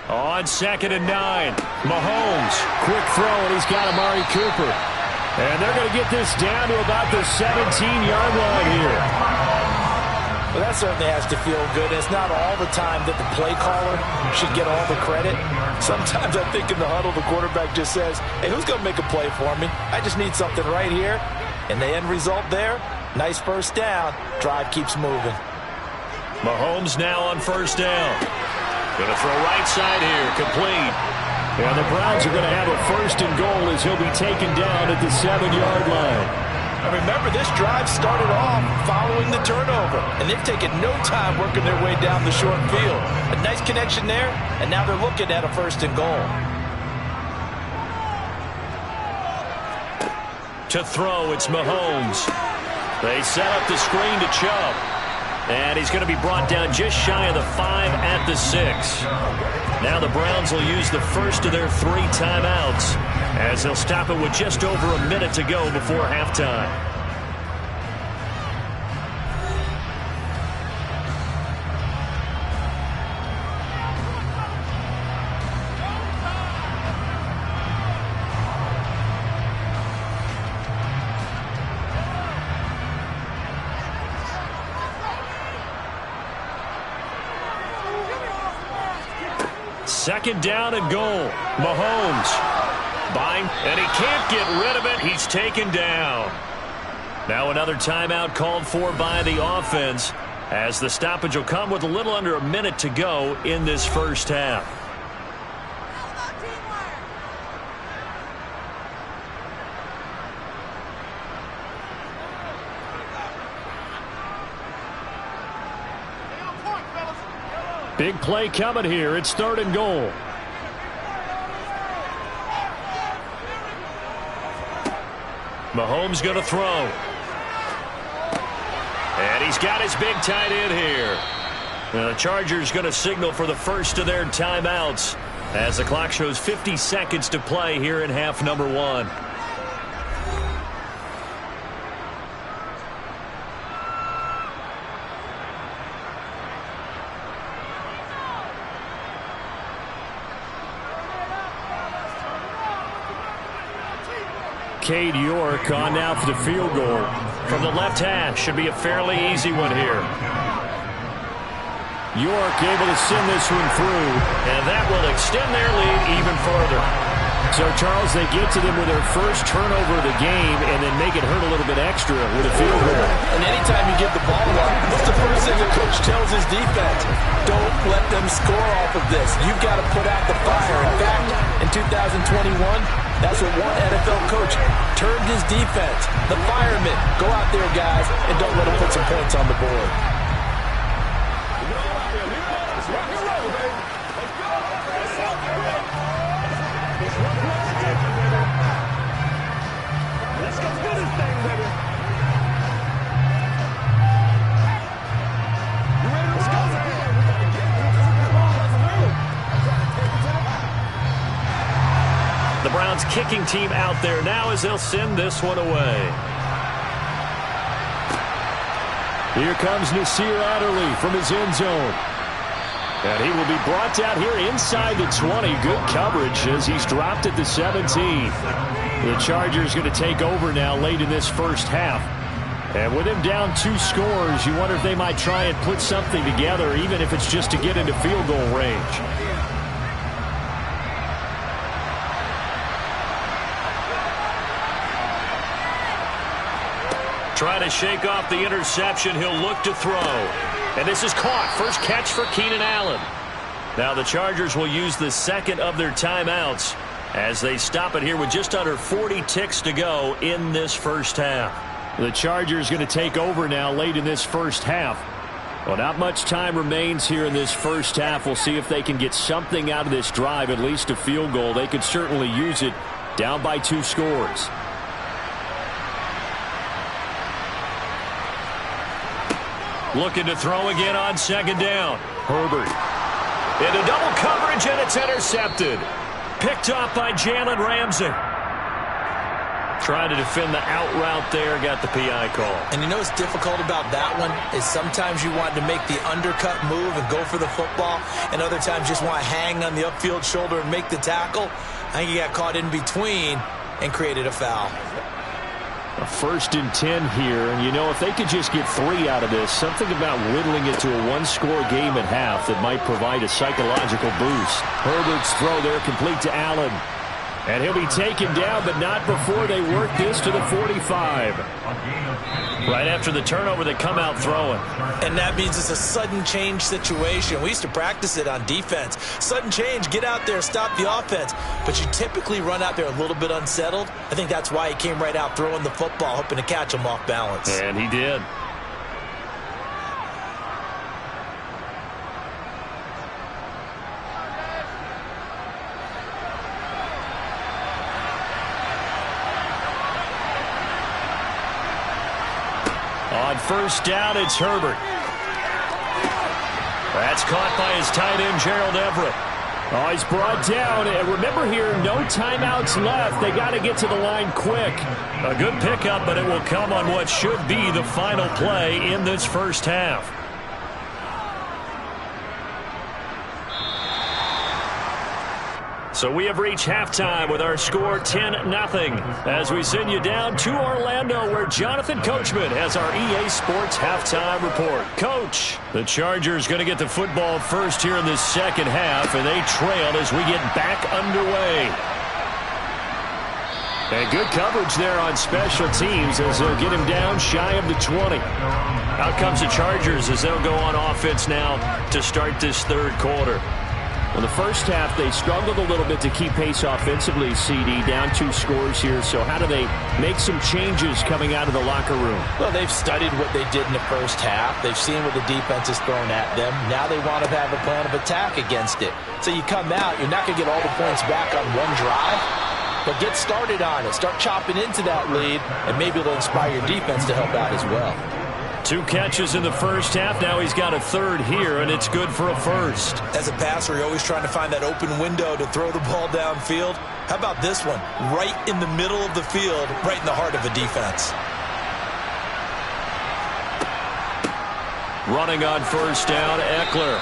On 2nd and 9, Mahomes, quick throw, and he's got Amari Cooper. And they're going to get this down to about the 17-yard line here. Well, that certainly has to feel good. It's not all the time that the play caller should get all the credit. Sometimes I think in the huddle, the quarterback just says, hey, who's going to make a play for me? I just need something right here. And the end result there, nice 1st down. Drive keeps moving. Mahomes now on 1st down. Going to throw right side here, complete. And the Browns are going to have a 1st and goal as he'll be taken down at the 7-yard line. And remember, this drive started off following the turnover, and they've taken no time working their way down the short field. A nice connection there, and now they're looking at a 1st and goal. To throw, it's Mahomes. They set up the screen to Chubb. And he's going to be brought down just shy of the 5 at the 6. Now the Browns will use the first of their 3 timeouts as they'll stop it with just over a minute to go before halftime. Second down and goal. Mahomes. And he can't get rid of it. He's taken down. Now another timeout called for by the offense as the stoppage will come with a little under a minute to go in this first half. Big play coming here. It's 3rd and goal. Mahomes going to throw. And he's got his big tight end here. Now the Chargers going to signal for the first of their timeouts as the clock shows 50 seconds to play here in half number 1. Cade York on now for the field goal from the left hash. Should be a fairly easy one here. York able to send this one through, and that will extend their lead even further. So, Charles, they get to them with their first turnover of the game and then make it hurt a little bit extra with a field goal. And anytime you give the ball up, what's the first thing the coach tells his defense? Don't let them score off of this. You've got to put out the fire. In fact, in 2021, that's what one NFL coach termed his defense. The firemen. Go out there, guys, and don't let them put some points on the board. Let's go do this thing, baby. You ready to go? We got to get the ball. Let's move. The Browns kicking team out there now as they'll send this one away. Here comes Nasir Adderley from his end zone. And he will be brought down here inside the 20. Good coverage as he's dropped at the 17. The Chargers going to take over now late in this first half. And with him down 2 scores, you wonder if they might try and put something together, even if it's just to get into field goal range. Trying to shake off the interception. He'll look to throw. And this is caught. First catch for Keenan Allen. Now the Chargers will use the second of their timeouts as they stop it here with just under 40 ticks to go in this first half. The Chargers going to take over now late in this first half. Well, not much time remains here in this first half. We'll see if they can get something out of this drive, at least a field goal. They could certainly use it down by 2 scores. Looking to throw again on second down. Herbert. Into double coverage, and it's intercepted. Picked off by Jalen Ramsey. Trying to defend the out route there, got the PI call. And you know what's difficult about that one is sometimes you want to make the undercut move and go for the football, and other times just want to hang on the upfield shoulder and make the tackle. I think he got caught in between and created a foul. A 1st and 10 here, and you know, if they could just get 3 out of this, something about whittling it to a 1-score game at half that might provide a psychological boost. Herbert's throw there complete to Allen. And he'll be taken down, but not before they work this to the 45. Right after the turnover, they come out throwing. And that means it's a sudden change situation. We used to practice it on defense. Sudden change, get out there, stop the offense. But you typically run out there a little bit unsettled. I think that's why he came right out throwing the football, hoping to catch him off balance. And he did. On first down, it's Herbert. That's caught by his tight end, Gerald Everett. Oh, he's brought down. And remember here, no timeouts left. They got to get to the line quick. A good pickup, but it will come on what should be the final play in this first half. So we have reached halftime with our score 10-0 as we send you down to Orlando where Jonathan Coachman has our EA Sports halftime report. Coach, the Chargers going to get the football first here in this second half, and they trailed as we get back underway. And good coverage there on special teams as they'll get him down shy of the 20. Out comes the Chargers as they'll go on offense now to start this third quarter. Well, the first half, they struggled a little bit to keep pace offensively, CD, down 2 scores here. So how do they make some changes coming out of the locker room? Well, they've studied what they did in the first half. They've seen what the defense has thrown at them. Now they want to have a plan of attack against it. So you come out, you're not going to get all the points back on one drive, but get started on it. Start chopping into that lead, and maybe it'll inspire your defense to help out as well. 2 catches in the first half. Now he's got a third here, and it's good for a first. As a passer, you're always trying to find that open window to throw the ball downfield. How about this one? Right in the middle of the field, right in the heart of a defense. Running on first down, Eckler.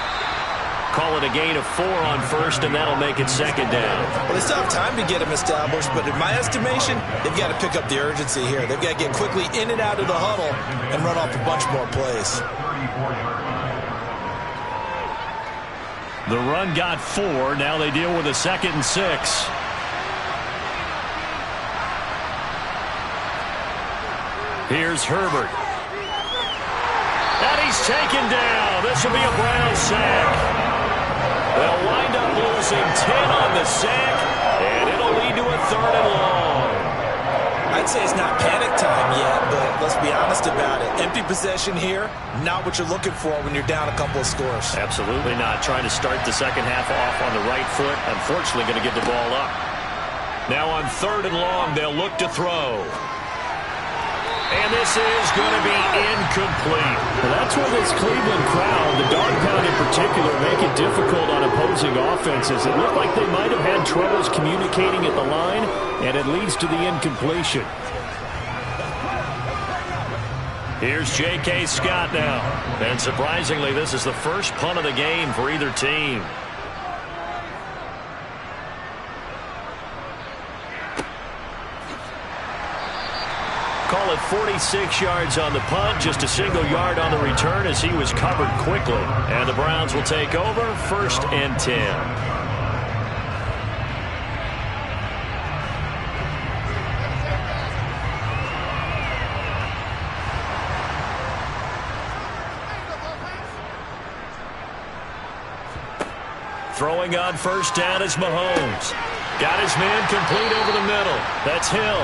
Call it a gain of 4 on first, and that'll make it second down. Well, they still have time to get him established, but in my estimation, they've got to pick up the urgency here. They've got to get quickly in and out of the huddle and run off a bunch more plays. The run got 4. Now they deal with a 2nd and 6. Here's Herbert. And he's taken down. This will be a Brown sack. They'll wind up losing 10 on the sack, and it'll lead to a 3rd and long. I'd say it's not panic time yet, but let's be honest about it. Empty possession here, not what you're looking for when you're down a couple of scores. Absolutely not. Trying to start the second half off on the right foot. Unfortunately, going to give the ball up. Now on 3rd and long, they'll look to throw. And this is going to be incomplete. Well, that's where this Cleveland crowd, the dog pound in particular, make it difficult on opposing offenses. It looked like they might have had troubles communicating at the line, and it leads to the incompletion. Here's J.K. Scott now. And surprisingly, this is the first punt of the game for either team. Call it 46 yards on the punt, just a single yard on the return as he was covered quickly. And the Browns will take over, 1st and 10. Throwing on first down is Mahomes. Got his man complete over the middle. That's Hill.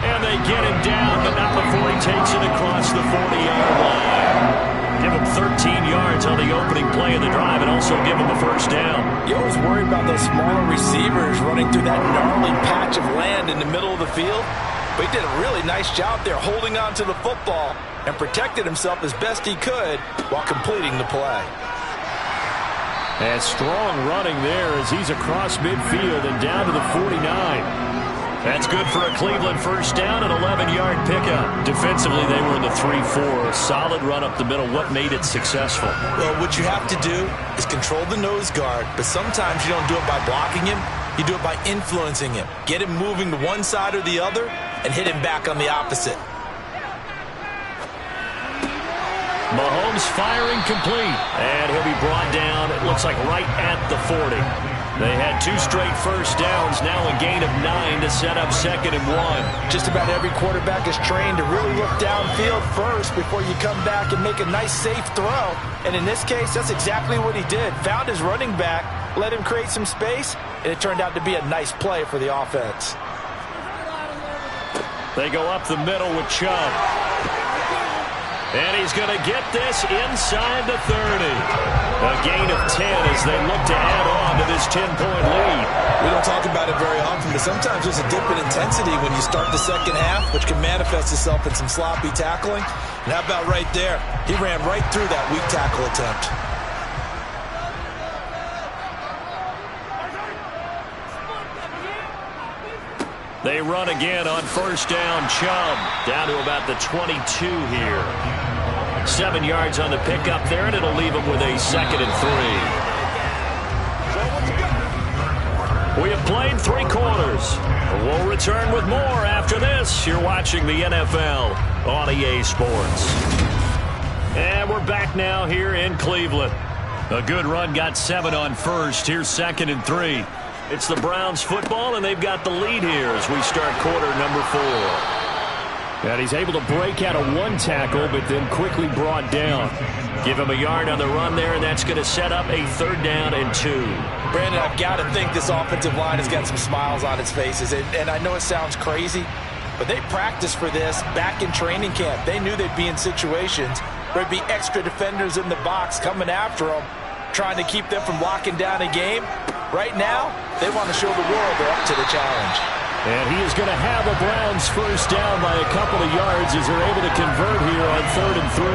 And they get him down, but not before he takes it across the 40-yard line. Give him 13 yards on the opening play of the drive and also give him a first down. You always worry about those smaller receivers running through that gnarly patch of land in the middle of the field. But he did a really nice job there holding on to the football and protected himself as best he could while completing the play. And strong running there as he's across midfield and down to the 49. That's good for a Cleveland first down, an 11-yard pickup. Defensively, they were in the 3-4. Solid run up the middle. What made it successful? Well, what you have to do is control the nose guard, but sometimes you don't do it by blocking him. You do it by influencing him. Get him moving to one side or the other and hit him back on the opposite. Mahomes firing complete. And he'll be brought down, it looks like right at the 40. They had 2 straight first downs, now a gain of 9 to set up 2nd and 1. Just about every quarterback is trained to really look downfield first before you come back and make a nice, safe throw. And in this case, that's exactly what he did. Found his running back, let him create some space, and it turned out to be a nice play for the offense. They go up the middle with Chubb. And he's going to get this inside the 30. A gain of 10 as they look to add on to this 10-point lead. We don't talk about it very often, but sometimes there's a dip in intensity when you start the second half, which can manifest itself in some sloppy tackling. And how about right there? He ran right through that weak tackle attempt. They run again on first down. Chubb down to about the 22 here. 7 yards on the pickup there, and it'll leave them with a 2nd and 3. We have played 3 quarters. We'll return with more after this. You're watching the NFL on EA Sports. And we're back now here in Cleveland. A good run got 7 on first. Here's 2nd and 3. It's the Browns football, and they've got the lead here as we start quarter number 4. And he's able to break out of 1 tackle, but then quickly brought down. Give him a yard on the run there, and that's going to set up a 3rd down and 2. Brandon, I've got to think this offensive line has got some smiles on its faces. And I know it sounds crazy, but they practiced for this back in training camp. They knew they'd be in situations where there'd be extra defenders in the box coming after them, trying to keep them from locking down a game. Right now, they want to show the world they're up to the challenge. And he is going to have a Browns first down by a couple of yards as they're able to convert here on 3rd and 3.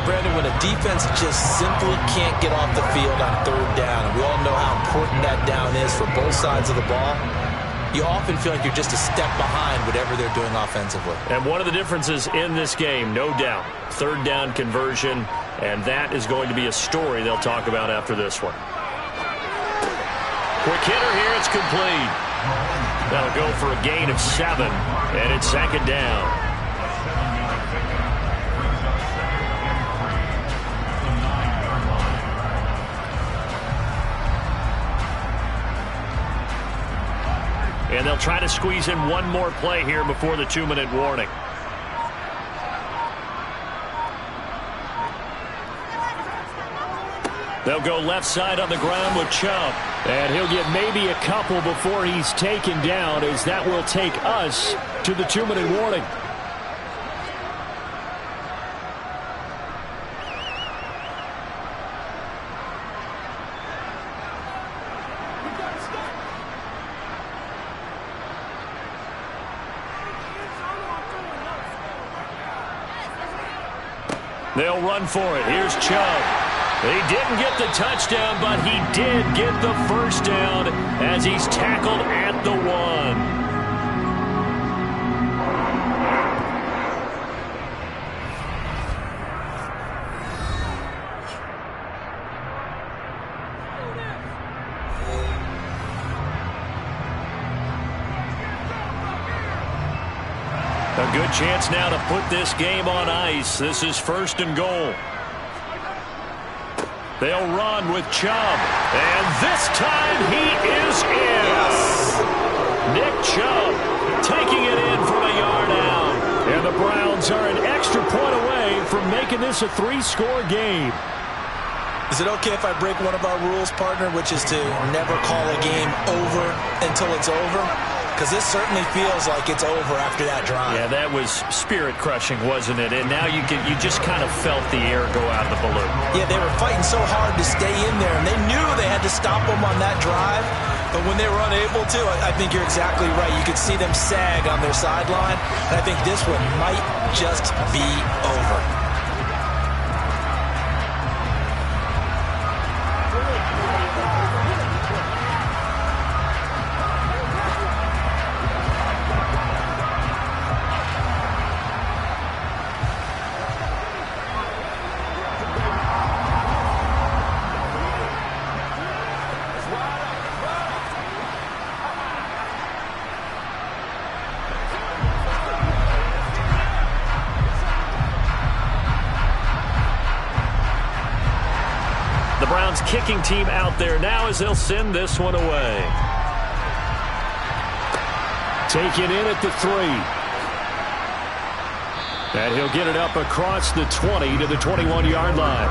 Brandon, when a defense just simply can't get off the field on 3rd down, and we all know how important that down is for both sides of the ball, you often feel like you're just a step behind whatever they're doing offensively. And one of the differences in this game, no doubt, 3rd down conversion, and that is going to be a story they'll talk about after this one. Quick hitter here, it's complete. That'll go for a gain of 7, and it's 2nd down. And they'll try to squeeze in one more play here before the 2-minute warning. They'll go left side on the ground with Chubb. And he'll get maybe a couple before he's taken down, as that will take us to the 2-minute warning. They'll run for it. Here's Chubb. He didn't get the touchdown, but he did get the first down as he's tackled at the 1. A good chance now to put this game on ice. This is 1st and goal. They'll run with Chubb. And this time he is in. Yes. Nick Chubb taking it in from a yard out. And the Browns are an extra point away from making this a 3-score game. Is it okay if I break one of our rules, partner, which is to never call a game over until it's over? Because this certainly feels like it's over after that drive. Yeah, that was spirit-crushing, wasn't it? And now you just kind of felt the air go out of the balloon. Yeah, they were fighting so hard to stay in there, and they knew they had to stop them on that drive. But when they were unable to, I think you're exactly right. You could see them sag on their sideline, and I think this one might just be over. Kicking team out there now as they'll send this one away. Taken in at the 3. And he'll get it up across the 20 to the 21-yard line.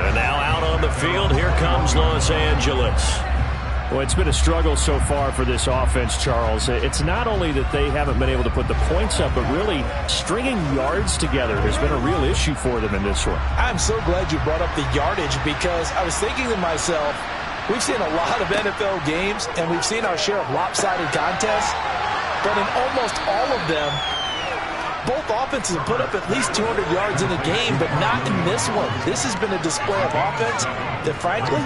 And now out on the field, here comes Los Angeles. Well, it's been a struggle so far for this offense, Charles. It's not only that they haven't been able to put the points up, but really stringing yards together has been a real issue for them in this one. I'm so glad you brought up the yardage, because I was thinking to myself, We've seen a lot of NFL games, and we've seen our share of lopsided contests, but in almost all of them, both offenses have put up at least 200 yards in a game, but not in this one. This has been a display of offense that, frankly,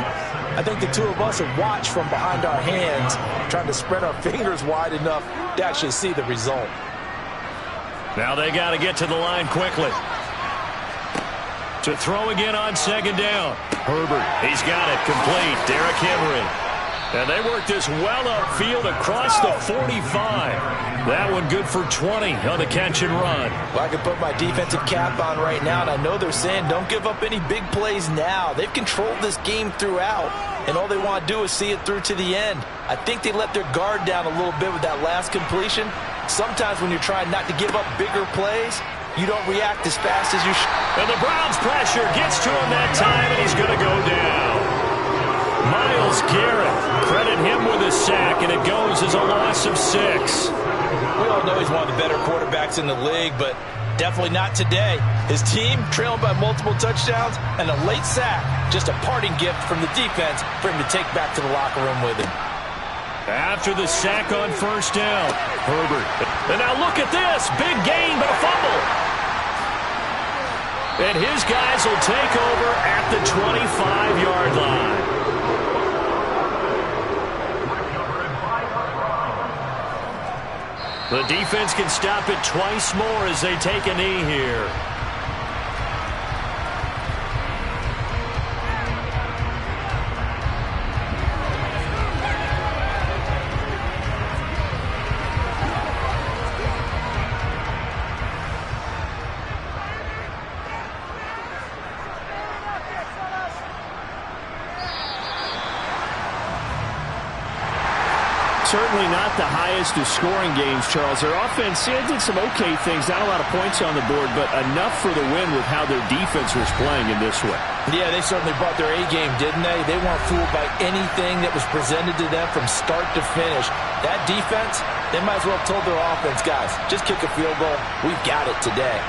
I think the two of us have watched from behind our hands, trying to spread our fingers wide enough to actually see the result. Now they got to get to the line quickly. To throw again on second down. Herbert, he's got it, complete. Derrick Henry. And they work this well upfield across the 45. That one good for 20 on the catch and run. Well, I can put my defensive cap on right now, and I know they're saying don't give up any big plays now. They've controlled this game throughout, and all they want to do is see it through to the end. I think they let their guard down a little bit with that last completion. Sometimes when you're trying not to give up bigger plays, you don't react as fast as you should. And the Browns pressure gets to him that time, and he's going to go down. Myles Garrett, credit him with a sack, and it goes as a loss of 6. We all know he's one of the better quarterbacks in the league, but definitely not today. His team trailing by multiple touchdowns, and a late sack, just a parting gift from the defense for him to take back to the locker room with him. After the sack on first down, Herbert. And now look at this. Big gain, but a fumble. And his guys will take over at the 25-yard line. The defense can stop it twice more as they take a knee here. Certainly not the highest of scoring games, Charles. Their offense did some okay things, not a lot of points on the board, but enough for the win with how their defense was playing in this one. Yeah, they certainly brought their A-game, didn't they? They weren't fooled by anything that was presented to them from start to finish. That defense, they might as well have told their offense, guys, just kick a field goal. We've got it today.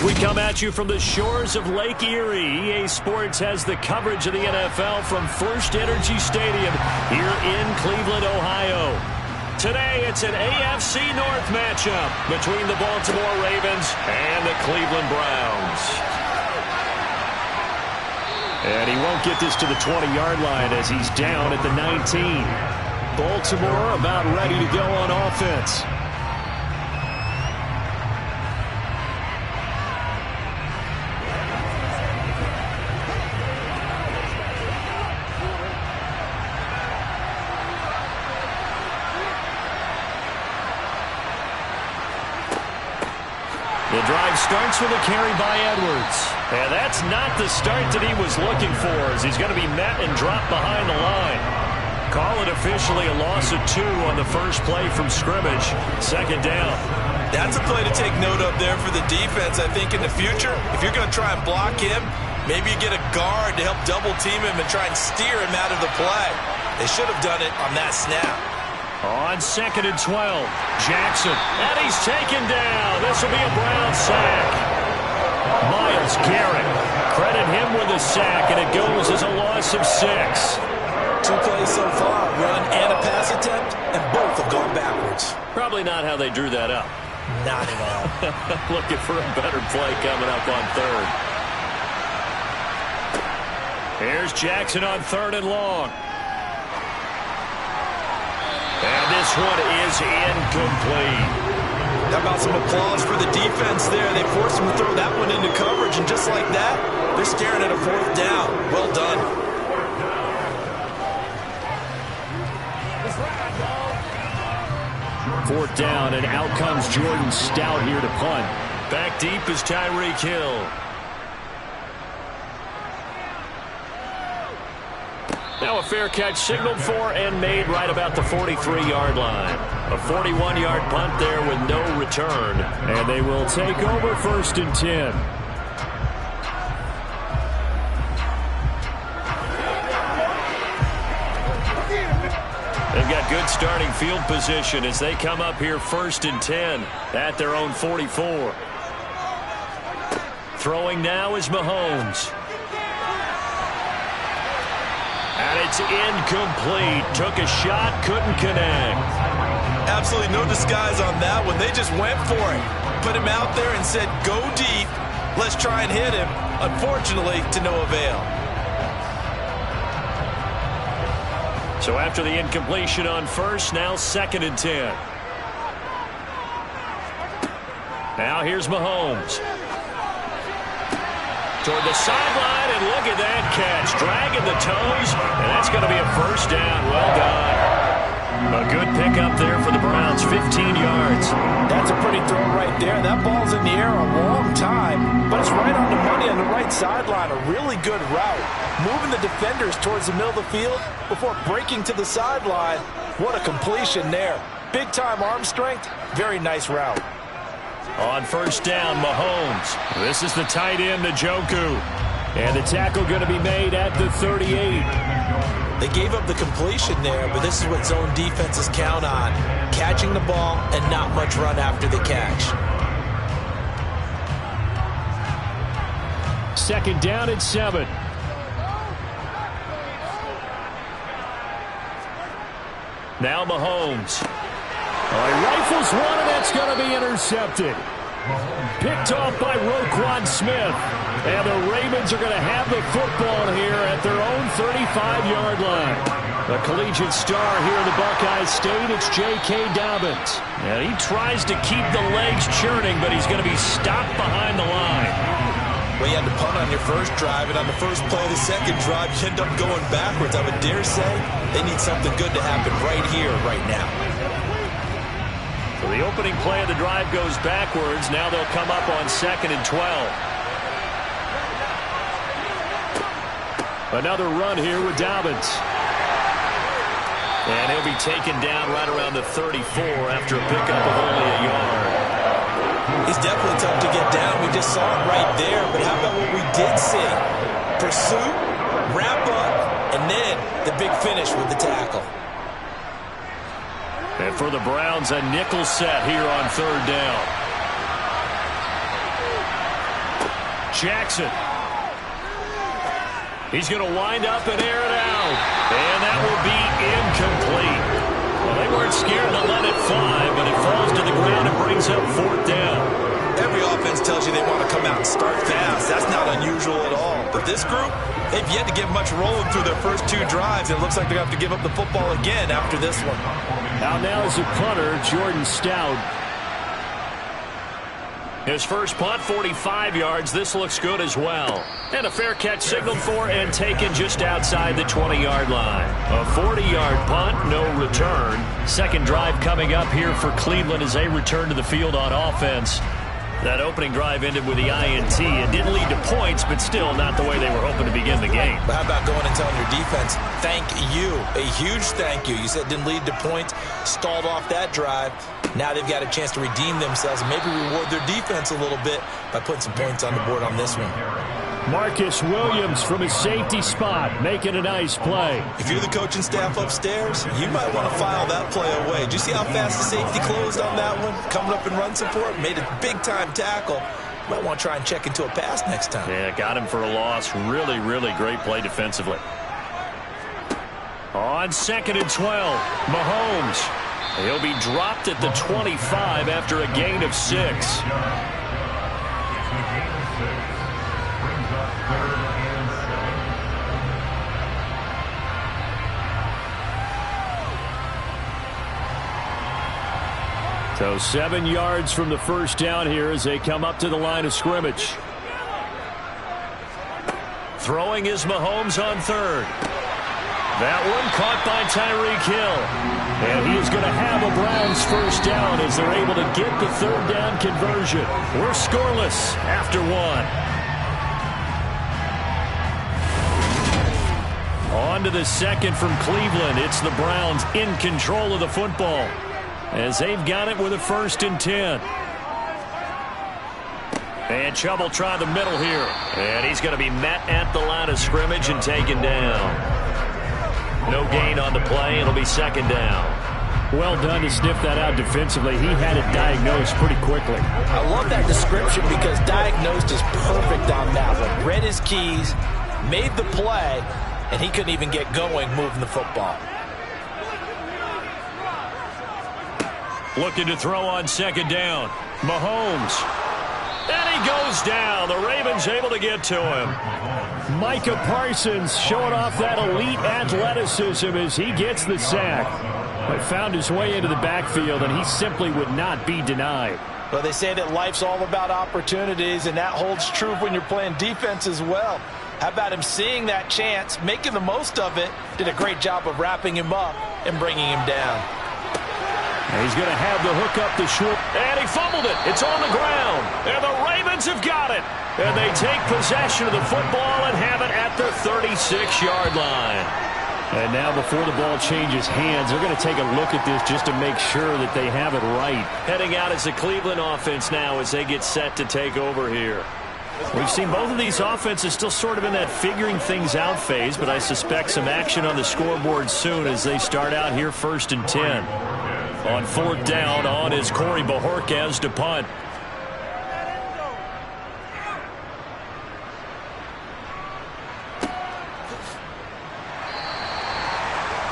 We come at you from the shores of Lake Erie. EA Sports has the coverage of the NFL from First Energy Stadium here in Cleveland, Ohio. Today, it's an AFC North matchup between the Baltimore Ravens and the Cleveland Browns. And he won't get this to the 20-yard line as he's down at the 19. Baltimore about ready to go on offense. The drive starts with a carry by Edwards. And that's not the start that he was looking for, as he's going to be met and dropped behind the line. Call it officially a loss of 2 on the first play from scrimmage. Second down. That's a play to take note of there for the defense. I think in the future, if you're going to try and block him, maybe you get a guard to help double team him and try and steer him out of the play. They should have done it on that snap. On 2nd and 12, Jackson, and he's taken down. This will be a Brown sack. Myles Garrett, credit him with a sack, and it goes as a loss of 6. 2 plays so far, run and a pass attempt, and both have gone backwards. Probably not how they drew that up. Not at all. Looking for a better play coming up on 3rd. Here's Jackson on 3rd and long. And this one is incomplete. How about some applause for the defense there? They forced him to throw that one into coverage, and just like that, they're staring at a 4th down. Well done. Fourth down, and out comes Jordan Stout here to punt. Back deep is Tyreek Hill. Now a fair catch signaled for and made right about the 43-yard line. A 41-yard punt there with no return. And they will take over 1st and 10. They've got good starting field position as they come up here 1st and 10 at their own 44. Throwing now is Mahomes. And it's incomplete. Took a shot, couldn't connect. Absolutely no disguise on that one. They just went for it. Put him out there and said, go deep. Let's try and hit him. Unfortunately, to no avail. So after the incompletion on 1st, now 2nd and 10. Now here's Mahomes. Toward the sideline, and look at that catch. Dragging the toes, and that's going to be a 1st down. Well done. A good pickup there for the Browns, 15 yards. That's a pretty throw right there. That ball's in the air a long time, but it's right on the money on the right sideline. A really good route. Moving the defenders towards the middle of the field before breaking to the sideline. What a completion there. Big-time arm strength. Very nice route. On 1st down, Mahomes. This is the tight end, Njoku. And the tackle going to be made at the 38. They gave up the completion there, but this is what zone defenses count on. Catching the ball and not much run after the catch. 2nd down and 7. Now Mahomes. He rifles one, and that's going to be intercepted. Picked off by Roquan Smith. And the Ravens are going to have the football here at their own 35-yard line. The collegiate star here in the Buckeye State, it's J.K. Dobbins. And he tries to keep the legs churning, but he's going to be stopped behind the line. Well, you had to punt on your first drive, and on the first play of the second drive, you end up going backwards. I would dare say they need something good to happen right here, right now. So the opening play of the drive goes backwards. Now they'll come up on 2nd and 12. Another run here with Dobbins. And he'll be taken down right around the 34 after a pickup of only a yard. He's definitely tough to get down. We just saw it right there. But how about what we did see? Pursuit, wrap up, and then the big finish with the tackle. And for the Browns, a nickel set here on 3rd down. Jackson. He's going to wind up and air it out. And that will be incomplete. Well, they weren't scared to let it fly, but it falls to the ground and brings up 4th down. Every offense tells you they want to come out and start fast. That's not unusual at all. But this group, they've yet to get much rolling through their first 2 drives. It looks like they're going to have to give up the football again after this one. Now is the punter, Jordan Stout. His first punt, 45 yards. This looks good as well. And a fair catch signaled for and taken just outside the 20-yard line. A 40-yard punt, no return. Second drive coming up here for Cleveland as they return to the field on offense. That opening drive ended with the INT. It didn't lead to points, but still not the way they were hoping to begin the game. But how about going and telling your defense, thank you, a huge thank you. You said it didn't lead to points, stalled off that drive. Now they've got a chance to redeem themselves and maybe reward their defense a little bit by putting some points on the board on this one. Marcus Williams from his safety spot making a nice play. If you're the coaching staff upstairs, you might want to file that play away. Did you see how fast the safety closed on that one? Coming up in run support, made a big-time tackle. Might want to try and check into a pass next time. Yeah, got him for a loss. Really, really great play defensively. On 2nd and 12, Mahomes. He'll be dropped at the 25 after a gain of 6. So 7 yards from the first down here as they come up to the line of scrimmage. Throwing is Mahomes on 3rd. That one caught by Tyreek Hill. And he is going to have a Browns first down as they're able to get the 3rd down conversion. We're scoreless after 1. On to the 2nd from Cleveland. It's the Browns in control of the football as they've got it with a 1st and 10. And Chubb will try the middle here. And he's going to be met at the line of scrimmage and taken down. No gain on the play. It'll be 2nd down. Well done to sniff that out defensively. He had it diagnosed pretty quickly. I love that description because diagnosed is perfect on that one. Read his keys, made the play, and he couldn't even get going moving the football. Looking to throw on 2nd down. Mahomes. And he goes down. The Ravens able to get to him. Micah Parsons showing off that elite athleticism as he gets the sack. But found his way into the backfield, and he simply would not be denied. Well, they say that life's all about opportunities, and that holds true when you're playing defense as well. How about him seeing that chance, making the most of it, did a great job of wrapping him up and bringing him down. And he's going to have the hook up the short. And he fumbled it. It's on the ground. And the Ravens have got it. And they take possession of the football and have it at their 36-yard line. And now before the ball changes hands, they're going to take a look at this just to make sure that they have it right. Heading out as the Cleveland offense now as they get set to take over here. We've seen both of these offenses still sort of in that figuring things out phase, but I suspect some action on the scoreboard soon as they start out here 1st and 10. On 4th down, on is Corey Bojorquez to punt.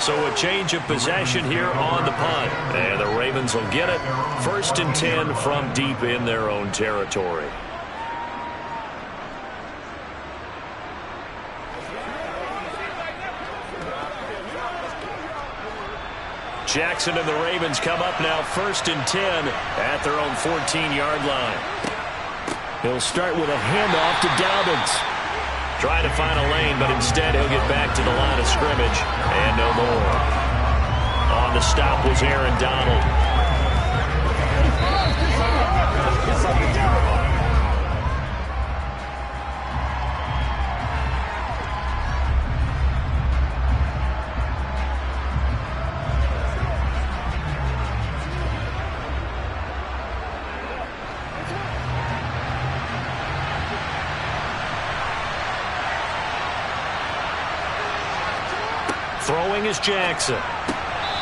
So a change of possession here on the punt. And the Ravens will get it. 1st and 10 from deep in their own territory. Jackson and the Ravens come up now 1st and 10 at their own 14-yard line. He'll start with a handoff to Dobbins. Trying to find a lane, but instead he'll get back to the line of scrimmage and no more. On the stop was Aaron Donald. Throwing is Jackson.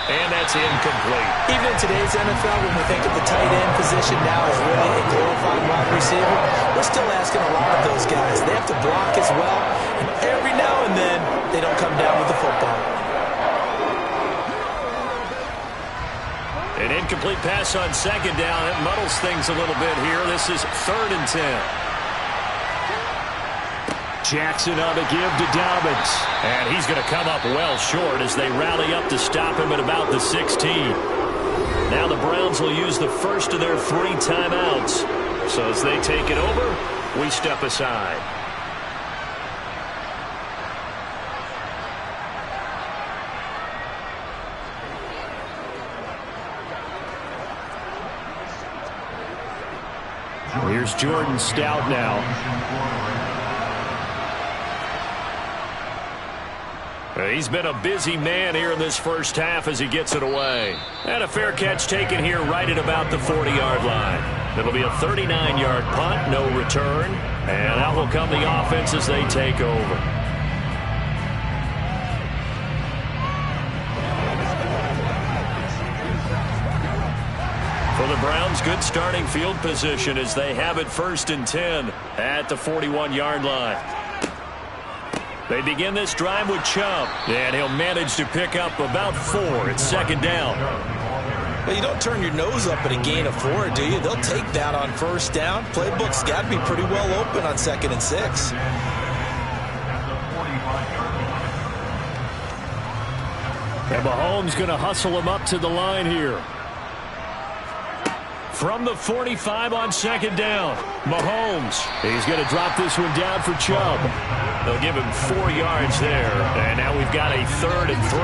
And that's incomplete. Even in today's NFL, when we think of the tight end position now as really a glorified wide receiver, we're still asking a lot of those guys. They have to block as well, and every now and then, they don't come down with the football. An incomplete pass on second down. It muddles things a little bit here. This is 3rd and 10. Jackson on the give to Dobbins. And he's going to come up well short as they rally up to stop him at about the 16. Now the Browns will use the first of their 3 timeouts. So as they take it over, we step aside. Here's Jordan Stout now. He's been a busy man here in this first half as he gets it away. And a fair catch taken here right at about the 40-yard line. It'll be a 39-yard punt, no return. And out will come the offense as they take over. For the Browns, good starting field position as they have it 1st and 10 at the 41-yard line. They begin this drive with Chubb, and he'll manage to pick up about 4 at 2nd down. Well, you don't turn your nose up at a gain of 4, do you? They'll take that on 1st down. Playbook's got to be pretty well open on 2nd and 6. And Mahomes going to hustle him up to the line here. From the 45 on 2nd down, Mahomes. He's going to drop this one down for Chubb. They'll give him 4 yards there. And now we've got a 3rd and 3.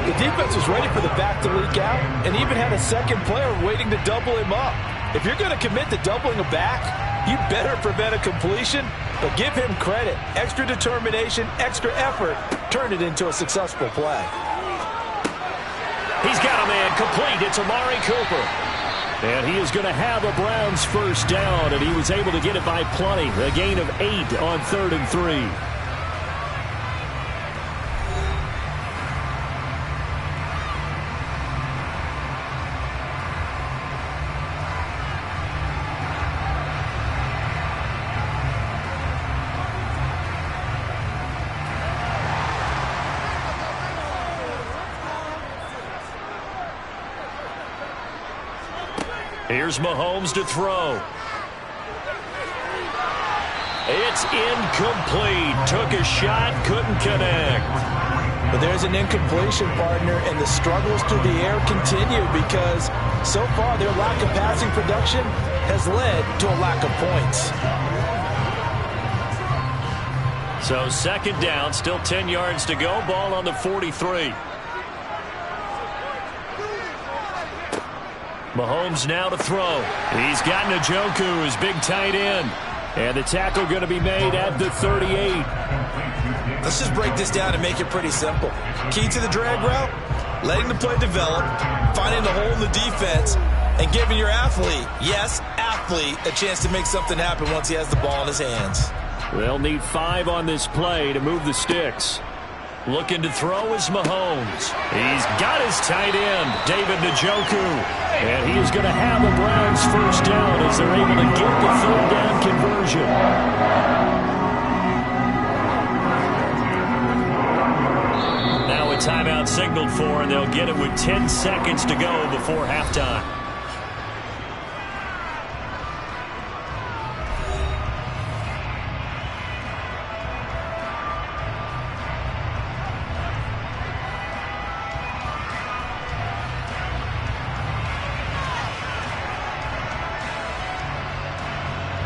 The defense was ready for the back to leak out and even had a second player waiting to double him up. If you're going to commit to doubling a back, you better prevent a completion, but give him credit. Extra determination, extra effort, turn it into a successful play. He's got a man complete. It's Amari Cooper. And he is going to have a Browns 1st down, and he was able to get it by plenty. A gain of 8 on 3rd and 3. Here's Mahomes to throw. It's incomplete. Took a shot, couldn't connect. But there's an incompletion, partner, and the struggles through the air continue because so far their lack of passing production has led to a lack of points. So 2nd down, still 10 yards to go. Ball on the 43. Mahomes now to throw. He's got Njoku, his big tight end. And the tackle going to be made at the 38. Let's just break this down and make it pretty simple. Key to the drag route, letting the play develop, finding the hole in the defense, and giving your athlete, yes, athlete, a chance to make something happen once he has the ball in his hands. They'll need 5 on this play to move the sticks. Looking to throw is Mahomes. He's got his tight end, David Njoku. And he is going to have a Browns 1st down as they're able to get the 3rd down conversion. Now a timeout signaled for, and they'll get it with 10 seconds to go before halftime.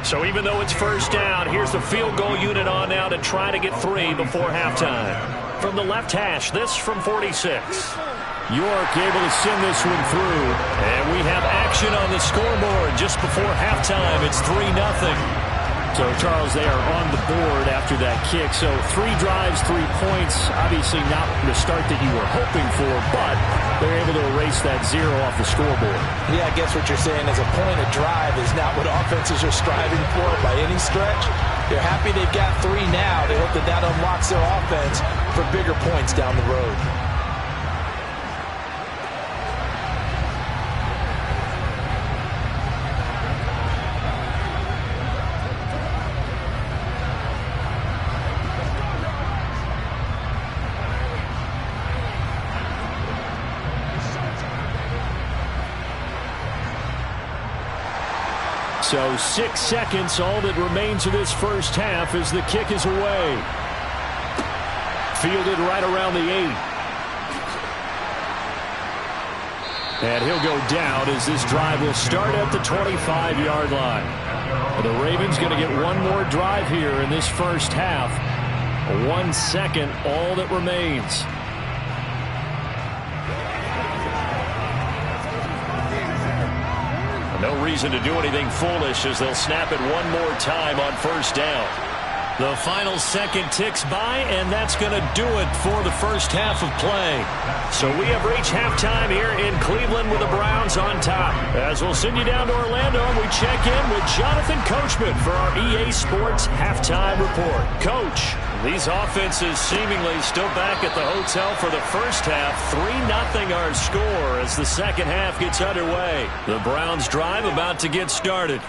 So even though it's 1st down, here's the field goal unit on now to try to get 3 before halftime. From the left hash, this from 46. York able to send this one through. And we have action on the scoreboard just before halftime. It's 3-0. So, Charles, they are on the board after that kick. So 3 drives, 3 points. Obviously not the start that you were hoping for, but they're able to erase that 0 off the scoreboard. Yeah, I guess what you're saying is a point of drive is not what offenses are striving for by any stretch. They're happy they've got 3 now. They hope that that unlocks their offense for bigger points down the road. So 6 seconds, all that remains of this first half as the kick is away. Fielded right around the 8. And he'll go down as this drive will start at the 25-yard line. The Ravens going to get one more drive here in this first half. 1 second, all that remains. No reason to do anything foolish as they'll snap it one more time on first down. The final second ticks by, and that's going to do it for the first half of play. So we have reached halftime here in Cleveland with the Browns on top. As we'll send you down to Orlando, we check in with Jonathan Coachman for our EA Sports Halftime Report. Coach, these offenses seemingly still back at the hotel for the first half. 3-0 our score as the second half gets underway. The Browns drive about to get started.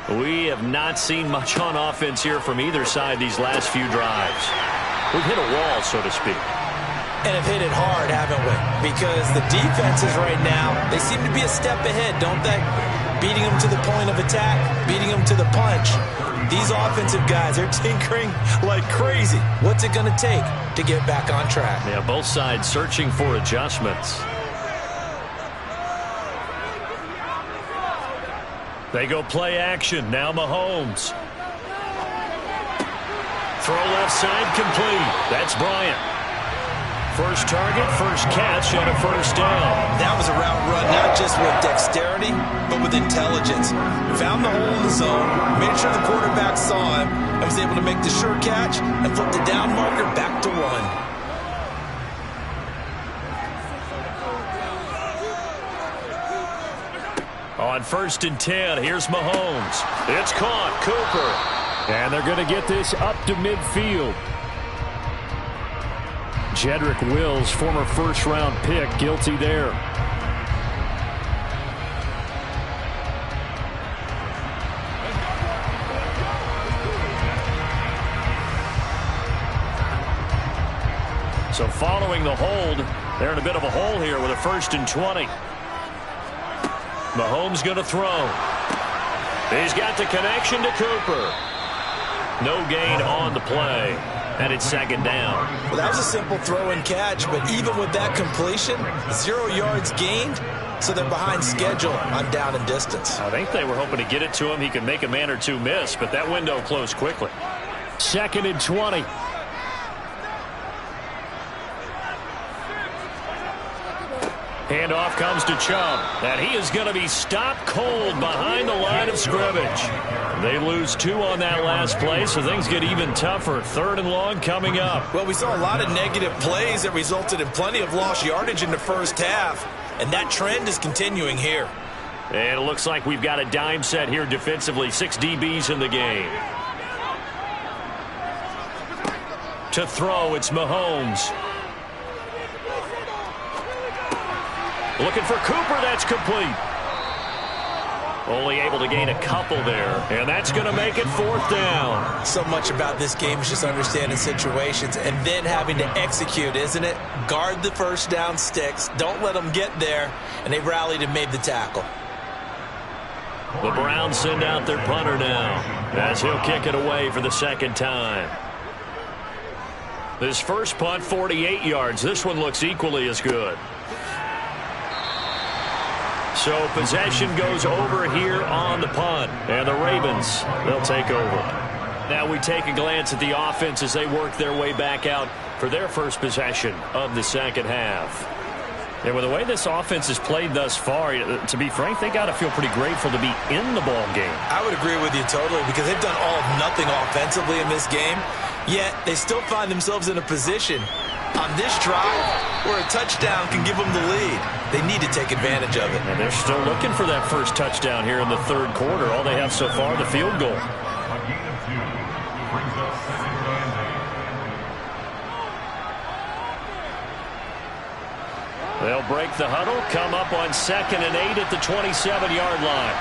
We have not seen much on offense here from either side these last few drives. We've hit a wall, so to speak. And have hit it hard, haven't we? Because the defenses right now, they seem to be a step ahead, don't they? Beating them to the point of attack, beating them to the punch. These offensive guys are tinkering like crazy. What's it going to take to get back on track? Yeah, both sides searching for adjustments. They go play action. Now Mahomes. Throw left side complete. That's Bryant. First target, first catch, and a first down. That was a route run, not just with dexterity, but with intelligence. Found the hole in the zone, made sure the quarterback saw him, and was able to make the sure catch and flip the down marker back to one. On 1st and 10, here's Mahomes. It's caught, Cooper. And they're going to get this up to midfield. Jedrick Wills, former first-round pick, guilty there. So following the hold, they're in a bit of a hole here with a 1st and 20. Mahomes going to throw. He's got the connection to Cooper. No gain on the play. And it's second down. Well, that was a simple throw and catch, but even with that completion, 0 yards gained, so they're behind schedule on down and distance. I think they were hoping to get it to him. He could make a man or two miss, but that window closed quickly. 2nd and 20. Handoff comes to Chubb, and he is going to be stopped cold behind the line of scrimmage. They lose 2 on that last play, so things get even tougher. 3rd and long coming up. Well, we saw a lot of negative plays that resulted in plenty of lost yardage in the first half, and that trend is continuing here. And it looks like we've got a dime set here defensively. 6 DBs in the game. To throw, it's Mahomes. Looking for Cooper, that's complete. Only able to gain a couple there, and that's going to make it 4th down. So much about this game is just understanding situations and then having to execute, isn't it? Guard the first down sticks, don't let them get there, and they rallied and made the tackle. The Browns send out their punter now, as he'll kick it away for the 2nd time. This first punt, 48 yards. This one looks equally as good. So possession goes over here on the punt. And the Ravens, they'll take over. Now we take a glance at the offense as they work their way back out for their first possession of the second half. And with the way this offense has played thus far, to be frank, they got to feel pretty grateful to be in the ball game. I would agree with you totally because they've done all of nothing offensively in this game, yet they still find themselves in a position on this drive where a touchdown can give them the lead. They need to take advantage of it. And they're still looking for that first touchdown here in the 3rd quarter. All they have so far, the field goal. A gain of 2 brings up 2nd and 8. They'll break the huddle, come up on 2nd and 8 at the 27-yard line.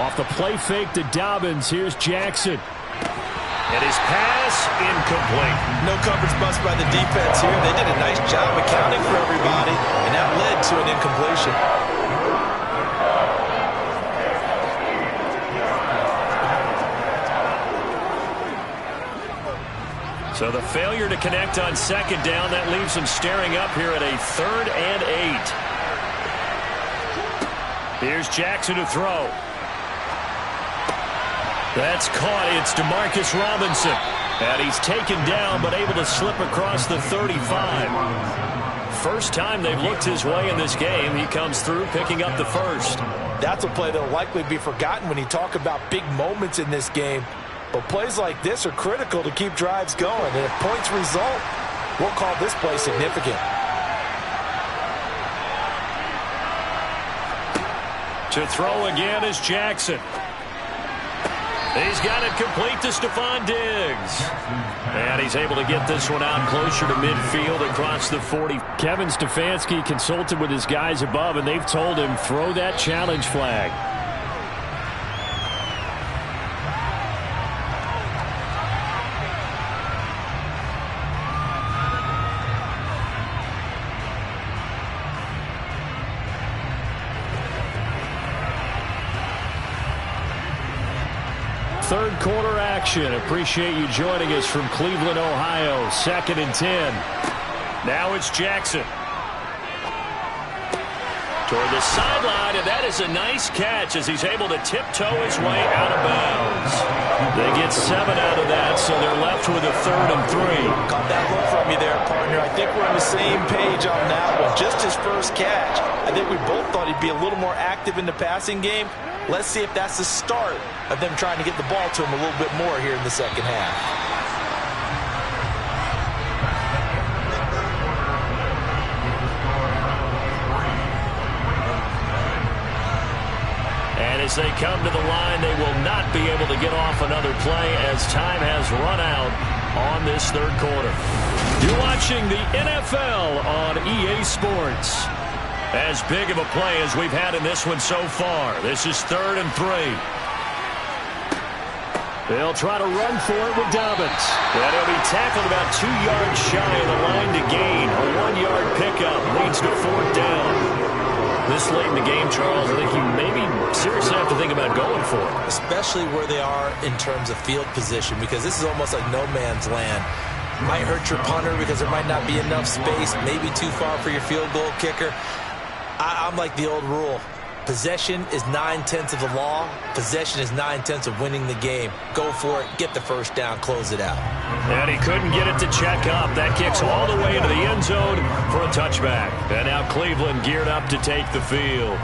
Off the play fake to Dobbins, here's Jackson. And his pass incomplete. No coverage bust by the defense here. They did a nice job accounting for everybody, and that led to an incompletion. So the failure to connect on second down, that leaves them staring up here at a 3rd and 8. Here's Jackson to throw. That's caught. It's Demarcus Robinson. And he's taken down but able to slip across the 35. First time they've looked his way in this game. He comes through picking up the first. That's a play that will likely be forgotten when you talk about big moments in this game. But plays like this are critical to keep drives going. And if points result, we'll call this play significant. To throw again is Jackson. He's got it complete to Stephon Diggs. And he's able to get this one out closer to midfield across the 40. Kevin Stefanski consulted with his guys above, and they've told him throw that challenge flag. Third quarter action. Appreciate you joining us from Cleveland, Ohio. 2nd and 10. Now it's Jackson. Toward the sideline, and that is a nice catch as he's able to tiptoe his way out of bounds. They get 7 out of that, so they're left with a 3rd and 3. Caught that look from you there, partner. I think we're on the same page on that one. Just his first catch. I think we both thought he'd be a little more active in the passing game. Let's see if that's the start of them trying to get the ball to him a little bit more here in the second half. And as they come to the line, they will not be able to get off another play as time has run out on this third quarter. You're watching the NFL on EA Sports. As big of a play as we've had in this one so far. This is 3rd and 3. They'll try to run for it with Dobbins. And he'll be tackled about 2 yards shy of the line to gain. A 1-yard pickup leads to 4th down. This late in the game, Charles, I think you maybe seriously have to think about going for it. Especially where they are in terms of field position, because this is almost like no man's land. Might hurt your punter because there might not be enough space, maybe too far for your field goal kicker. I'm like the old rule. Possession is 9/10 of the law. Possession is 9/10 of winning the game. Go for it. Get the first down. Close it out. And he couldn't get it to check up. That kicks all the way into the end zone for a touchback. And now Cleveland geared up to take the field.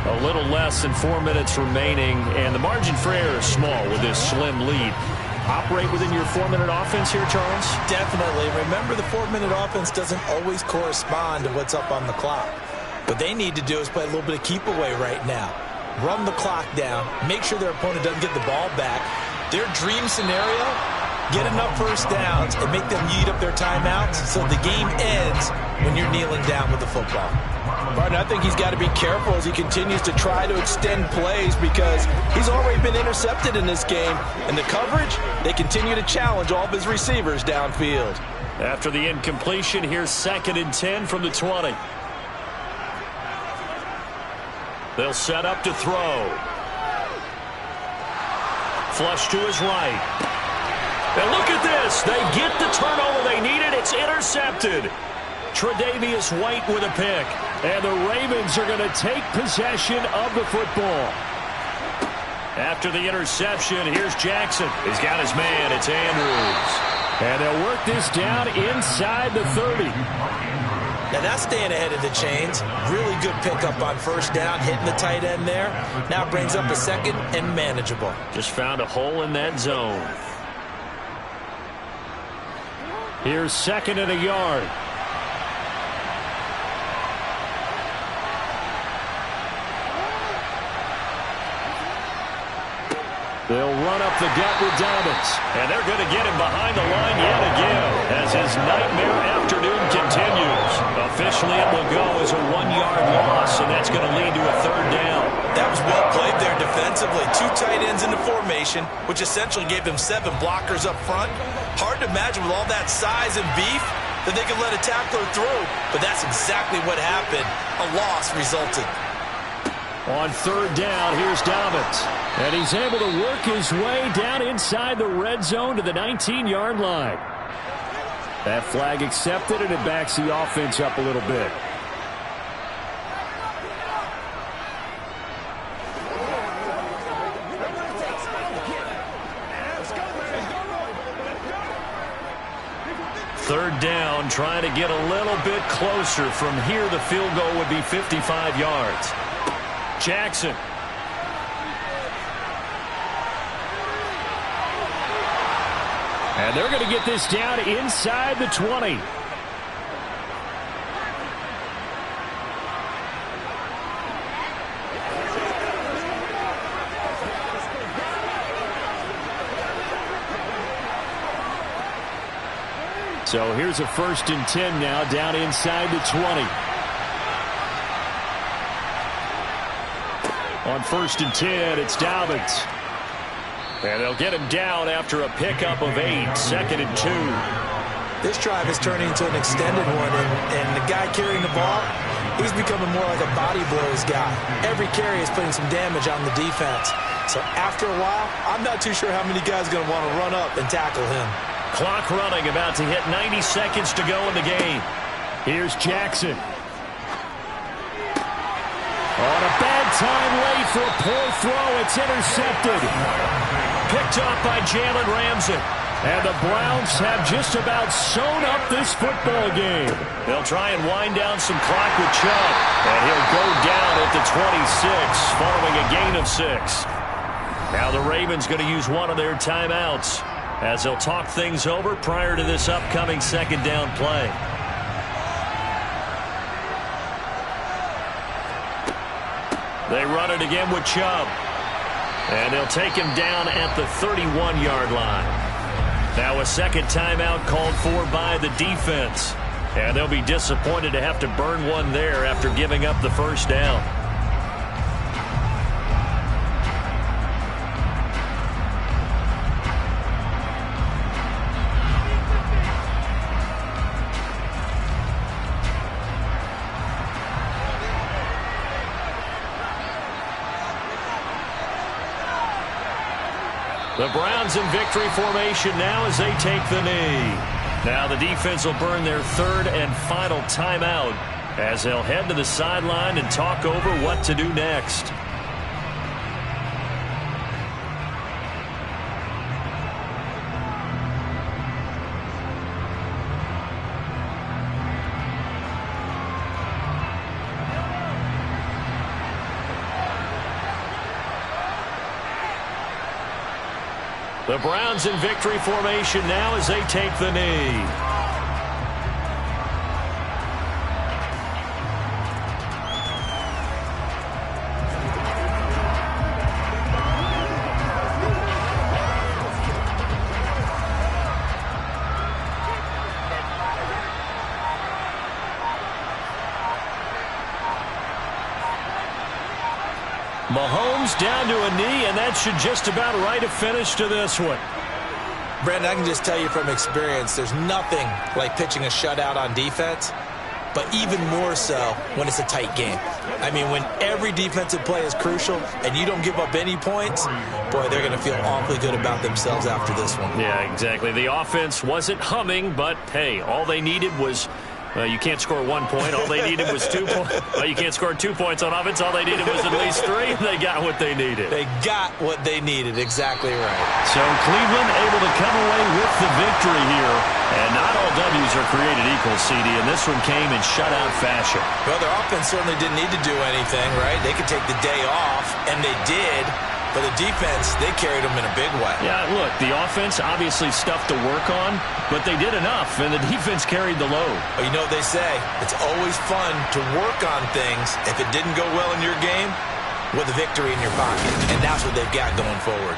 A little less than 4 minutes remaining, and the margin for error is small with this slim lead. Operate within your 4-minute offense here, Charles? Definitely. Remember, the 4-minute offense doesn't always correspond to what's up on the clock. What they need to do is play a little bit of keep away right now. Run the clock down. Make sure their opponent doesn't get the ball back. Their dream scenario, get enough first downs and make them eat up their timeouts so the game ends when you're kneeling down with the football. Martin, I think he's got to be careful as he continues to try to extend plays because he's already been intercepted in this game. And the coverage, they continue to challenge all of his receivers downfield. After the incompletion, here's 2nd and 10 from the 20. They'll set up to throw. Flush to his right. And look at this. They get the turnover they needed. It's intercepted. Tre'Davious White with a pick. And the Ravens are going to take possession of the football. After the interception, here's Jackson. He's got his man. It's Andrews. And they'll work this down inside the 30. Now that's staying ahead of the chains. Really good pickup on first down, hitting the tight end there. Now brings up a 2nd and manageable. Just found a hole in that zone. Here's 2nd and a yard. They'll run up the gut with Dobbins. And they're going to get him behind the line yet again as his nightmare afternoon continues. Officially, it will go as a 1-yard loss, and that's going to lead to a 3rd down. That was well played there defensively. 2 tight ends in the formation, which essentially gave them 7 blockers up front. Hard to imagine with all that size and beef that they could let a tackler through, but that's exactly what happened. A loss resulted. On 3rd down, here's Dobbins. And he's able to work his way down inside the red zone to the 19-yard line. That flag accepted, and it backs the offense up a little bit. Third down, trying to get a little bit closer. From here, the field goal would be 55 yards. Jackson. And they're going to get this down inside the 20. So here's a 1st and 10 now, down inside the 20. On 1st and 10, it's Dobbins. And they'll get him down after a pickup of 8, 2nd and 2. This drive is turning into an extended one, and the guy carrying the ball, he's becoming more like a body blows guy. Every carry is putting some damage on the defense. So after a while, I'm not too sure how many guys are going to want to run up and tackle him. Clock running, about to hit 90 seconds to go in the game. Here's Jackson. On a bad time late for a poor throw. It's intercepted. Picked up by Jalen Ramsey. And the Browns have just about sewn up this football game. They'll try and wind down some clock with Chubb. And he'll go down at the 26 following a gain of 6. Now the Ravens going to use one of their timeouts as they'll talk things over prior to this upcoming 2nd down play. They run it again with Chubb. And they'll take him down at the 31-yard line. Now a 2nd timeout called for by the defense. And they'll be disappointed to have to burn one there after giving up the 1st down. The Browns in victory formation now as they take the knee. Now the defense will burn their 3rd and final timeout as they'll head to the sideline and talk over what to do next. The Browns in victory formation now as they take the knee. Mahomes down to a knee, and that should just about write a finish to this one. Brandon, I can just tell you from experience, there's nothing like pitching a shutout on defense, but even more so when it's a tight game. I mean, when every defensive play is crucial and you don't give up any points, boy, they're going to feel awfully good about themselves after this one. Yeah, exactly. The offense wasn't humming, but, hey, all they needed was you can't score 1 point. All they needed was 2 points. Well, you can't score 2 points on offense. All they needed was at least 3. They got what they needed. They got what they needed. Exactly right. So Cleveland able to come away with the victory here. And not all W's are created equal, CD. And this one came in shutout fashion. Well, their offense certainly didn't need to do anything, right? They could take the day off, and they did. But the defense, they carried them in a big way. Yeah, look, the offense obviously stuff to work on, but they did enough, and the defense carried the load. Well, you know what they say, it's always fun to work on things if it didn't go well in your game with a victory in your pocket, and that's what they've got going forward.